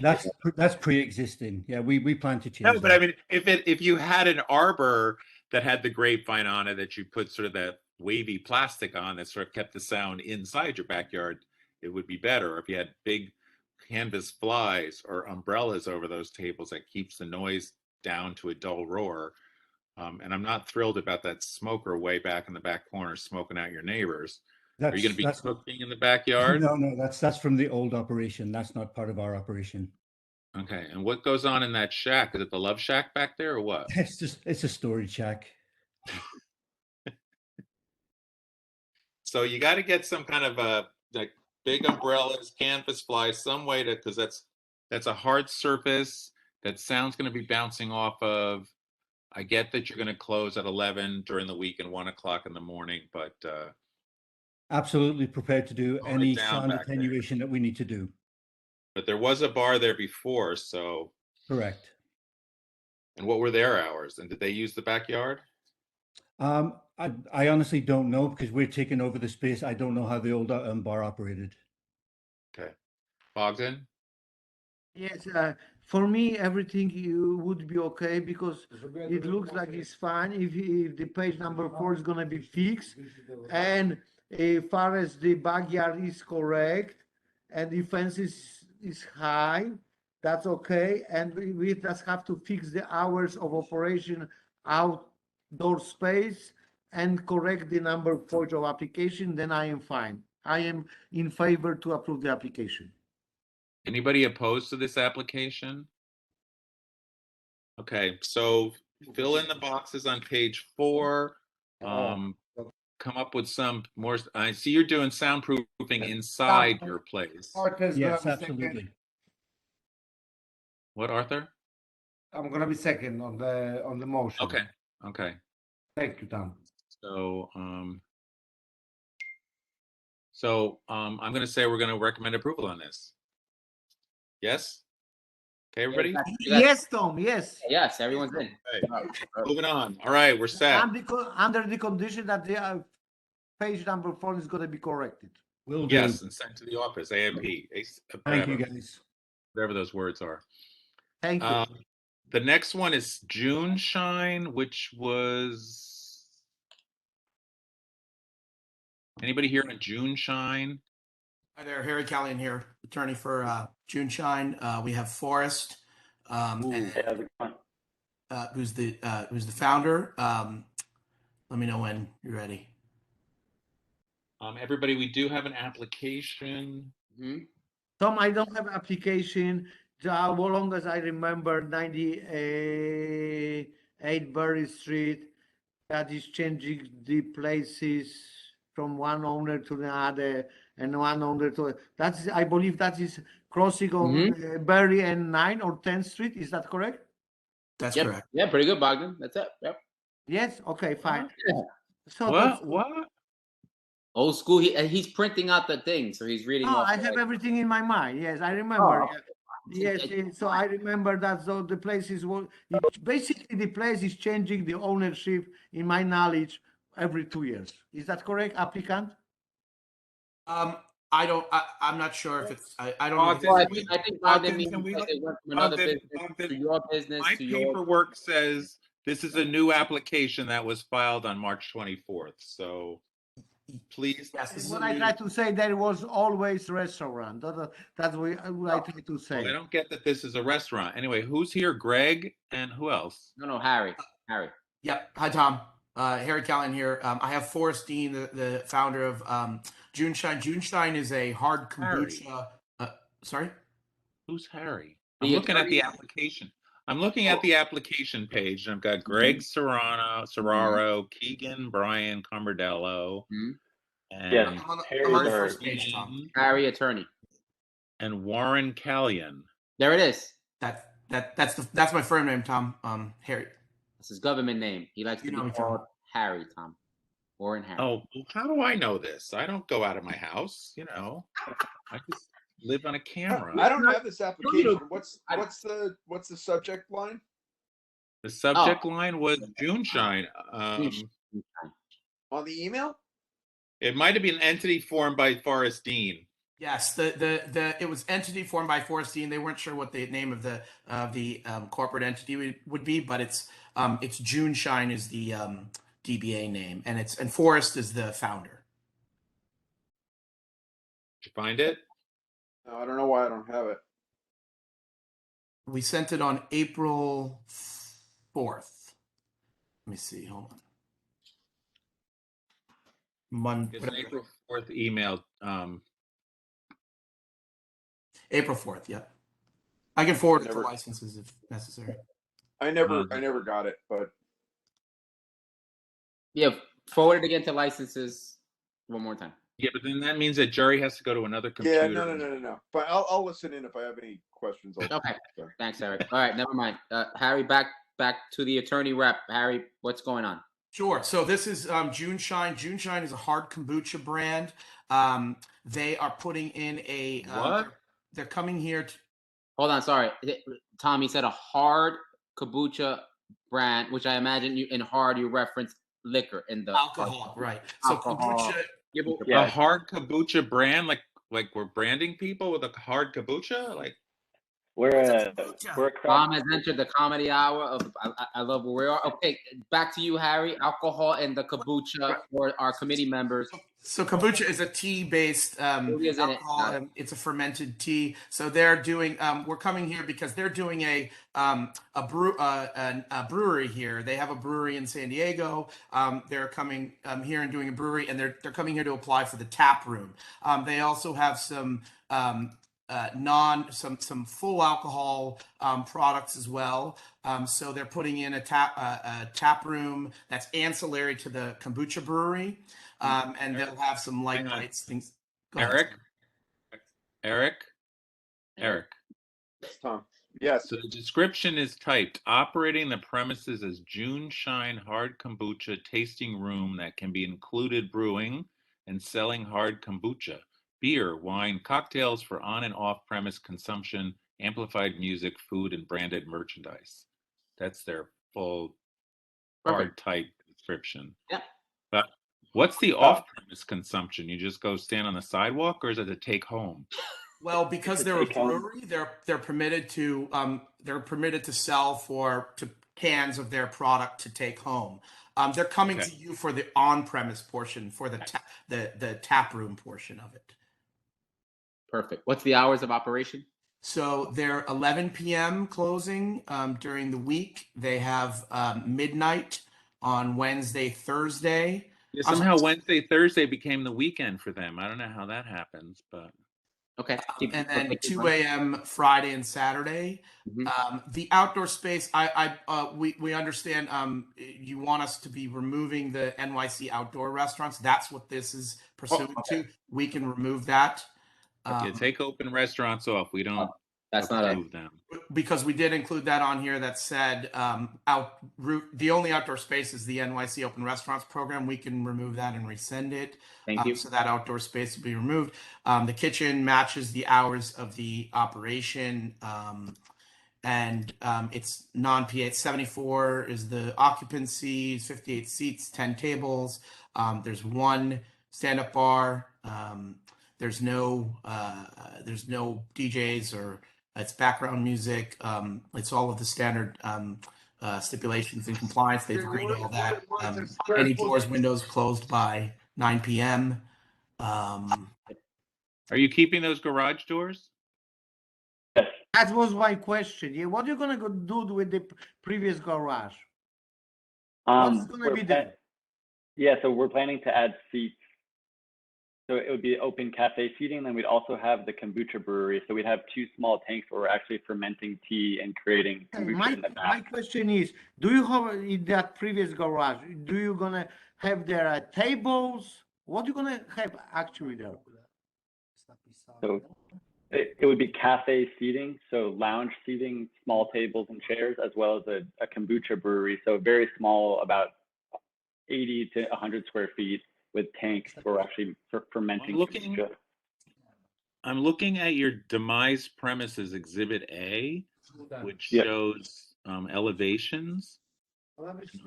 That's pre-existing. Yeah, we plan to change. No, but I mean, if you had an arbor that had the grapevine on it that you put sort of that wavy plastic on that sort of kept the sound inside your backyard, it would be better. Or if you had big canvas flies or umbrellas over those tables that keeps the noise down to a dull roar. And I'm not thrilled about that smoker way back in the back corner smoking out your neighbors. Are you going to be cooking in the backyard? No, that's from the old operation. That's not part of our operation. Okay, and what goes on in that shack? Is it the Love Shack back there or what? It's a storage shack. So you got to get some kind of like big umbrellas, canvas flies, some way to, because that's a hard surface that sound's going to be bouncing off of. I get that you're going to close at 11 during the week and 1 o'clock in the morning, but absolutely prepared to do Tone it any down sound back there. attenuation that we need to do. but there was a bar there before, so. Correct. And what were their hours? And did they use the backyard? I honestly don't know because we're taking over the space. I don't know how the old bar operated. Okay. Bogdan? Yes, for me, everything would be okay because it looks like it's fine if the page number 4 is going to be fixed. And as far as the backyard is correct and the fence is high, that's okay. And we just have to fix the hours of operation outdoor space and correct the number 4 of application, then I am fine. I am in favor to approve the application. Anybody opposed to this application? Okay, so fill in the boxes on page 4. Come up with some more. I see you're doing soundproofing inside your place. Yes, absolutely. What, Arthur? I'm gonna be second on the motion. Okay. Okay. Thank you, Tom. So, I'm going to say we're going to recommend approval on this. Yes? Okay, everybody? Yes, Tom, yes. Yes, everyone's in. Okay. Moving on. All right, we're set. Under the condition that the page number 4 is going to be corrected. Will do. Yes, and sent to the office, AMP. Thank you, guys. Whatever those words are. Thank you. The next one is June Shine, which was... Anybody here on June Shine? Hi there, Harry Callahan here, attorney for June Shine. We have Forrest, who's the founder. Let me know when you're ready. Everybody, we do have an application. Tom, I don't have application. As long as I remember, 98 Berry Street, that is changing the places from one owner to the other and one owner to that's I believe that is crossing on Berry and 9 or 10th Street. Is that correct? That's Yep. correct. Yeah, pretty good, Bogdan. That's it. Yep. Yes. Okay. Fine. Yeah. So that's What? Old school. He's printing out the thing, so he's reading no, off. I have everything in my mind. Yes, I remember. Oh. Yes, so I remember that. So the place is basically the place is changing the ownership, in my knowledge, every 2 years. Is that correct, applicant? I'm not sure if it's. I don't know. Bogdan, Well, I think Bogdan means can we that look- it went from another Bogdan, business to your business My to your. paperwork says this is a new application that was filed on March 24th. So please. Yes, this is What a I new. try to say, there was always restaurant. That's what I try to Well, I say. don't get that this is a restaurant. Anyway, who's here? Greg and who else? No, Harry. Harry. Yep. Hi, Tom. Harry Callahan here. I have Forrest Dean, the founder of June Shine. June Shine is a hard kombucha. Sorry? Who's Harry? The I'm looking at attorney- the application. I'm looking at the application page, and I've got Greg Serraro, Keegan, Brian Comberdello, and Yes. I'm on the first page, Tom. Harry, attorney. and Warren Callion. There it is. That's my firm name, Tom. Harry. That's his government name. He likes to know be me, Tom. called Harry, Tom. Warren Harry. Oh, well, how do I know this? I don't go out of my house, I just live on a camera. I don't have this application. What's the subject line? The subject line was June Shine. On the email? It might have been entity formed by Forrest Dean. Yes, it was entity formed by Forrest Dean. They weren't sure what the name of the corporate entity would be, but it's June Shine is the DBA name, and Forrest is the founder. Did you find it? No, I don't know why I don't have it. We sent it on April 4th. Let me see. Hold on. Monday. It's an April 4th email. April 4th. Yeah, I can forward it to licenses if necessary. I never got it, but Yeah, forward it again to licenses one more time. Yeah, but then that means that Jerry has to go to another computer. yeah, no. But I'll listen in if I have any questions. Okay. Thanks, Eric. All right, never mind. Harry, back to the attorney rep. Harry, what's going on? Sure. So this is June Shine. June Shine is a hard kombucha brand. They are putting in a what? They're coming here to. Hold on, sorry, Tom. You said a hard kombucha brand, which I imagine in hard you reference liquor in the alcohol, right? So alcohol. kombucha. A hard kombucha brand, like we're branding people with a hard kombucha, like. We're Tom has entered the comedy hour of I love where we are. Okay, back to you, Harry. Alcohol and the kombucha for our committee members. So kombucha is a tea-based alcohol. It's a fermented tea. So they're doing. We're coming here because they're doing a brewery here. They have a brewery in San Diego. They're coming here and doing a brewery, and they're coming here to apply for the tap room. They also have some. Some full alcohol products as well. So they're putting in a tap room that's ancillary to the kombucha brewery, and they'll have some light bites things. Go ahead. Eric. Tom. Yes. So the description is typed: operating the premises as June Shine Hard Kombucha tasting room that can be included brewing and selling hard kombucha. Beer, wine, cocktails for on and off premise consumption, amplified music, food, and branded merchandise. That's their full hard type description. Yeah. But what's the off premise consumption? You just go stand on the sidewalk, or is it a take home? Well, because they're a brewery, they're permitted to sell to cans of their product to take home. They're coming to you for the on-premise portion, for the tap room portion of it. Perfect. What's the hours of operation? So they're 11 p.m. closing during the week. They have midnight on Wednesday, Thursday. Yeah, somehow Wednesday, Thursday became the weekend for them. I don't know how that happens, but Okay. And then 2 a.m. Friday and Saturday. The outdoor space, we understand you want us to be removing the NYC outdoor restaurants. That's what this is pursuant to. We can remove that. Yeah, take open restaurants off. We don't That's not approve them. Because we did include that on here that said the only outdoor space is the NYC Open Restaurants Program. We can remove that and resend it. Thank you. So that outdoor space will be removed. The kitchen matches the hours of the operation. And it's non-PA. 74 is the occupancy, 58 seats, 10 tables. There's one stand-up bar. There's no DJs or it's background music. It's all of the standard stipulations and compliance. They've agreed to all that. Any doors, windows closed by 9 p.m. Are you keeping those garage doors? That was my question. Yeah, what are you gonna do with the previous garage? What's gonna be there? Yeah, so we're planning to add seats. So it would be open cafe seating, and then we'd also have the kombucha brewery. So we'd have 2 small tanks where we're actually fermenting tea and creating kombucha in the back. My question is, do you have in that previous garage, do you gonna have there tables? What are you gonna have actually there? So it would be cafe seating, so lounge seating, small tables and chairs, as well as a kombucha brewery. So very small, about 80 to 100 square feet, with tanks for actually fermenting kombucha. I'm looking at your demise premises Exhibit A, which shows elevations.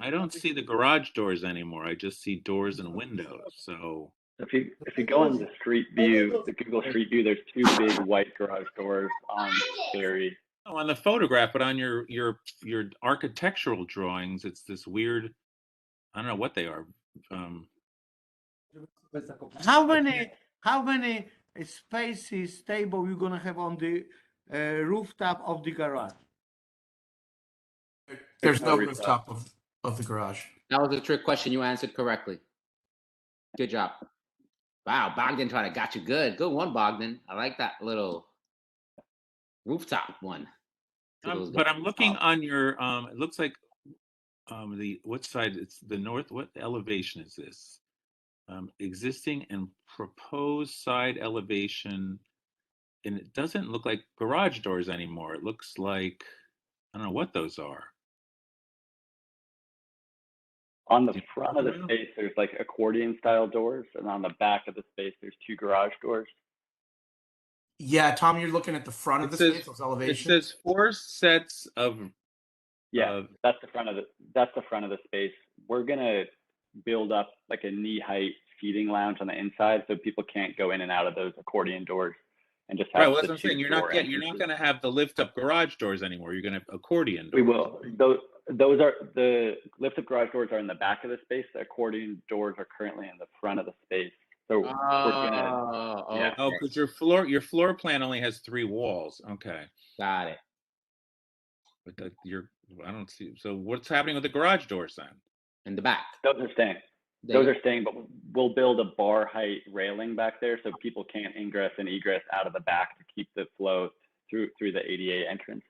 I don't see the garage doors anymore. I just see doors and windows. So if you go on the street view, the Google Street View, there's 2 big white garage doors on Berry. oh, on the photograph, but on your architectural drawings, it's this weird. I don't know what they are. How many spaces table you gonna have on the rooftop of the garage? There's no rooftop of the garage. That was a trick question. You answered correctly. Good job. Wow, Bogdan tried to got you good. Good one, Bogdan. I like that little rooftop one. But I'm looking on your. It looks like what side? It's the north. What elevation is this? Existing and proposed side elevation, and it doesn't look like garage doors anymore. It looks like I don't know what those are. On the front of the space, there's like accordion style doors, and on the back of the space, there's 2 garage doors. Yeah, Tom, you're looking at the front of the space, those elevations. It says 4 sets of. Yeah, that's the front of the space. We're gonna build up like a knee-height seating lounge on the inside, so people can't go in and out of those accordion doors, and just have. Right, well, that's what I'm saying. You're not going to have the lift-up garage doors anymore. You're going to have accordion doors. We will. Those are the lift-up garage doors are in the back of the space. The accordion doors are currently in the front of the space. So we're gonna. Yeah. Oh, because your floor plan only has 3 walls. Okay. Got it. But I don't see. So what's happening with the garage doors then? In the back. Those are staying. Those are staying, but we'll build a bar height railing back there so people can't ingress and egress out of the back to keep the flow through the ADA entrance.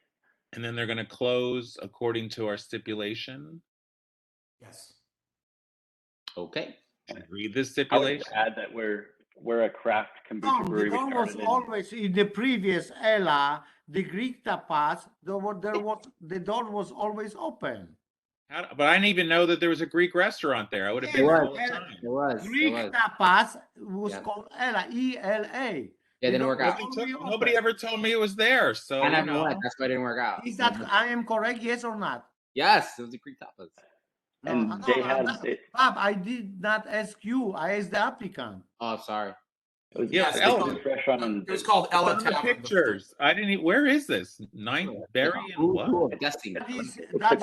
And then they're going to close according to our stipulation? Yes. Okay. Should I read this stipulation? I would add that we're a craft kombucha brewery. The door was always in the previous ELA, the Greek tapas. The door was always open. But I didn't even know that there was a Greek restaurant there. I would have been there all the time. It was. Greek tapas was called ELA, E-L-A. Yeah, didn't work out. Nobody ever told me it was there. So I never went. That's why it didn't work out. Is that I am correct? Yes or not? Yes, it was the Greek tapas. And they had Bob, I did not ask you. I asked the applicant. Oh, sorry. Yes, it was called Ella Tavern. Pictures. I didn't. Where is this? 9th Berry and what? That is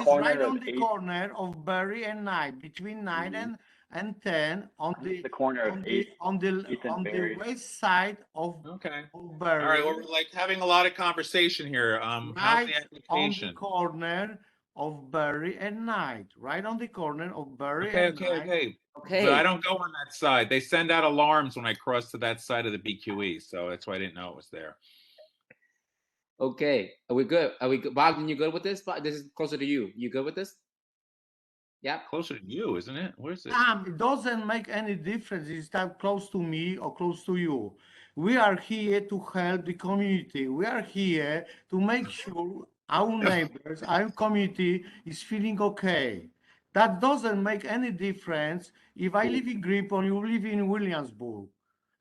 right on the corner of Berry and 9, between 9 and 10 on the corner of 8 on the west side of Berry. All right, well, we're like having a lot of conversation here. How's the application? On the corner of Berry and Knight, right on the corner of Berry Okay, and okay, Knight. okay. But I don't go on that side. They send out alarms when I cross to that side of the BQE, so that's why I didn't know it was there. Okay, are we good? Are we good? Bogdan, you good with this? This is closer to you. You good with this? Yeah. Closer to you, isn't it? Where's it? It doesn't make any difference. It's that close to me or close to you. We are here to help the community. We are here to make sure our neighbors, our community is feeling okay. That doesn't make any difference if I live in Greenpoint, you live in Williamsburg.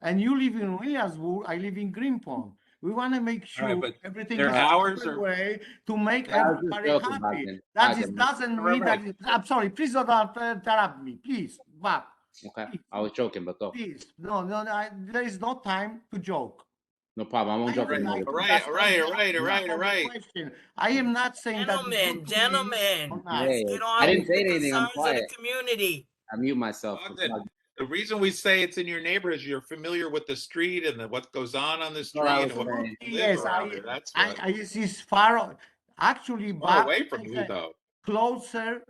And you live in Williamsburg, I live in Greenpoint. We want to make All right, sure but everything their is hours the are. way to make I was just everybody joking, happy. Bogdan. That Bogdan. doesn't Right, mean right. that. I'm sorry. Please don't interrupt me. Please, Bob. Okay, I was joking, but go. Please, no, there is no time to joke. No problem. I won't joke anymore. All right. Question. I am not saying that. Gentlemen, Hey, get I on didn't with say the anything. I'm concerns of quiet. the community. I mute myself. Bogdan, the reason we say it's in your neighborhood is you're familiar with the street and what goes on the street what I and was what saying. people live Yes, around there. That's what. I is far. Actually, Far Bob away from you, though. closer.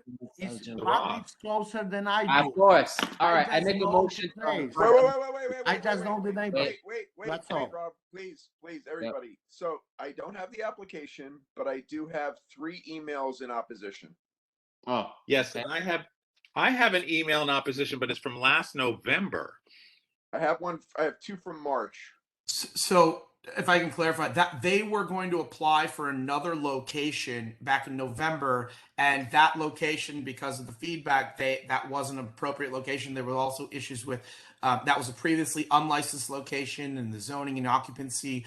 Bob is closer than I do. Of course. All right. I just make a know motion. the place. I just know the neighborhood. That's all. Rob, please, everybody. So I don't have the application, but I do have 3 emails in opposition. Oh, yes, and I have an email in opposition, but it's from last November. I have 2 from March. So if I can clarify that, they were going to apply for another location back in November, and that location, because of the feedback, that wasn't an appropriate location. There were also issues with that was a previously unlicensed location, and the zoning and occupancy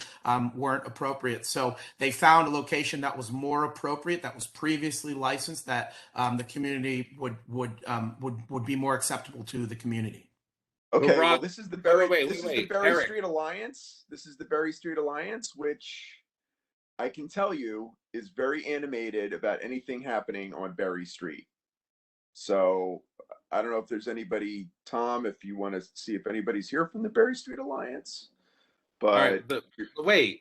weren't appropriate. So they found a location that was more appropriate, that was previously licensed, that the community would be more acceptable to the community. Okay, well, this is the Berry Eric. Street Alliance. This is the Berry Street Alliance, which I can tell you is very animated about anything happening on Berry Street. So I don't know if there's anybody, Tom, if you want to see if anybody's here from the Berry Street Alliance. But all right,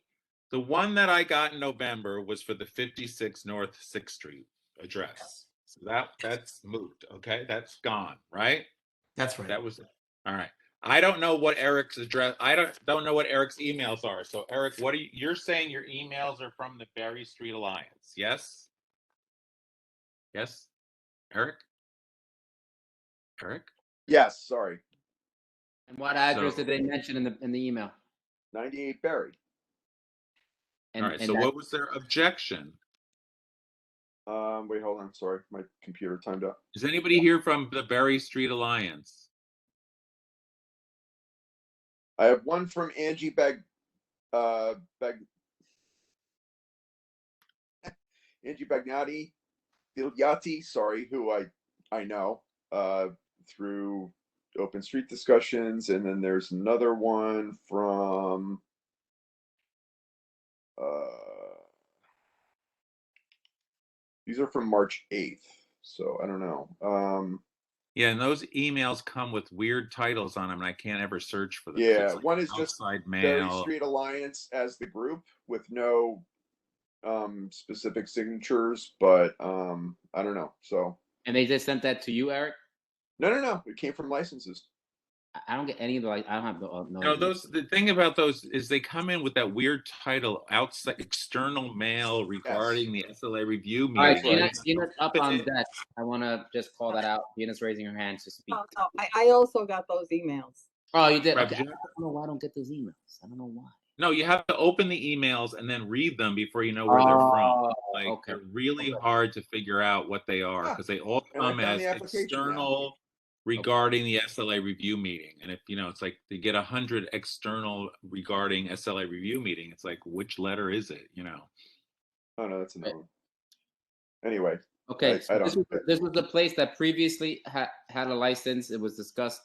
the one that I got in November was for the 56 North 6th Street address. So that's moved. Okay, that's gone, right? That's right. That was it. All right. I don't know what Eric's address. I don't know what Eric's emails are. So Eric, what are you're saying? Your emails are from the Berry Street Alliance? Yes. Yes, Eric. Eric. Yes. Sorry. And what address did they mention in the email? 98 Berry. All right. So what was their objection? Wait, hold on. Sorry, my computer timed out. Is anybody here from the Berry Street Alliance? I have one from Angie Angie Bigliotti, sorry, who I know through open street discussions, and then there's another one from these are from March 8th, so I don't know. Yeah, and those emails come with weird titles on them, and I can't ever search for them. Yeah, like one is just Berry Street Alliance as the group with no specific signatures, but I don't know. So. And they just sent that to you, Eric? No. It came from licenses. I don't get any of the I don't have no. The thing about those is they come in with that weird title, outside external mail regarding the SLA review meeting. All right, Gina's up on deck. I want to just call that out. Gina's raising her hand to speak. No, I also got those emails. Oh, you did? Right, Okay. I don't know why I don't get those emails. I don't know why. No, you have to open the emails and then read them before you know where they're from. Like they're really hard to figure out what they are because they all come as external regarding the SLA review meeting. And if it's like they get 100 external regarding SLA review meeting, it's like which letter is it? Oh no, that's another one. Anyway. Okay, so this was the place that previously had a license. It was discussed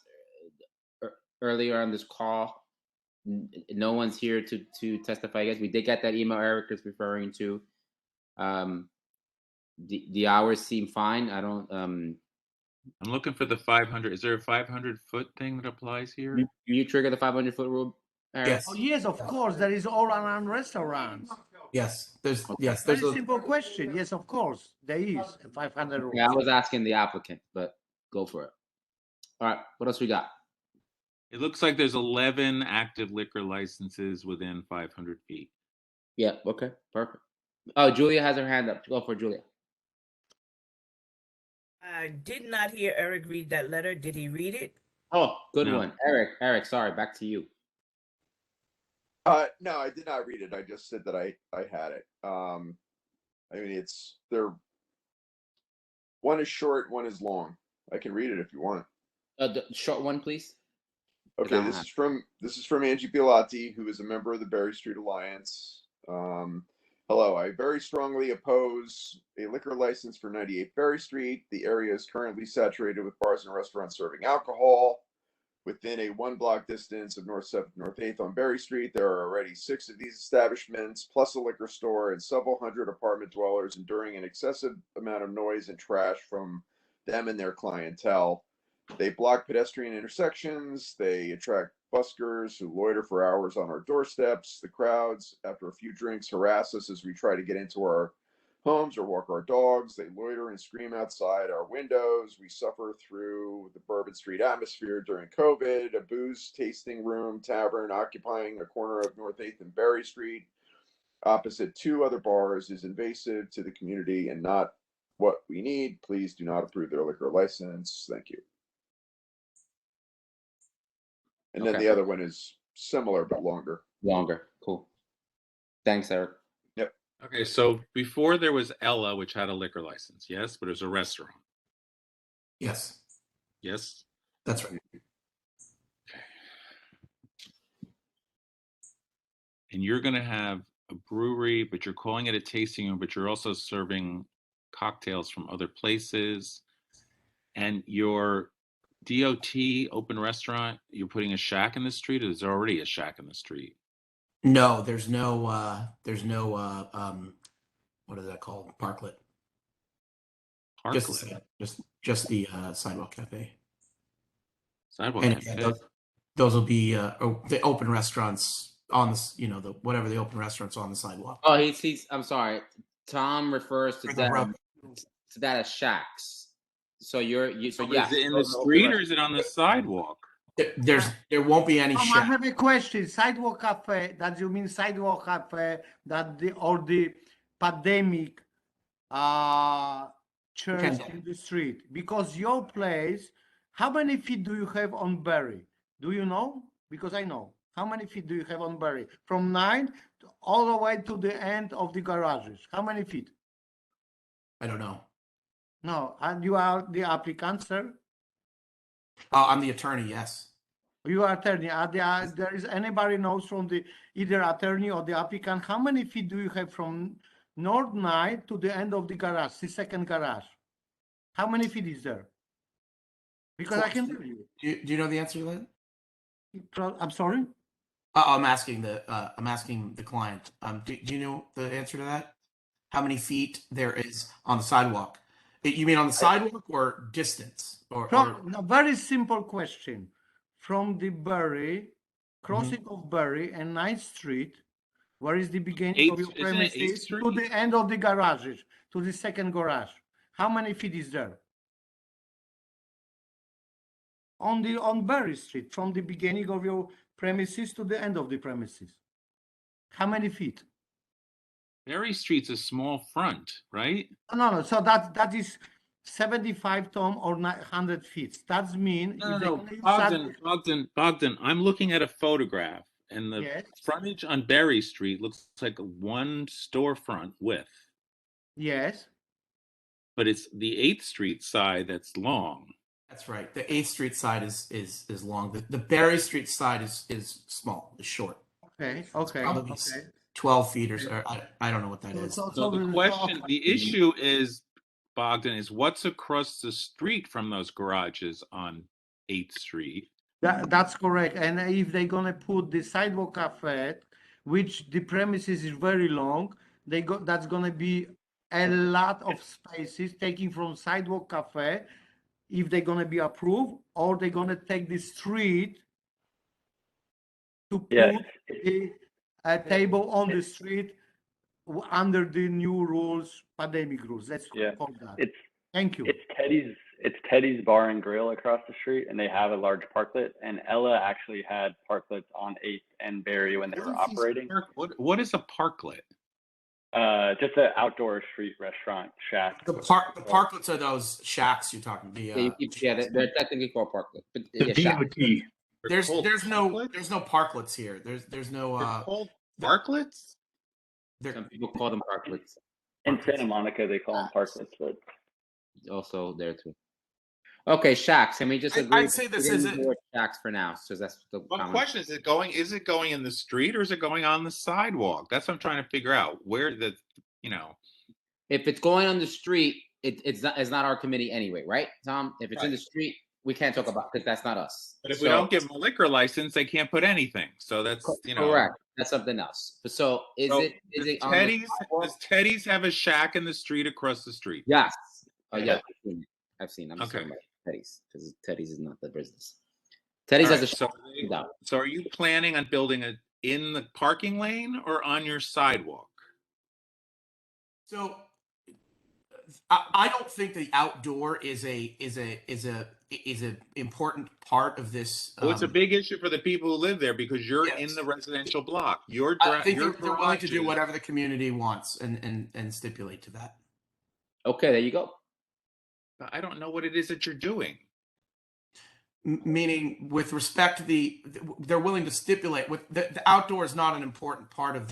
earlier on this call. No one's here to testify. I guess we did get that email Eric is referring to. The hours seem fine. I don't. I'm looking for the 500. Is there a 500-foot thing that applies here? You trigger the 500-foot rule, Eric? Yes. Oh yes, of course. There is all around restaurants. Yes, there's Very simple question. Yes, of course, there is 500 rules. Yeah, I was asking the applicant, but go for it. All right, what else we got? It looks like there's 11 active liquor licenses within 500 feet. Yeah, okay, perfect. Oh, Julia has her hand up. Go for it, Julia. I did not hear Eric read that letter. Did he read it? Oh, good No. one. Eric, sorry, back to you. No, I did not read it. I just said that I had it. I mean, one is short, one is long. I can read it if you want. The short one, please. Okay, this is from Angie Bilotti, who is a member of the Berry Street Alliance. Hello, I very strongly oppose a liquor license for 98 Berry Street. The area is currently saturated with bars and restaurants serving alcohol. Within a 1 block distance of North 7th, North 8th on Berry Street, there are already 6 of these establishments, plus a liquor store and several hundred apartment dwellers enduring an excessive amount of noise and trash from them and their clientele. They block pedestrian intersections. They attract buskers who loiter for hours on our doorsteps. The crowds, after a few drinks, harass us as we try to get into our homes or walk our dogs. They loiter and scream outside our windows. We suffer through the Bourbon Street atmosphere during COVID. A booze tasting room tavern occupying a corner of North 8th and Berry Street opposite 2 other bars is invasive to the community and not what we need. Please do not approve their liquor license. Thank you. And then Okay. the other one is similar but longer. Longer. Cool. Thanks, Eric. Yep. Okay, so before there was Ella, which had a liquor license, yes, but it was a restaurant. Yes, Yes. that's right. And you're going to have a brewery, but you're calling it a tasting room, but you're also serving cocktails from other places. And your DOT open restaurant, you're putting a shack in the street, or there's already a shack in the street? No, there's no what is that called? Parklet. Parklet. Just the sidewalk cafe. Sidewalk And cafe. again, those will be the open restaurants on the whatever the open restaurants on the sidewalk. Oh, he's I'm sorry. Tom refers to For the rub- that as shacks. So you so Oh, yeah. is it in the street or is it on the sidewalk? There won't be any I shack. have a question. Sidewalk cafe, that you mean sidewalk cafe, that the pandemic church in the street? Because your place, how many feet do you have on Berry? Do you know? Because I know. How many feet do you have on Berry? From 9 all the way to the end of the garages. How many feet? I don't know. No, and you are the applicant, sir? I'm the attorney. Yes. You are attorney. There is anybody knows from the either attorney or the applicant, how many feet do you have from North 9 to the end of the garage, the second garage? How many feet is there? Because I can tell you. Do you know the answer to that? I'm sorry? I'm asking the client. Do you know the answer to that? How many feet there is on the sidewalk? You mean on the sidewalk or distance? A very simple question. From the Berry, crossing of Berry and 9th Street, where is the beginning of your premises, to the end of the garages, to the second garage? How many feet is there? On Berry Street, from the beginning of your premises to the end of the premises. How many feet? Berry Street's a small front, right? No. So that is 75 ton or 100 feet. That means No. Bogdan, I'm looking at a photograph, and the frontage on Berry Street looks like one storefront width. Yes. But it's the 8th Street side that's long. That's right. The 8th Street side is long. The Berry Street side is small, is short. Okay. Probably 12 feet or so. I don't know what that is. So the question, the issue is, Bogdan, is what's across the street from those garages on 8th Street? That's correct. And if they're gonna put the sidewalk cafe, which the premises is very long, that's gonna be a lot of spaces taking from sidewalk cafe, if they're gonna be approved, or they're gonna take the street to put a table on the street under the new rules, pandemic rules. Let's Yeah, call that. it's Thank you. It's Teddy's Bar and Grill across the street, and they have a large parklet. And Ella actually had parklets on 8th and Berry when they were operating. What is a parklet? Just an outdoor street restaurant shack. The parklets are those shacks you're talking. They're technically called parklets, but The yeah, DOT. shacks. There's no parklets here. There's no parklets. Some people call them parklets. In Santa Monica, they call them parklets, but Also there too. Okay, shacks. Can we just agree? I'd say this is it. Shacks for now, so that's the One question: Is it going in the street or is it going on the sidewalk? That's what I'm trying to figure out. Where the, If it's going on the street, it's not our committee anyway, right, Tom? If it's in the street, we can't talk about because that's not us. But if we don't give them a liquor license, they can't put anything. So that's correct. That's something else. But so is it on the Teddy's? sidewalk? Does Teddy's have a shack in the street across the street? Yes. Oh Yeah. yeah, I've seen. I'm Okay. sorry about Teddy's because Teddy's is not the business. Teddy's All has a right, shack. so are you planning on building it in the parking lane or on your sidewalk? So I don't think the outdoor is a important part of this. Well, it's a big issue for the people who live there because you're in the residential block. I think they're willing to do whatever the community wants and stipulate to that. Okay, there you go. I don't know what it is that you're doing. Meaning, with respect to they're willing to stipulate with the outdoor is not an important part of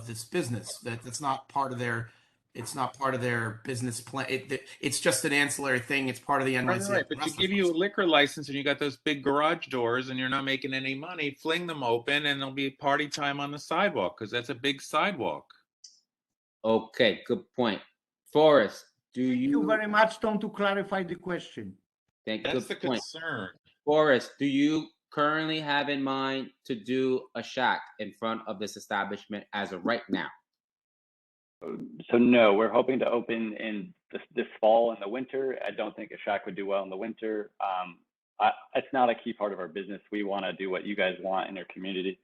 this business. That's not part of their. It's not part of their business plan. It's just an ancillary thing. It's part of the NYC. Right, but to give you a liquor license and you got those big garage doors and you're not making any money, fling them open and there'll be party time on the sidewalk because that's a big sidewalk. Okay, good point. Forrest, Thank you very much, Tom, to clarify the question. That's the concern. Forrest, do you currently have in mind to do a shack in front of this establishment as of right now? So no, we're hoping to open in this fall and the winter. I don't think a shack would do well in the winter. It's not a key part of our business. We want to do what you guys want in your community.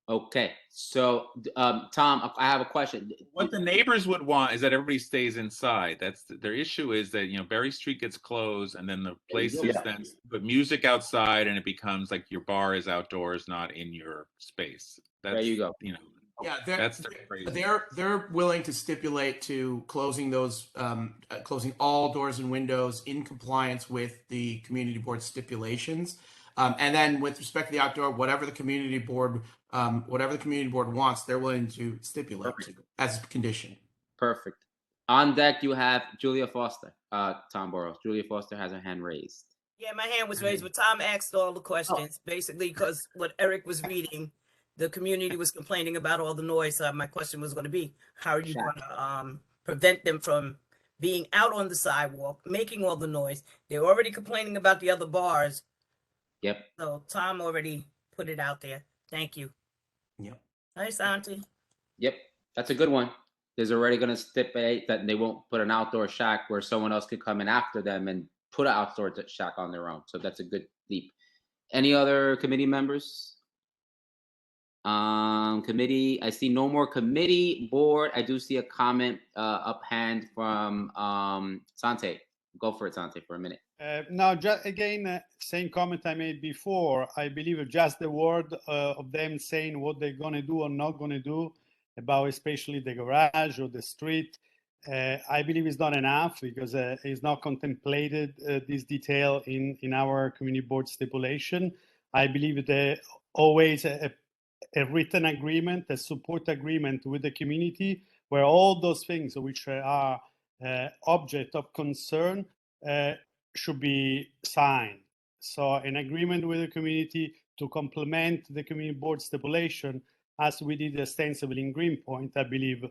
Okay, so Tom, I have a question. What the neighbors would want is that everybody stays inside. That's their issue is that Berry Street gets closed and then the places then put music outside and it becomes like your bar is outdoors, not in your space. That's, there you go. Yeah, that's their crazy. They're willing to stipulate to closing all doors and windows in compliance with the community board stipulations, and then with respect to the outdoor, whatever the community board wants, they're willing to stipulate to, as a condition. Perfect. On deck, you have Julia Foster. Tom Burrows. Julia Foster has her hand raised. Yeah, my hand was raised, but Tom asked all the questions, basically because what Eric was reading. The community was complaining about all the noise. My question was going to be, how are you going to prevent them from being out on the sidewalk, making all the noise? They're already complaining about the other bars. Yep. So Tom already put it out there. Thank you. Yep. Hi, Santi. Yep, that's a good one. There's already going to stipulate that they won't put an outdoor shack where someone else could come in after them and put an outdoor shack on their own. So that's a good leap. Any other committee members? Committee, I see no more committee. Board, I do see a comment up hand from Sante. Go for it, Sante, for a minute. Now, just again, same comment I made before. I believe just the word of them saying what they're going to do or not going to do about especially the garage or the street, I believe is not enough because it's not contemplated this detail in our community board stipulation. I believe there always a written agreement, a support agreement with the community where all those things which are object of concern should be signed. So an agreement with the community to complement the community board stipulation, as we did extensively in Greenpoint, I believe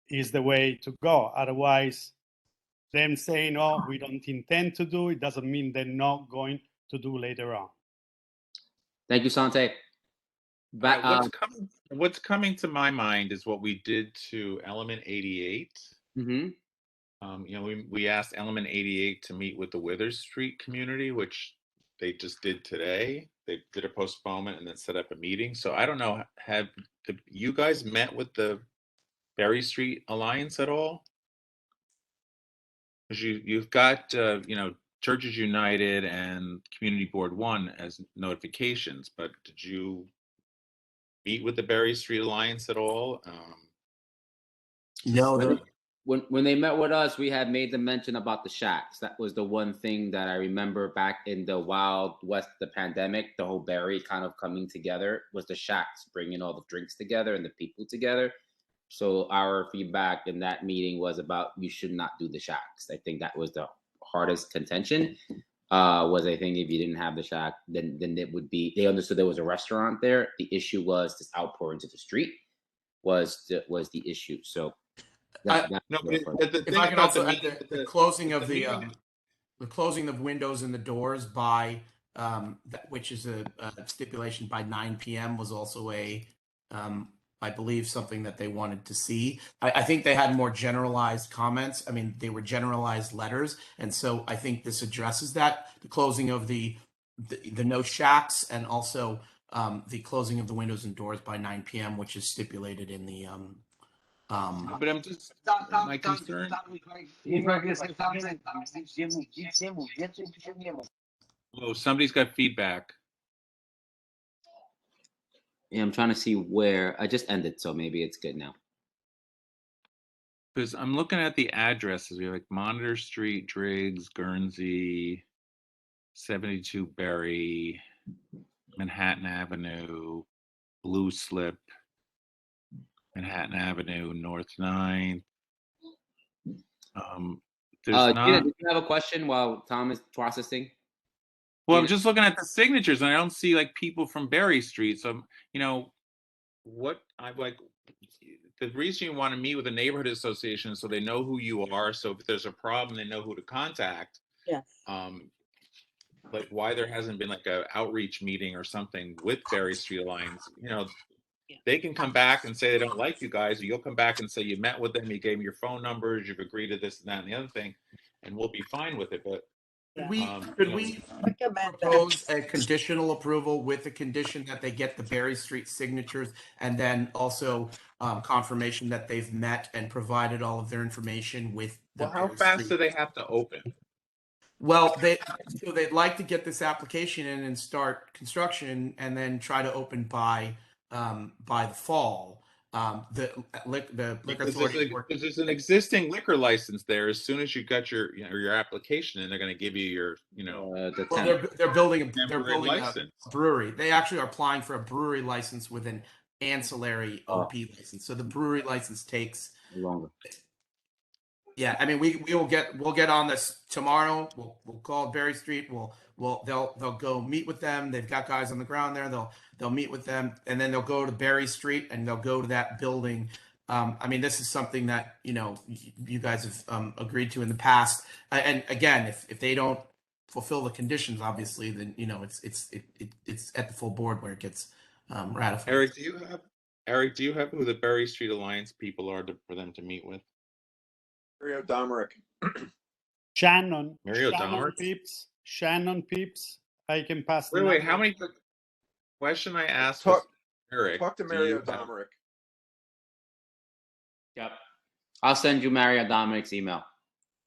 is the way to go. Otherwise, them saying, oh, we don't intend to do it, doesn't mean they're not going to do later on. Thank you, Sante. But, what's coming to my mind is what we did to Element 88. Mm-hmm. We asked Element 88 to meet with the Withers Street community, which they just did today. They did a postponement and then set up a meeting. So I don't know, have you guys met with the Berry Street Alliance at all? Because you've got Churches United and Community Board 1 as notifications, but did you meet with the Berry Street Alliance at all? No, when they met with us, we had made the mention about the shacks. That was the one thing that I remember back in the Wild West, the pandemic, the whole Berry kind of coming together was the shacks, bringing all the drinks together and the people together. So our feedback in that meeting was about you should not do the shacks. I think that was the hardest contention. Was I think if you didn't have the shack, then it would be. They understood there was a restaurant there. The issue was this outpour into the street was the issue. So. If I can also add the closing of the closing of windows and the doors by which is a stipulation by 9 p.m. was also I believe something that they wanted to see. I think they had more generalized comments. I mean, they were generalized letters, and so I think this addresses that. The closing of the no shacks, and also the closing of the windows and doors by 9 p.m., which is stipulated in the but I'm just my concern. Oh, somebody's got feedback. Yeah, I'm trying to see where I just ended, so maybe it's good now. Because I'm looking at the addresses. We have like Monitor Street, Driggs, Guernsey, 72 Berry, Manhattan Avenue, Blue Slip, Manhattan Avenue, North 9th. Gina, did you have a question while Tom is processing? Well, I'm just looking at the signatures, and I don't see like people from Berry Street. So, what I like. The reason you want to meet with the neighborhood association is so they know who you are. So if there's a problem, they know who to contact. Yes. Like why there hasn't been like a outreach meeting or something with Berry Street Alliance. They can come back and say they don't like you guys. Or you'll come back and say you met with them, you gave them your phone numbers, you've agreed to this and that and the other thing, and we'll be fine with it. But could we propose a conditional approval with the condition that they get the Berry Street signatures, and then also confirmation that they've met and provided all of their information with the Well, how Berry fast Street. do they have to open? Well, they'd like to get this application in and start construction, and then try to open by the fall. The liquor authority. There's an existing liquor license there. As soon as you got your application in, they're going to give you your they're building temporary a license. brewery. They actually are applying for a brewery license with an ancillary OP license. So the brewery license takes longer. Yeah, I mean, we'll get on this tomorrow. We'll call Berry Street. They'll go meet with them. They've got guys on the ground there. They'll meet with them, and then they'll go to Berry Street and they'll go to that building. I mean, this is something that you guys have agreed to in the past. And again, if they don't fulfill the conditions, obviously, then it's at the full board where it gets ratified. Eric, do you have who the Berry Street Alliance people are for them to meet with? Mario Domerick. Shannon. Mario Shannon Domerick? Peeps. Shannon Peeps. I can pass. the Wait, number. how many? Question I asked was Eric. Talk to Mario Domerick. Yep. I'll send you Mario Dominic's email.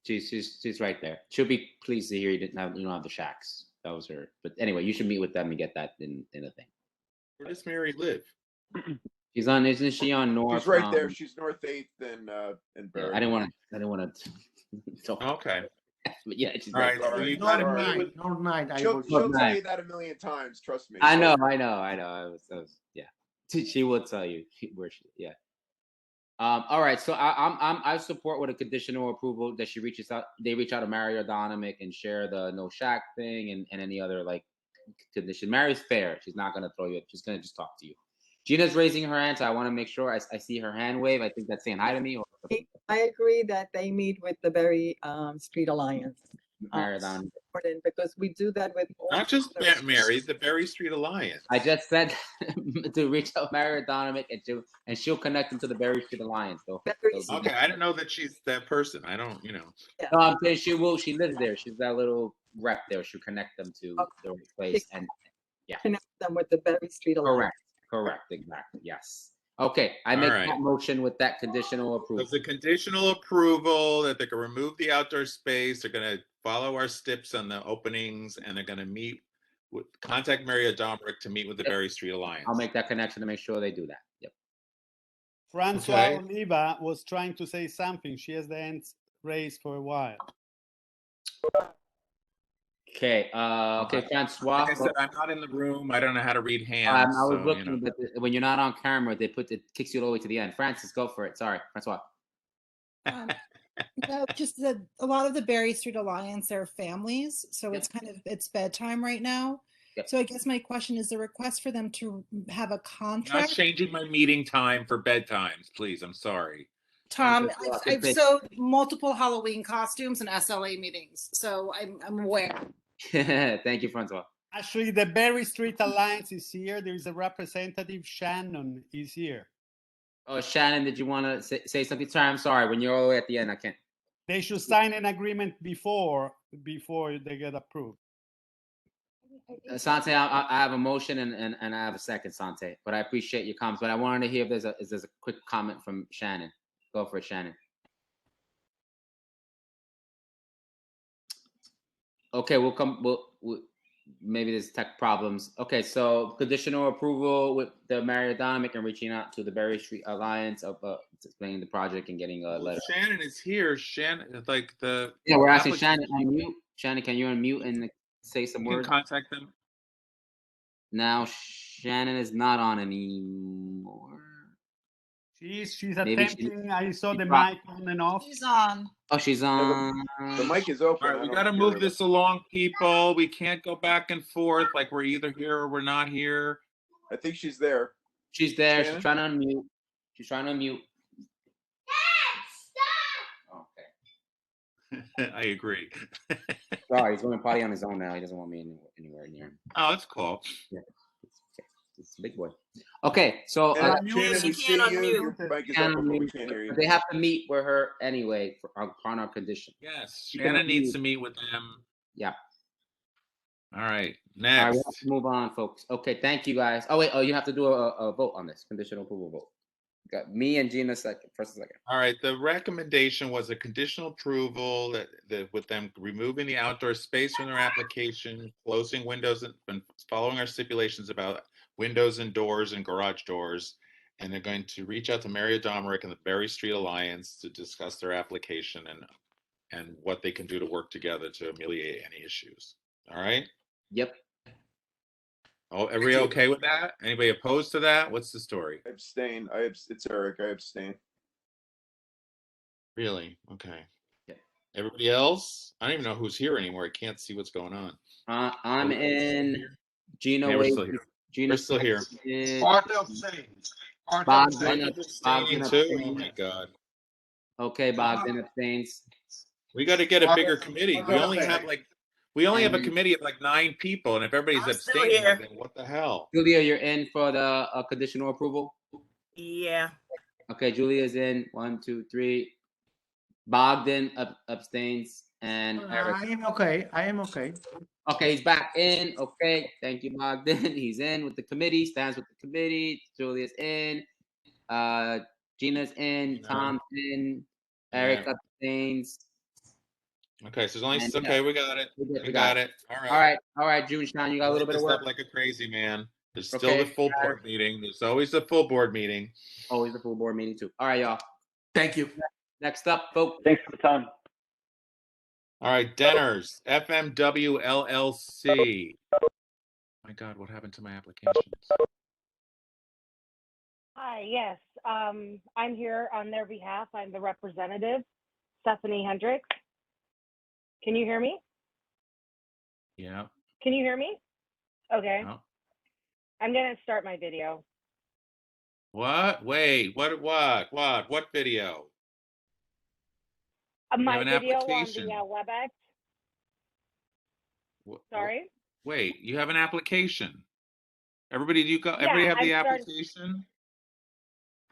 She's right there. She'll be pleased to hear you don't have the shacks. That was her. But anyway, you should meet with them and get that in a thing. Where does Mary live? Isn't she on North? She's right there. She's North 8th and Berry. I didn't want to. Okay. But yeah, she's all right. there. So you got to meet with. North 9. She'll tell you that a million times. Trust me. I know. I was yeah. She will tell you where she. Yeah. All right. So I support with a conditional approval that she reaches out. They reach out to Mario Dominic and share the no shack thing and any other like condition. Mary's fair. She's not gonna throw you. She's gonna just talk to you. Gina's raising her hand, so I want to make sure I see her hand wave. I think that's saying hi to me. I agree that they meet with the Berry Street Alliance. important because we do that with all Not just others. Mary, the Berry Street Alliance. I just said to reach out Mary Donovic and she'll connect them to the Berry Street Alliance. Okay, I didn't know that she's that person. I don't, you know. No, I'm saying she will. She lives there. She's that little rep there. She'll connect them to the right place. And yeah, Connect them with the Berry Street Alliance. correct, exactly. Yes. Okay, I All make right. that motion with that conditional So approval. it's a conditional approval that they're gonna remove the outdoor space. They're gonna follow our steps on the openings, and they're gonna contact Mary Domrick to meet with the Berry Street Alliance. I'll make that connection to make sure they do that. Yep. Francois Okay. Oliva was trying to say something. She has the hands raised for a while. Okay. Okay, Francois. Like I said, I'm not in the room. I don't know how to read hands. I was so, looking, you know. but when you're not on camera, it kicks you all the way to the end. Francis, go for it. Sorry, Francois. No, just a lot of the Berry Street Alliance are families, so it's bedtime right now. Yep. So I guess my question is the request for them to have a Not contract. changing my meeting time for bedtimes, please. I'm sorry. Tom, I've sewed multiple Halloween costumes and SLA meetings, so I'm aware. Thank you, Francois. Actually, the Berry Street Alliance is here. There is a representative, Shannon, is here. Oh, Shannon, did you want to say something? Sorry, I'm sorry. When you're all the way at the end, I can't. They should sign an agreement before they get approved. Sante, I have a motion and I have a second, Sante. But I appreciate your comments. But I wanted to hear if there's a quick comment from Shannon. Go for it, Shannon. Okay, we'll maybe there's tech problems. Okay, so conditional approval with the Mary Donovic and reaching out to the Berry Street Alliance of explaining the project and getting a letter. Shannon is here. Shannon, like the Yeah, we're asking Shannon to unmute. Shannon, can you unmute and say some You can words? contact them. Now Shannon is not on anymore. She's Maybe attempting. I saw the dropped. mic on and off. She's on. Oh, she's on. The mic is open. All right, we got to move this along, people. We can't go back and forth like we're either here or we're not here. I think she's there. She's there. Shannon? She's trying to unmute. She's trying to unmute. Okay. I agree. Sorry, he's going to party on his own now. He doesn't want me anywhere near him. Oh, that's cool. Yeah. It's a big boy. Okay, so Shannon, we see you. Your mic is Can't open, but we unmute. can't hear you. They have to meet with her anyway on our condition. Yes, You can Shannon needs unmute. to meet with them. Yeah. All right, All right, we next. have to move on, folks. Okay, thank you, guys. Oh wait, you have to do a vote on this conditional approval vote. Got me and Gina second, first and second. All right, the recommendation was a conditional approval that with them removing the outdoor space from their application, closing windows and following our stipulations about windows and doors and garage doors. And they're going to reach out to Mary Domrick and the Berry Street Alliance to discuss their application and what they can do to work together to ameliorate any issues. All right? Yep. Oh, everybody okay with that? Anybody opposed to that? What's the story? I abstain. It's Eric. I abstain. Really? Okay. Yeah. Everybody else? I don't even know who's here anymore. I can't see what's going on. I'm in. Gino, Yeah, we're wait. still here. Gino We're still here. Arthur abstains. Bogdan Abstaining too? Oh my God. Okay, Bogdan abstains. We got to get a bigger committee. We only have a And- committee of like 9 people, and if everybody's I'm still abstaining, here. then what the hell? Julia, you're in for the conditional approval. Yeah. Okay, Julia's in. 1, 2, 3. Bogdan abstains, and Eric. I am okay. I am okay. Okay, he's back in. Okay, thank you, Bogdan. He's in with the committee. Stands with the committee. Julia's in. Gina's in. Tom's in. Eric Yeah. abstains. Okay, so there's only And, okay. We got it. we We got it. All right. All right, June Sean, you got a little bit of work. Like a crazy man. There's still Okay, the full board meeting. There's always the full board meeting. Always the full board meeting too. All right, y'all. Thank you. Next up, folks. Thanks for the time. All right, Denners, FMW LLC. My God, what happened to my applications? Hi, yes. I'm here on their behalf. I'm the representative, Stephanie Hendricks. Can you hear me? Yeah. Can you hear me? Okay. No. I'm going to start my video. What? Wait, what video? My have an video on application. the WebEx. Sorry? Wait, you have an application. Everybody, everybody Yeah, have the I'm starting. application?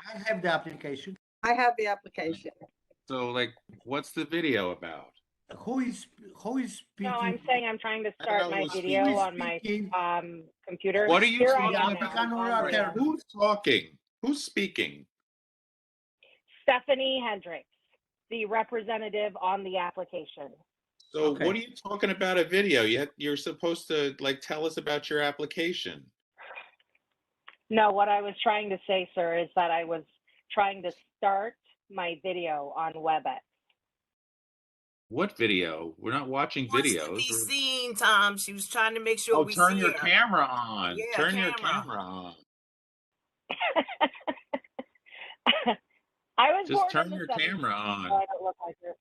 I have the application. I have the application. So like, what's the video about? Who is speaking? No, I'm saying I'm trying to start my who's video Who is on my speaking? computer. What are you Here I talking am now. applicant or on All right, the, who's talking? Who's speaking? Stephanie Hendricks, the representative on the application. So Okay. what are you talking about a video? You're supposed to like tell us about your application. No, what I was trying to say, sir, is that I was trying to start my video on WebEx. What video? We're not watching Wants to videos. be We're- seen, Tom. She was trying to make sure Oh, we turn see your her. camera on. Yeah, Turn your camera. camera on. I was Just born turn in the your 70s, camera so on. I don't look like her.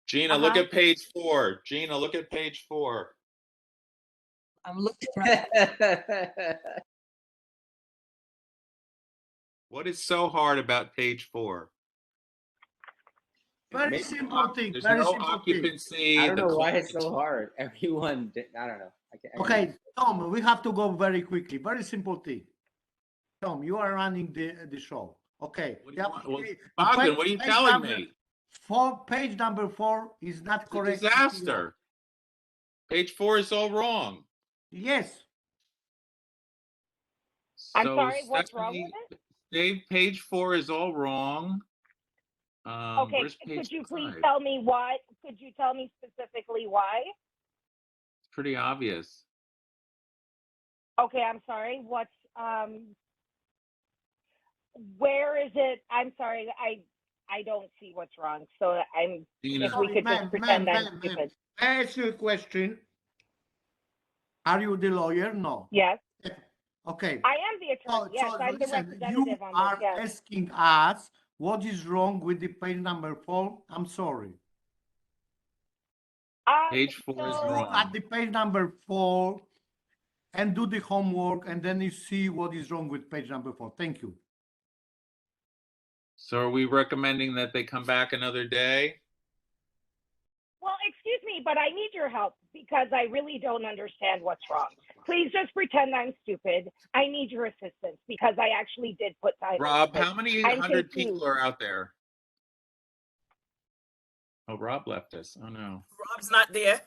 Gina, look at page 4. Gina, look at page 4. I'm looking right. What is so hard about page 4? Very simple thing. There's Very no simple thing. occupancy. I don't the know why clock it's so hard. Everyone, I don't know. Okay, Tom, we have to go very quickly. Very simple thing. Tom, you are running the show. Okay. Bogdan, what are you telling me? Page number 4 is not It's a correct. disaster. Page 4 is all wrong. Yes. I'm So, sorry, what's wrong Stephanie, with it? Dave, page 4 is all wrong. Okay, Where's page could you please 5? tell me why? Could you tell me specifically why? It's pretty obvious. Okay, I'm sorry. What's where is it? I'm sorry, I don't see what's wrong. So I'm if we could just pretend I'm stupid. I ask you a question. Are you the lawyer? No. Yes. Okay. I am the attorney. Yes, I'm the listen, representative you on are this. Yes. asking us what is wrong with the page number 4. I'm sorry. Page 4 is so- Look wrong. at the page number 4 and do the homework, and then you see what is wrong with page number 4. Thank you. So are we recommending that they come back another day? Well, excuse me, but I need your help because I really don't understand what's wrong. Please just pretend I'm stupid. I need your assistance because I actually did put time. Rob, into this. how many I'm hundred confused. people are out there? Oh, Rob left us. Oh no. Rob's not there.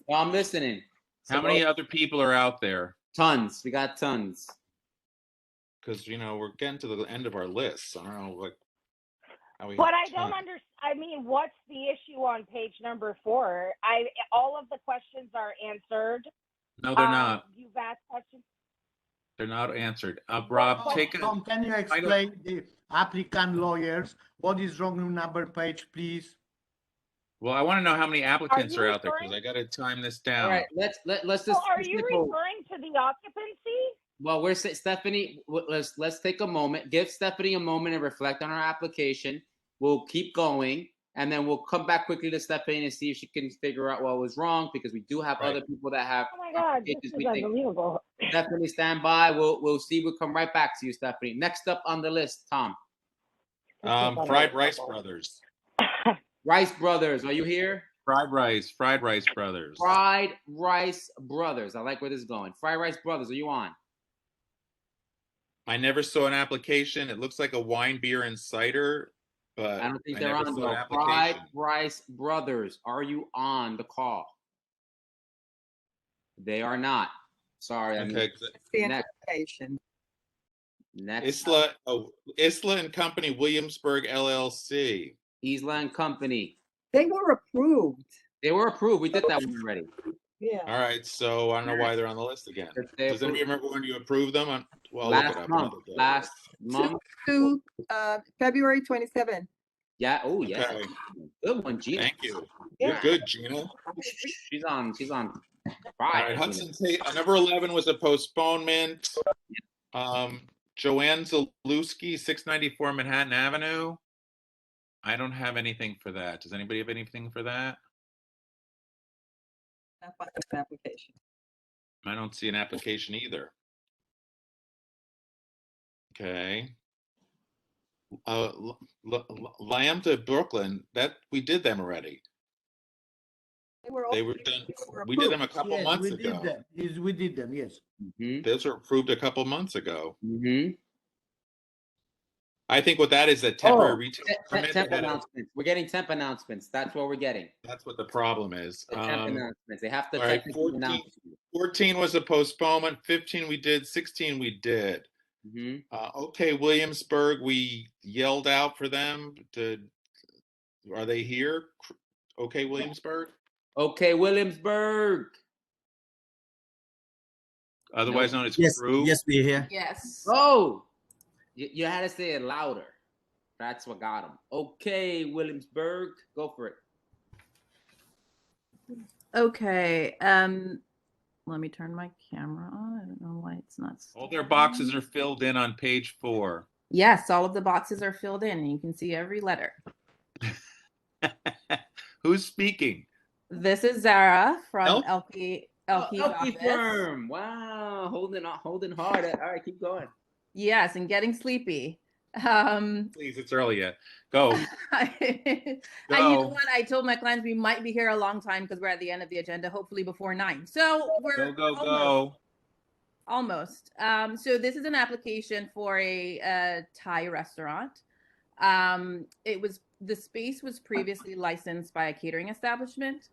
Well, I'm listening. How many other people are out there? Tons. We got tons. Because we're getting to the end of our list. I don't know, like. But I don't understand. I mean, what's the issue on page number 4? All of the questions are answered. No, they're not. You've asked questions. They're not answered. Rob, Tom, can you explain the applicant lawyers what is wrong with number page, please? Well, I want to know how many applicants you are out there because I got to time this down. All right, let's So just. are you referring to the occupancy? Well, we're Stephanie. Let's take a moment. Give Stephanie a moment and reflect on our application. We'll keep going, and then we'll come back quickly to Stephanie and see if she can figure out what was wrong because we do have other people that have. Oh my God, this is unbelievable. Stephanie, stand by. We'll see. We'll come right back to you, Stephanie. Next up on the list, Tom. Fried Rice Brothers. Rice Brothers, are you here? Fried Rice Brothers. Fried Rice Brothers. I like where this is going. Fried Rice Brothers, are you on? I never saw an application. It looks like a wine, beer, and cider, but I don't think I they're never on saw though. an Fried application. Rice Brothers, are you on the call? They are not. Sorry. Okay. Next. Isla and Company, Williamsburg, LLC. Isla and Company. They were approved. They were approved. We did that one already. Yeah. All right, so I don't know why they're on the list again. Does anybody remember when you approved them? Well, last look it up month. Last month. To February 27th. Yeah. Oh, yeah. Okay. Good one, Gina. Thank you. Yeah. You're good, Gina. She's on. All right, Hudson Tate. Number 11 was a postponement. Joanne Zalewski, 694 Manhattan Avenue. I don't have anything for that. Does anybody have anything for that? Application. I don't see an application either. Okay. Lambda Brooklyn, that we did them already. They were done. We did them a couple Yes, months we ago. did them. Yes, we did them. Yes. Those were approved a couple months ago. Mm-hmm. I think what that is a temporary retail permit. Temp announcements. We're getting temp announcements. That's what we're getting. That's what the problem is. The temp announcements. They have to All right, technically announce. 14 was a postponement. 15 we did. 16 we did. Okay, Williamsburg, we yelled out for them. Are they here? Okay, Williamsburg. Okay, Williamsburg. Otherwise known as crew. Yes, we're here. Yes. Oh, you had to say it louder. That's what got him. Okay, Williamsburg, go for it. Okay. Let me turn my camera on. I don't know why it's not. All their boxes are filled in on page 4. Yes, all of the boxes are filled in, and you can see every letter. Who's speaking? This is Zara from LP LP office. firm. Wow, holding hard. All right, keep going. Yes, and getting sleepy. Please, it's early yet. Go. And you know what? I told my clients we might be here a long time because we're at the end of the agenda, hopefully before 9. So we're go. Almost. So this is an application for a Thai restaurant. The space was previously licensed by a catering establishment.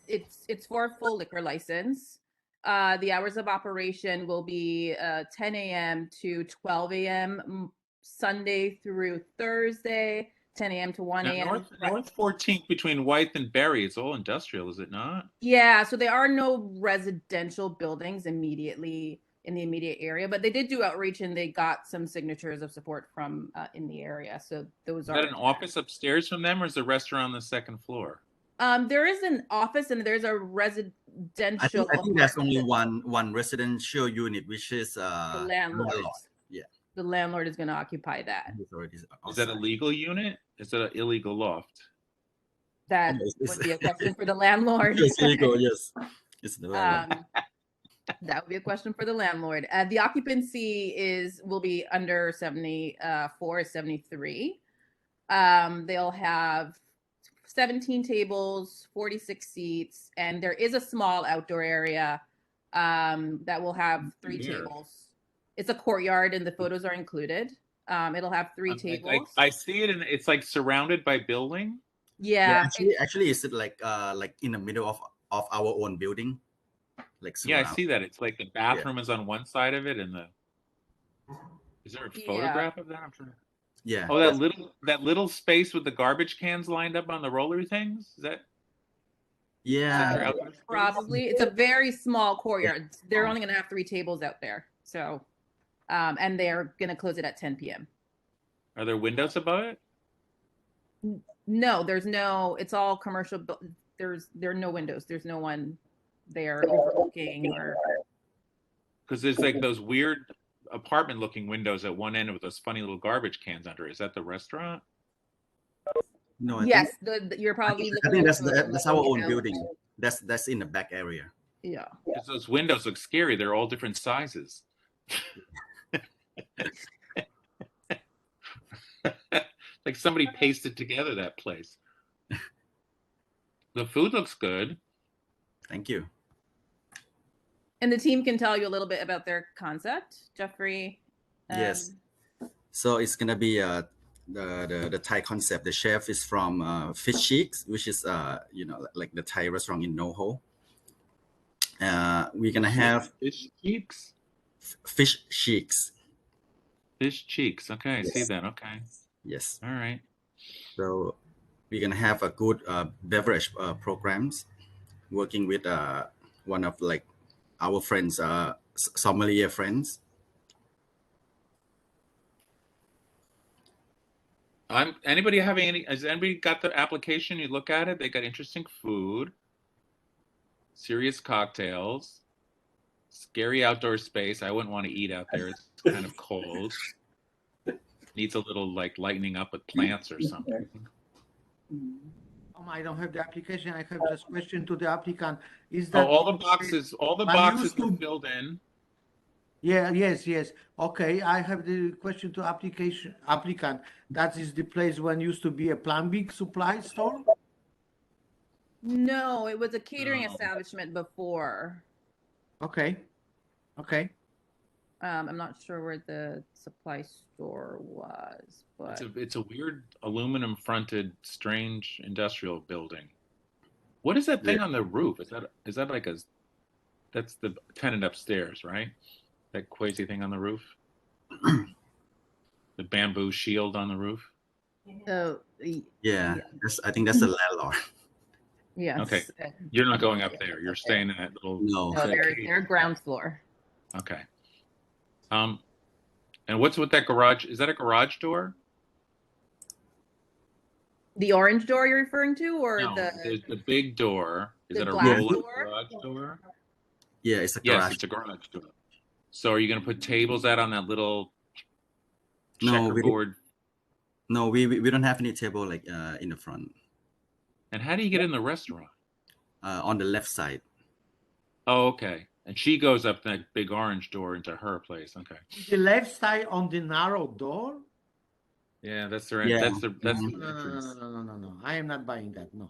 It's for a full liquor license. The hours of operation will be 10 a.m. to 12 a.m. Sunday through Thursday, 10 a.m. to 1 a.m. North 14th between Wythe and Berry. It's all industrial, is it not? Yeah, so there are no residential buildings immediately in the immediate area, but they did do outreach and they got some signatures of support from in the area. So those are. Is that an office upstairs from them, or is the restaurant on the second floor? There is an office and there's a residential. I think there's only one residential unit, which is the landlord. Yeah. The landlord is going to occupy that. Is that a legal unit? Is that an illegal loft? That would be a question for the landlord. Yes, illegal. Yes, it's the landlord. That would be a question for the landlord. The occupancy will be under 74, 73. They'll have 17 tables, 46 seats, and there is a small outdoor area that will have 3 tables. It's a courtyard, and the photos are included. It'll have 3 tables. I see it, and it's like surrounded by building. Yeah. Actually, it's like in the middle of our own building. Like I see that. It's like the bathroom is on one side of it, and is there a photograph of that? I'm trying to. Yeah. Oh, that little space with the garbage cans lined up on the roller things. Is that? Yeah. Probably. It's a very small courtyard. They're only going to have 3 tables out there. So, and they're going to close it at 10 p.m. Are there windows above it? No, there's no. It's all commercial. There are no windows. There's no one there overlooking or. Because there's like those weird apartment-looking windows at one end with those funny little garbage cans under. Is that the restaurant? No. Yes, you're probably. I think that's our own building. That's in the back area. Yeah. Because those windows look scary. They're all different sizes. Like somebody pasted together that place. The food looks good. Thank you. And the team can tell you a little bit about their concept, Jeffrey. Yes. So it's gonna be the Thai concept. The chef is from Fish Cheeks, which is like the Thai restaurant in NoHo. We're gonna have Fish Cheeks. Fish Cheeks. Fish Cheeks. Okay, I see Yes. that. Okay. Yes. All right. So we're gonna have a good beverage programs, working with one of like our friends, sommelier friends. Anybody having any? Has anybody got the application? You look at it. They got interesting food, serious cocktails, scary outdoor space. I wouldn't want to eat out there. It's kind of cold. Needs a little like lightening up with plants or something. I don't have the application. I have just question to the applicant. Is that all the boxes are filled in. Yeah, yes. Okay, I have the question to applicant. That is the place when used to be a plumbing supply store? No, it was a catering No. establishment before. Okay. Okay. I'm not sure where the supply store was, but It's a weird aluminum fronted, strange industrial building. What is that thing on the roof? Is that like that's the tenant upstairs, right? That crazy thing on the roof? The bamboo shield on the roof? oh, Yeah, I think that's the landlord. yes. Okay. You're not going up there. You're staying in that little. No. No, they're ground floor. Okay. And what's with that garage? Is that a garage door? The orange door you're referring to, or No, the big door. Is the that a glass roll-up door? garage door? Yeah, it's a Yes, garage. it's a garage door. So are you going to put tables out on that little No, checkerboard? No, we don't have any table like in the front. And how do you get in the restaurant? On the left side. Oh, okay. And she goes up that big orange door into her place. Okay. The left side on the narrow door? Yeah, that's the Yeah. that's the No, entrance. no. I am not buying that. No.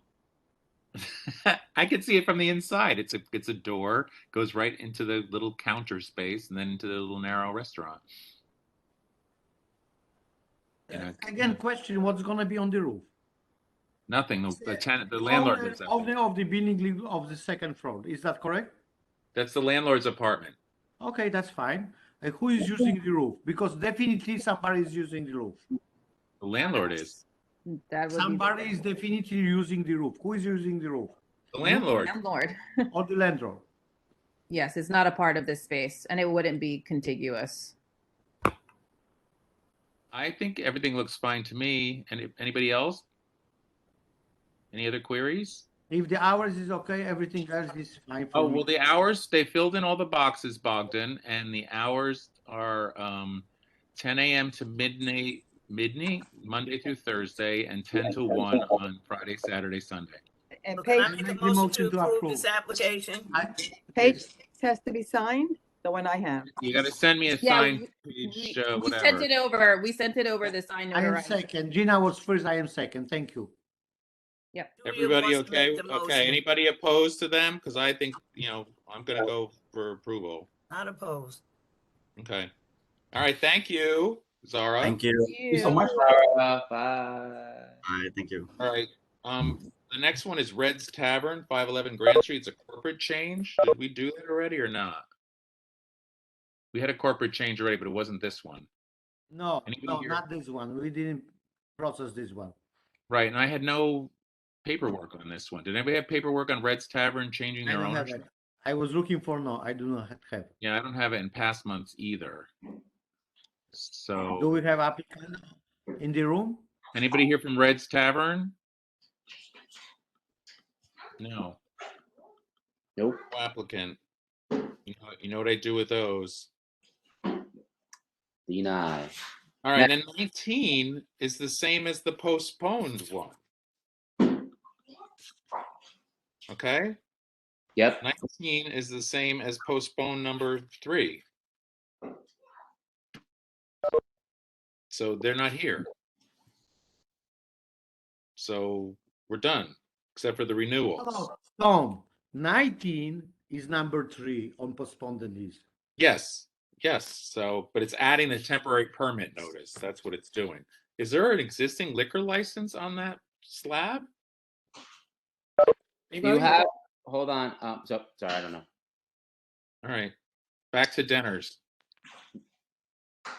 I can see it from the inside. It's a door, goes right into the little counter space, and then into the little narrow restaurant. You know, Again, question: what's going to be on the roof? nothing. The tenant, the landlord lives up there. Of the building of the second floor. Is that correct? That's the landlord's apartment. Okay, that's fine. Who is using the roof? Because definitely somebody is using the roof. The landlord is. That would Somebody is definitely using the roof. Who is using the roof? The landlord. Landlord. Or the landlord? Yes, it's not a part of this space, and it wouldn't be contiguous. I think everything looks fine to me. And anybody else? Any other queries? If the hours is okay, everything else is fine for Oh, me. well, the hours, they filled in all the boxes, Bogdan, and the hours are 10 a.m. to midnight, Monday through Thursday, and 10 to 1 on Friday, Saturday, Sunday. And So can I page, make a motion to approve this application? page 6 has to be signed, the one I have. You got to send me a Yeah, signed page, we whatever. sent it over. We sent it over the sign I am notarized. second. Gina was first. I am second. Thank you. Yep. Everybody wants to make okay? the Okay. motion. Anybody opposed to them? Because I think, I'm going to go for approval. Not opposed. Okay. All right. Thank you, Zara. Thank you. Thank you so much, Zara. Bye. All right, thank you. All right. The next one is Red's Tavern, 511 Grand Street. It's a corporate change. Did we do that already or not? We had a corporate change already, but it wasn't this one. No, Anybody no, here? not this one. We didn't process this one. Right. And I had no paperwork on this one. Did anybody have paperwork on Red's Tavern changing I their don't have ownership? it. I was looking for no. I do not have. Yeah, I don't have it in past months either. So Do we have applicant in the room? anybody here from Red's Tavern? No. Nope. No applicant. You know what I do with those. Deny. All right, and 19 is the same as the postponed one. Okay? Yep. 19 is the same as postponed number 3. So they're not here. So we're done, except for the renewals. Tom, 19 is number 3 on postponed list. Yes. So, but it's adding a temporary permit notice. That's what it's doing. Is there an existing liquor license on that slab? You have, hold on. Sorry, I don't know. All right. Back to Denners.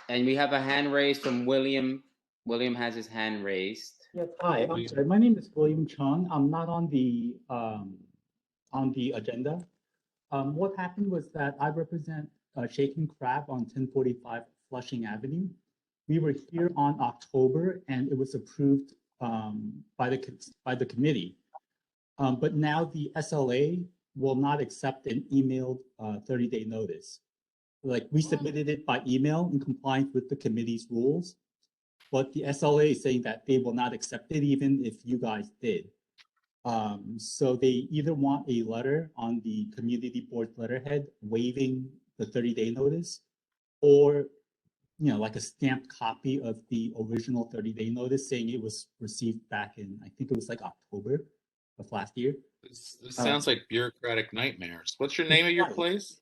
And we have a hand raised from William. William has his hand raised. Yes, hi. I'm sorry. My name is William Chung. I'm not on the agenda. What happened was that I represent Shaken Crab on 1045 Flushing Avenue. We were here on October, and it was approved by the committee. But now the SLA will not accept an emailed 30-day notice. Like, we submitted it by email in compliance with the committee's rules, but the SLA is saying that they will not accept it even if you guys did. So they either want a letter on the community board letterhead waiving the 30-day notice, or like a stamped copy of the original 30-day notice saying it was received back in, I think it was like October of last year. This sounds like bureaucratic nightmares. What's your name of your place?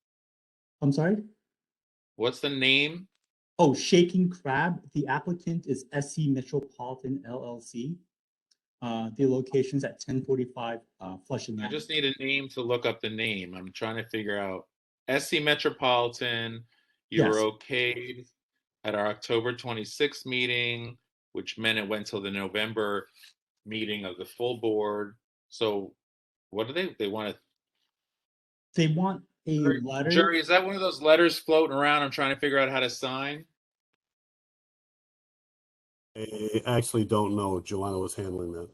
I'm sorry? What's the name? Oh, Shaking Crab. The applicant is SC Metropolitan LLC. The location's at 1045 Flushing I Avenue. just need a name to look up the name. I'm trying to figure out. SC Metropolitan, you were Yes. okayed at our October 26th meeting, which meant it went till the November meeting of the full board. So what do they want to? They want a letter. Jerry, is that one of those letters floating around? I'm trying to figure out how to sign. I actually don't know. Joanna was handling that.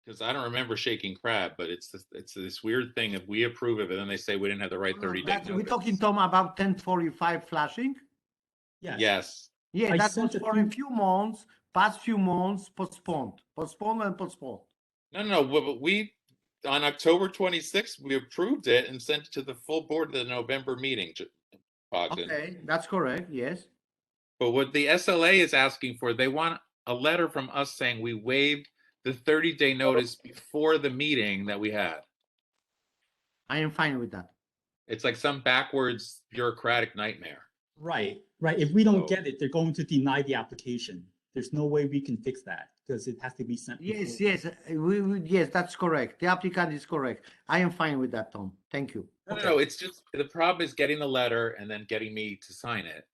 Because I don't remember Shaking Crab, but it's this weird thing. If we approve of it, then they say we didn't have the right 30-day notice. We're talking, Tom, about 1045 Flushing? Yes. Yeah, I that sent was a for a few months, past few months, postponed. No, but we, on October 26th, we approved it and sent it to the full board of the November meeting, Bogdan. Okay, that's correct, yes. But what the SLA is asking for, they want a letter from us saying we waived the 30-day notice before the meeting that we had. I am fine with that. It's like some backwards bureaucratic nightmare. Right. If we don't get it, they're going to deny the application. There's no way we can fix that because it has to be sent. Yes, yes, that's correct. The applicant is correct. I am fine with that, Tom. Thank you. No, it's just the problem is getting the letter and then getting me to sign it,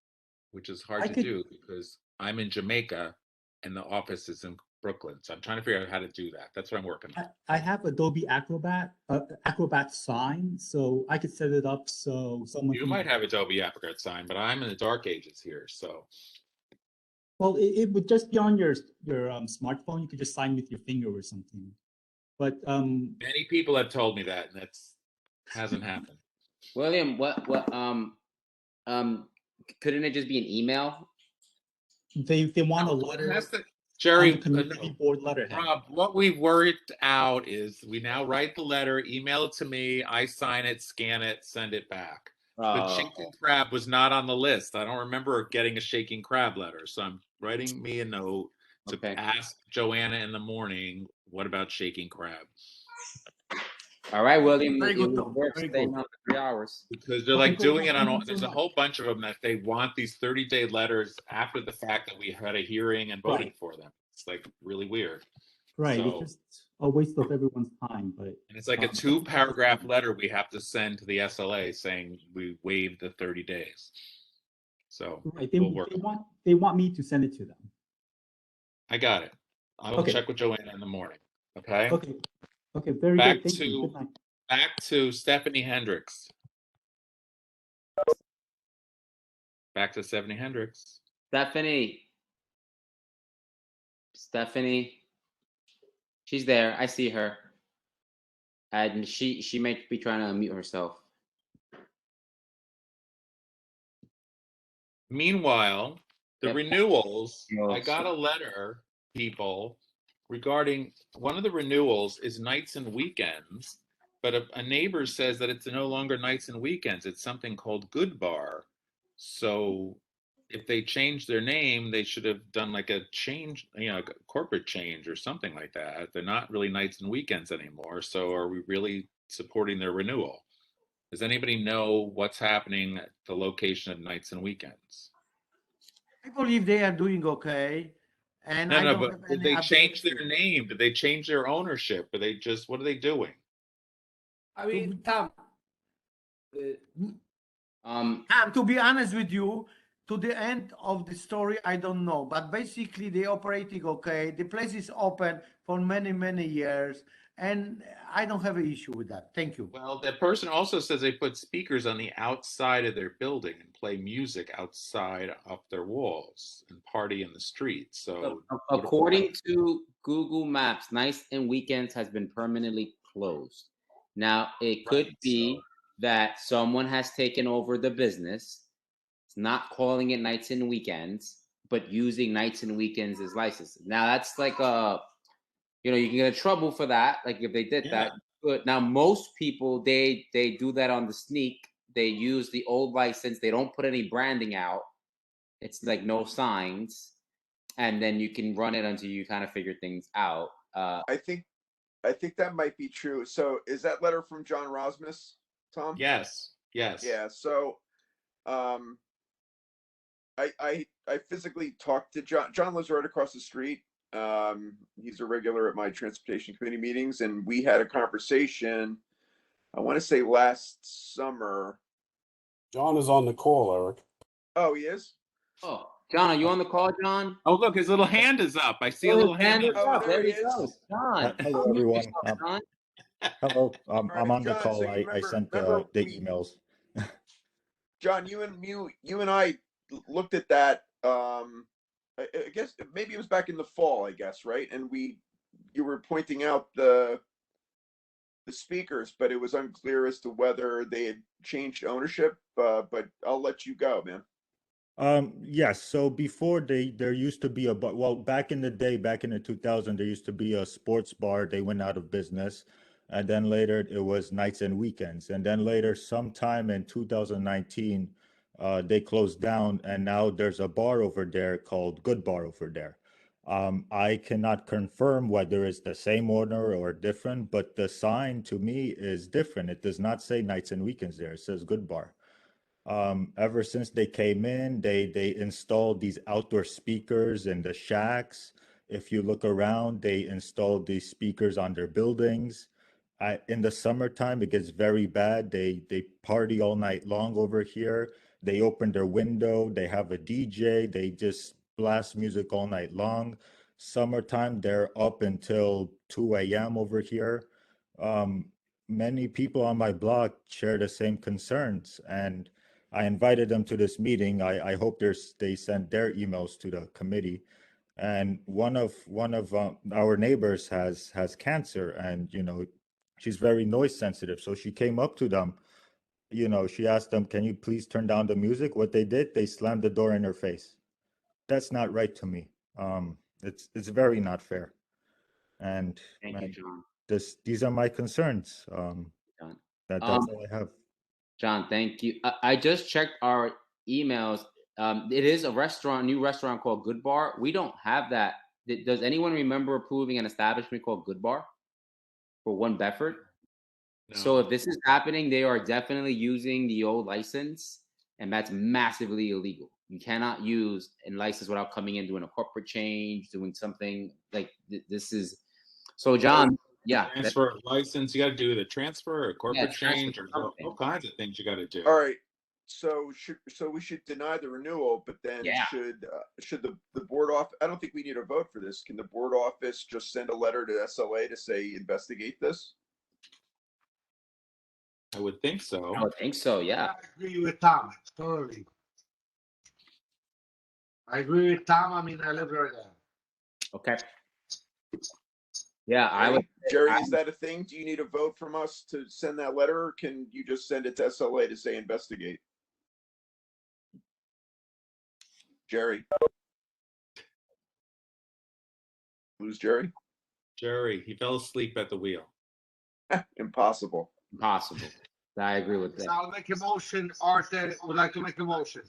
which is hard to do because I'm in Jamaica and the office is in Brooklyn. So I'm trying to figure out how to do that. That's what I'm working on. I have Adobe Acrobat sign, so I could set it up so someone. You might have Adobe Acrobat sign, but I'm in the dark ages here, so. Well, it would just be on your smartphone. You could just sign with your finger or something. But many people have told me that, and that's hasn't happened. William, couldn't it just be an email? They want a letter. Jerry, community board letterhead. Rob, what we've worked out is we now write the letter, email it to me, I sign it, scan it, send it back. But Shaking Crab was not on the list. I don't remember getting a Shaking Crab letter, so I'm writing me a note to ask Joanna in the morning, what about Shaking Crab? All right, William. Very good, Tom. Staying on for 3 hours. Because they're like doing it on all, there's a whole bunch of them that they want these 30-day letters after the fact that we had a hearing and voted for them. It's like really weird. Right. So, it's just a waste of everyone's time. But and it's like a 2-paragraph letter we have to send to the SLA saying we waived the 30 days. So right. we'll work. They want me to send it to them. I got it. I will check with Joanna in the morning. Okay. Okay. Very Back good. Thank you. Good night. Back to Stephanie Hendricks. Back to Stephanie Hendricks. Stephanie. She's there. I see her. And she might be trying to unmute herself. Meanwhile, the renewals, I got a letter, people, regarding one of the renewals is nights and weekends, but a neighbor says that it's no longer nights and weekends. It's something called Good Bar. So if they changed their name, they should have done like a change, a corporate change or something like that. They're not really nights and weekends anymore. So are we really supporting their renewal? Does anybody know what's happening at the location of nights and weekends? I believe they are doing okay. And but did they change their name? Did they change their ownership? Are they just, what are they doing? I mean, Tom, to be honest with you, to the end of the story, I don't know. But basically, they're operating okay. The place is open for many, many years. And I don't have an issue with that. Thank you. Well, that person also says they put speakers on the outside of their building and play music outside of their walls and party in the streets. So according to Google Maps, nights and weekends has been permanently closed. Now, it could be that someone has taken over the business. It's not calling it nights and weekends, but using nights and weekends as licenses. Now, that's like you can get in trouble for that. Like if they did that, good. Now, most people, they do that on the sneak. They use the old license. They don't put any branding out. It's like no signs. And then you can run it until you kind of figure things out. I think I think that might be true. So is that letter from John Rosmus, Tom? Yes. Yeah. So, I physically talked to John. John lives right across the street. He's a regular at my transportation committee meetings, and we had a conversation. I want to say last summer. John is on the call, Eric. Oh, he is? Oh, John, are you on the call, John? Oh, look, his little hand is up. I see a little hand. is up. there There he you go. is. John. Hello, everyone. John. Hello. All I'm right, on the John, call. so you I remember- sent remember the we- emails. John, you and I looked at that. I guess maybe it was back in the fall, I guess, right? And you were pointing out the speakers, but it was unclear as to whether they had changed ownership. But I'll let you go, man. Yes. So before there used to be a bar. Well, back in the day, back in the 2000, there used to be a sports bar. They went out of business, and then later it was nights and weekends, and then later, sometime in 2019, they closed down, and now there's a bar over there called Good Bar over there. I cannot confirm whether it's the same owner or different, but the sign to me is different. It does not say nights and weekends there. It says Good Bar. Ever since they came in, they installed these outdoor speakers in the shacks. If you look around, they installed these speakers on their buildings. In the summertime, it gets very bad. They party all night long over here. They open their window. They have a DJ. They just blast music all night long. Summertime, they're up until 2 a.m. over here. Many people on my block share the same concerns, and I invited them to this meeting. I hope they sent their emails to the committee. And one of our neighbors has cancer, and she's very noise sensitive. So she came up to them. She asked them, "Can you please turn down the music?" What they did, they slammed the door in her face. That's not right to me. It's very not fair. And Thank you, John. these are my concerns. John. That's all I have. John, thank you. I just checked our emails. It is a new restaurant called Good Bar. We don't have that. Does anyone remember approving an establishment called Good Bar for One Bedford? No. So if this is happening, they are definitely using the old license, and that's massively illegal. You cannot use a license without coming in, doing a corporate change, doing something like this is. So John, yeah. Transfer of license. You got to do the transfer or corporate change or something. all kinds of things you got to do. All right. So we should deny the renewal, but then Yeah. should the board office? I don't think we need a vote for this. Can the board office just send a letter to SLA to say investigate this? I would think so. I would think so. Yeah. I agree with Tom. Totally. I agree with Tom. I mean, I live right there. Okay. Yeah, I would. Jerry, is that a thing? Do you need a vote from us to send that letter, or can you just send it to SLA to say investigate? Jerry. Lose Jerry? Jerry, he fell asleep at the wheel. Impossible. Impossible. I agree with So that. I'll make a motion. Arthur would like to make a motion.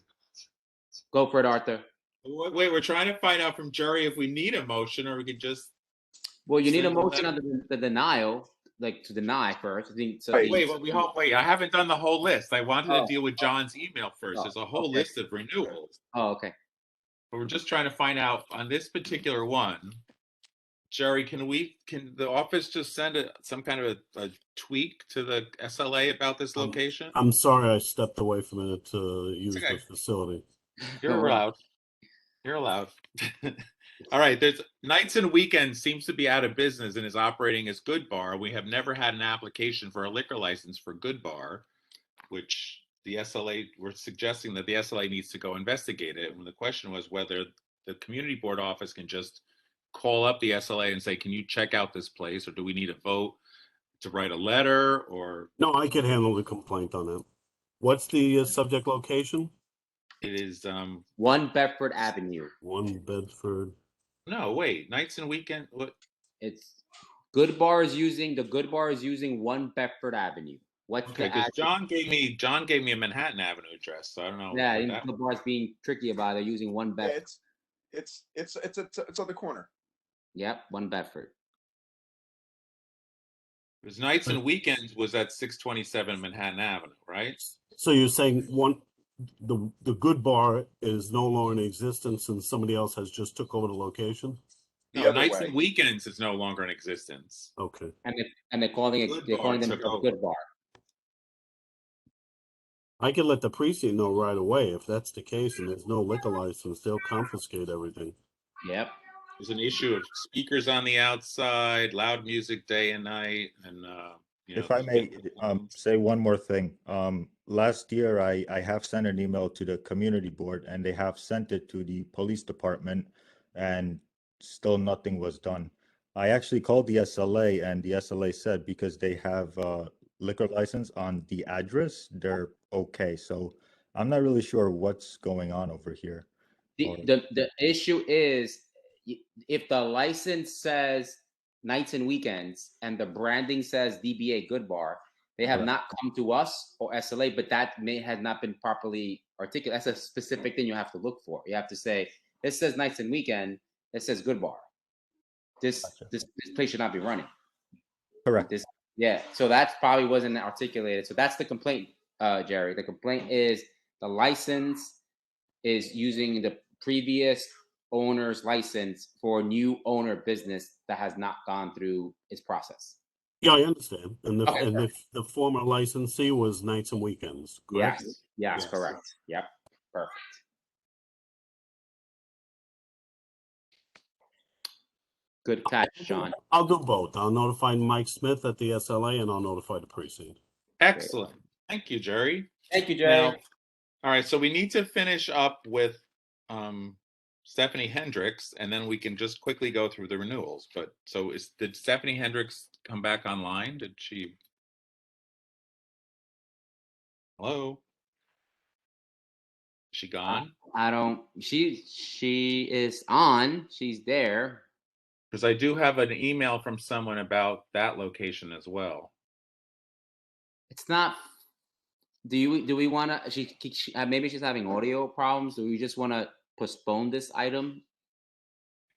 Go for it, Arthur. Wait, we're trying to find out from Jerry if we need a motion or we can just. Well, you need a send a motion letter. on the denial, like to deny first. I think so. Wait, I haven't done the whole list. I wanted to Oh. deal with John's email first. There's a whole okay. list of renewals. Oh, okay. But we're just trying to find out on this particular one. Jerry, can the office just send some kind of a tweak to the SLA about this location? I'm sorry I stepped away for a minute to use okay. the facility. You're allowed. You're allowed. All right. There's nights and weekends seems to be out of business and is operating as Good Bar. We have never had an application for a liquor license for Good Bar, which the SLA, we're suggesting that the SLA needs to go investigate it. And the question was whether the community board office can just call up the SLA and say, can you check out this place? Or do we need a vote to write a letter or? No, I can handle the complaint on that. What's the subject location? It is 1 Bedford Avenue. 1 Bedford. No, wait, nights and weekend. What? It's Good Bar is using 1 Bedford Avenue. What's Okay, the because address? John gave me a Manhattan Avenue address, so I don't know. Yeah, I what think that Good Bar's being tricky about it. They're using 1 Bedford. It's on the corner. Yep, 1 Bedford. Because nights and weekends was at 627 Manhattan Avenue, right? So you're saying the Good Bar is no longer in existence and somebody else has just took over the location? No, nights and weekends is no longer in existence. Okay. And they're calling it, they're calling them a Good Bar. I can let the precinct know right away if that's the case and there's no liquor license, they'll confiscate everything. Yep. There's an issue of speakers on the outside, loud music day and night, and you know, If I may say one more thing, last year I have sent an email to the community board and they have sent it to the police department and still nothing was done. I actually called the SLA and the SLA said because they have a liquor license on the address, they're okay. So I'm not really sure what's going on over here. The issue is if the license says nights and weekends and the branding says DBA Good Bar, they have not come to us or SLA, but that has not been properly articulated. That's a specific thing you have to look for. You have to say, this says nights and weekend, it says Good Bar. This place should not be running. Correct. Yeah, so that probably wasn't articulated. So that's the complaint, Jerry. The complaint is the license is using the previous owner's license for a new owner business that has not gone through its process. Yeah, I understand. And Okay, the former licensee was nights and weekends, correct? Yes, correct. Yep, perfect. Good catch, Sean. I'll do both. I'll notify Mike Smith at the SLA and I'll notify the precinct. Excellent. Thank you, Jerry. Thank you, Jerry. Now, all right, so we need to finish up with Stephanie Hendricks, and then we can just quickly go through the renewals. But so did Stephanie Hendricks come back online? Did she? Hello? Is she gone? I don't. She is on. She's there. Because I do have an email from someone about that location as well. It's not. Do we want to? She maybe she's having audio problems. Do we just want to postpone this item?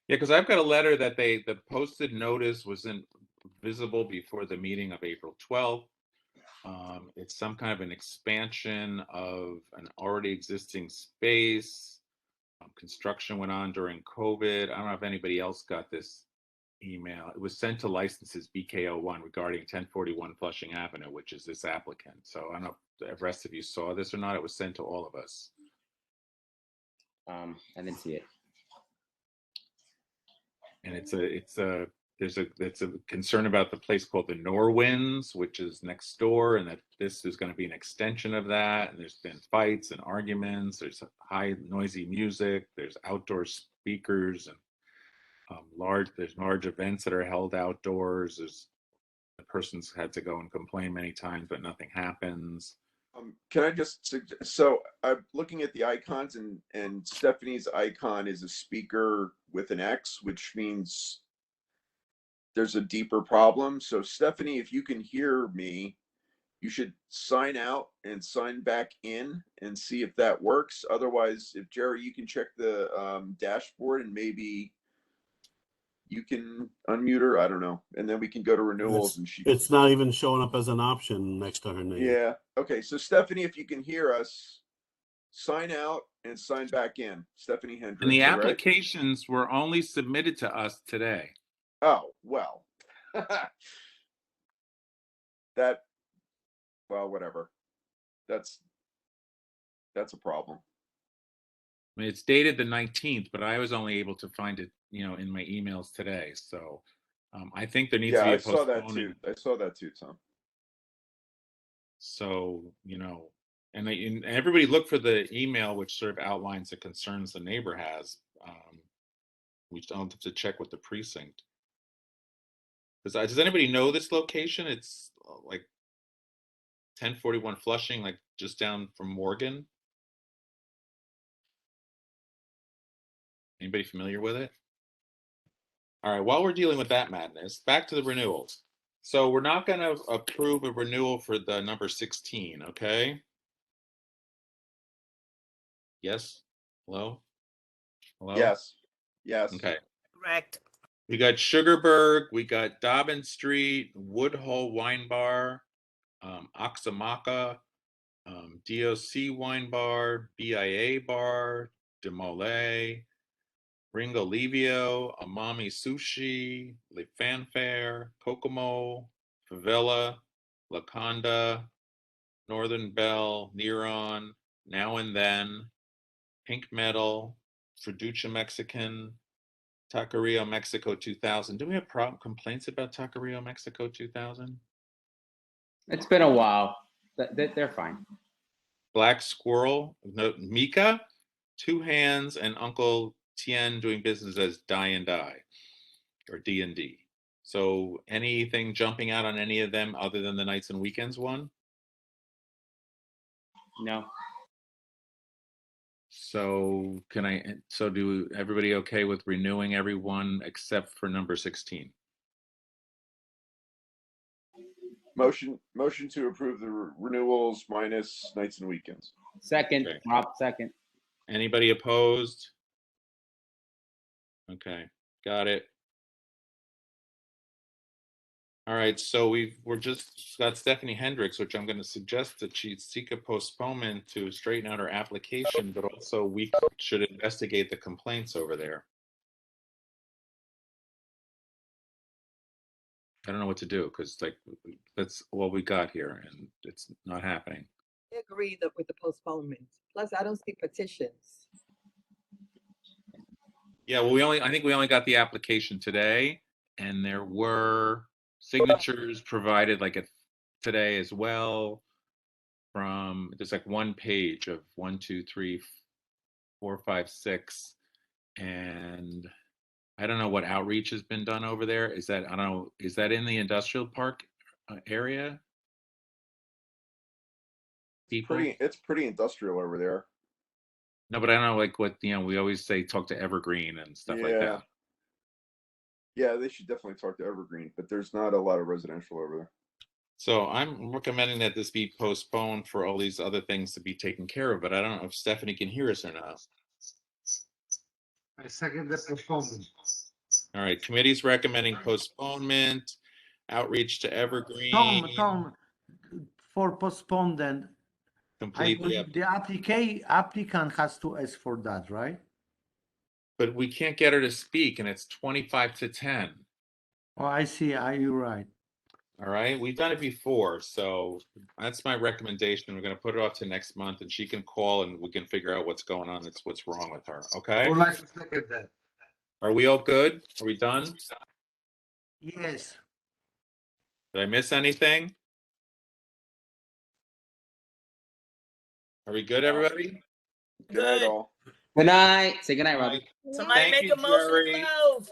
Yeah, because I've got a letter that the posted notice wasn't visible before the meeting of April 12th. It's some kind of an expansion of an already existing space. Construction went on during COVID. I don't know if anybody else got this email. It was sent to licenses BK01 regarding 1041 Flushing Avenue, which is this applicant. So I don't know if the rest of you saw this or not. It was sent to all of us. I didn't see it. And it's a concern about the place called the Norwinds, which is next door, and that this is going to be an extension of that. And there's been fights and arguments. There's high noisy music. There's outdoor speakers and there's large events that are held outdoors. The person's had to go and complain many times, but nothing happens. Can I just suggest, so I'm looking at the icons and Stephanie's icon is a speaker with an X, which means there's a deeper problem. So Stephanie, if you can hear me, you should sign out and sign back in and see if that works. Otherwise, if Jerry, you can check the dashboard and maybe you can unmute her. I don't know. And then we can go to renewals and It's not even showing up as an option next to her name. Yeah. Okay. So Stephanie, if you can hear us, sign out and sign back in. Stephanie Hendricks. And the all right? applications were only submitted to us today. Oh, well. Well, whatever. That's a problem. I mean, it's dated the 19th, but I was only able to find it, in my emails today. So I think there needs to be a postponement. I saw that too, Tom. So, and everybody look for the email, which sort of outlines the concerns the neighbor has. We don't have to check with the precinct. Does anybody know this location? It's like 1041 Flushing, like just down from Morgan. Anybody familiar with it? All right, while we're dealing with that madness, back to the renewals. So we're not going to approve a renewal for the number 16, okay? Yes? Hello? Yes. Yes. Okay. Correct. We got Sugarburg, we got Dobbin Street, Woodhull Wine Bar, Oxamaka, DOC Wine Bar, BIA Bar, Demole, Ringo Livio, Amami Sushi, Le Fanfare, Kokomo, Favela, La Conda, Northern Bell, Neron, Now and Then, Pink Metal, Freducha Mexican, Taqueria Mexico 2000. Do we have complaints about Taqueria Mexico 2000? It's been a while. They're fine. Black Squirrel, no, Mika, Two Hands, and Uncle Tien doing business as Die and Die, or D&D. So anything jumping out on any of them other than the nights and weekends one? No. So do everybody okay with renewing everyone except for number 16? Motion to approve the renewals minus nights and weekends. Second, Okay. Rob, second. Anybody opposed? Okay, got it. All right, so we're just got Stephanie Hendricks, which I'm going to suggest that she seek a postponement to straighten out her application, but also we should investigate the complaints over there. I don't know what to do because that's all we got here, and it's not happening. I agree with the postponement. Plus, I don't see petitions. Yeah, well, I think we only got the application today, and there were signatures provided today as well. There's like one page of 1, 2, 3, 4, 5, 6, and I don't know what outreach has been done over there. Is that in the industrial park area? It's pretty industrial over there. No, but I don't know what we always say talk to Evergreen and stuff like that. Yeah, they should definitely talk to Evergreen, but there's not a lot of residential over there. So I'm recommending that this be postponed for all these other things to be taken care of, but I don't know if Stephanie can hear us or not. I second the postponement. All right, committee's recommending postponement, outreach to Evergreen. Tom, for postponement, I believe the applicant has to ask for that, right? But we can't get her to speak, and it's 25 to 10. Oh, I see. You're right. All right, we've done it before, so that's my recommendation. We're going to put it off to next month, and she can call, and we can figure out what's going on. What's wrong with her. Okay. Would like to second that. Are we all good? Are we done? Yes. Did I miss anything? Are we good, everybody? Good night, all. Good night. Say good night, Robbie. Somebody Thank make you, a motion Jerry. to close.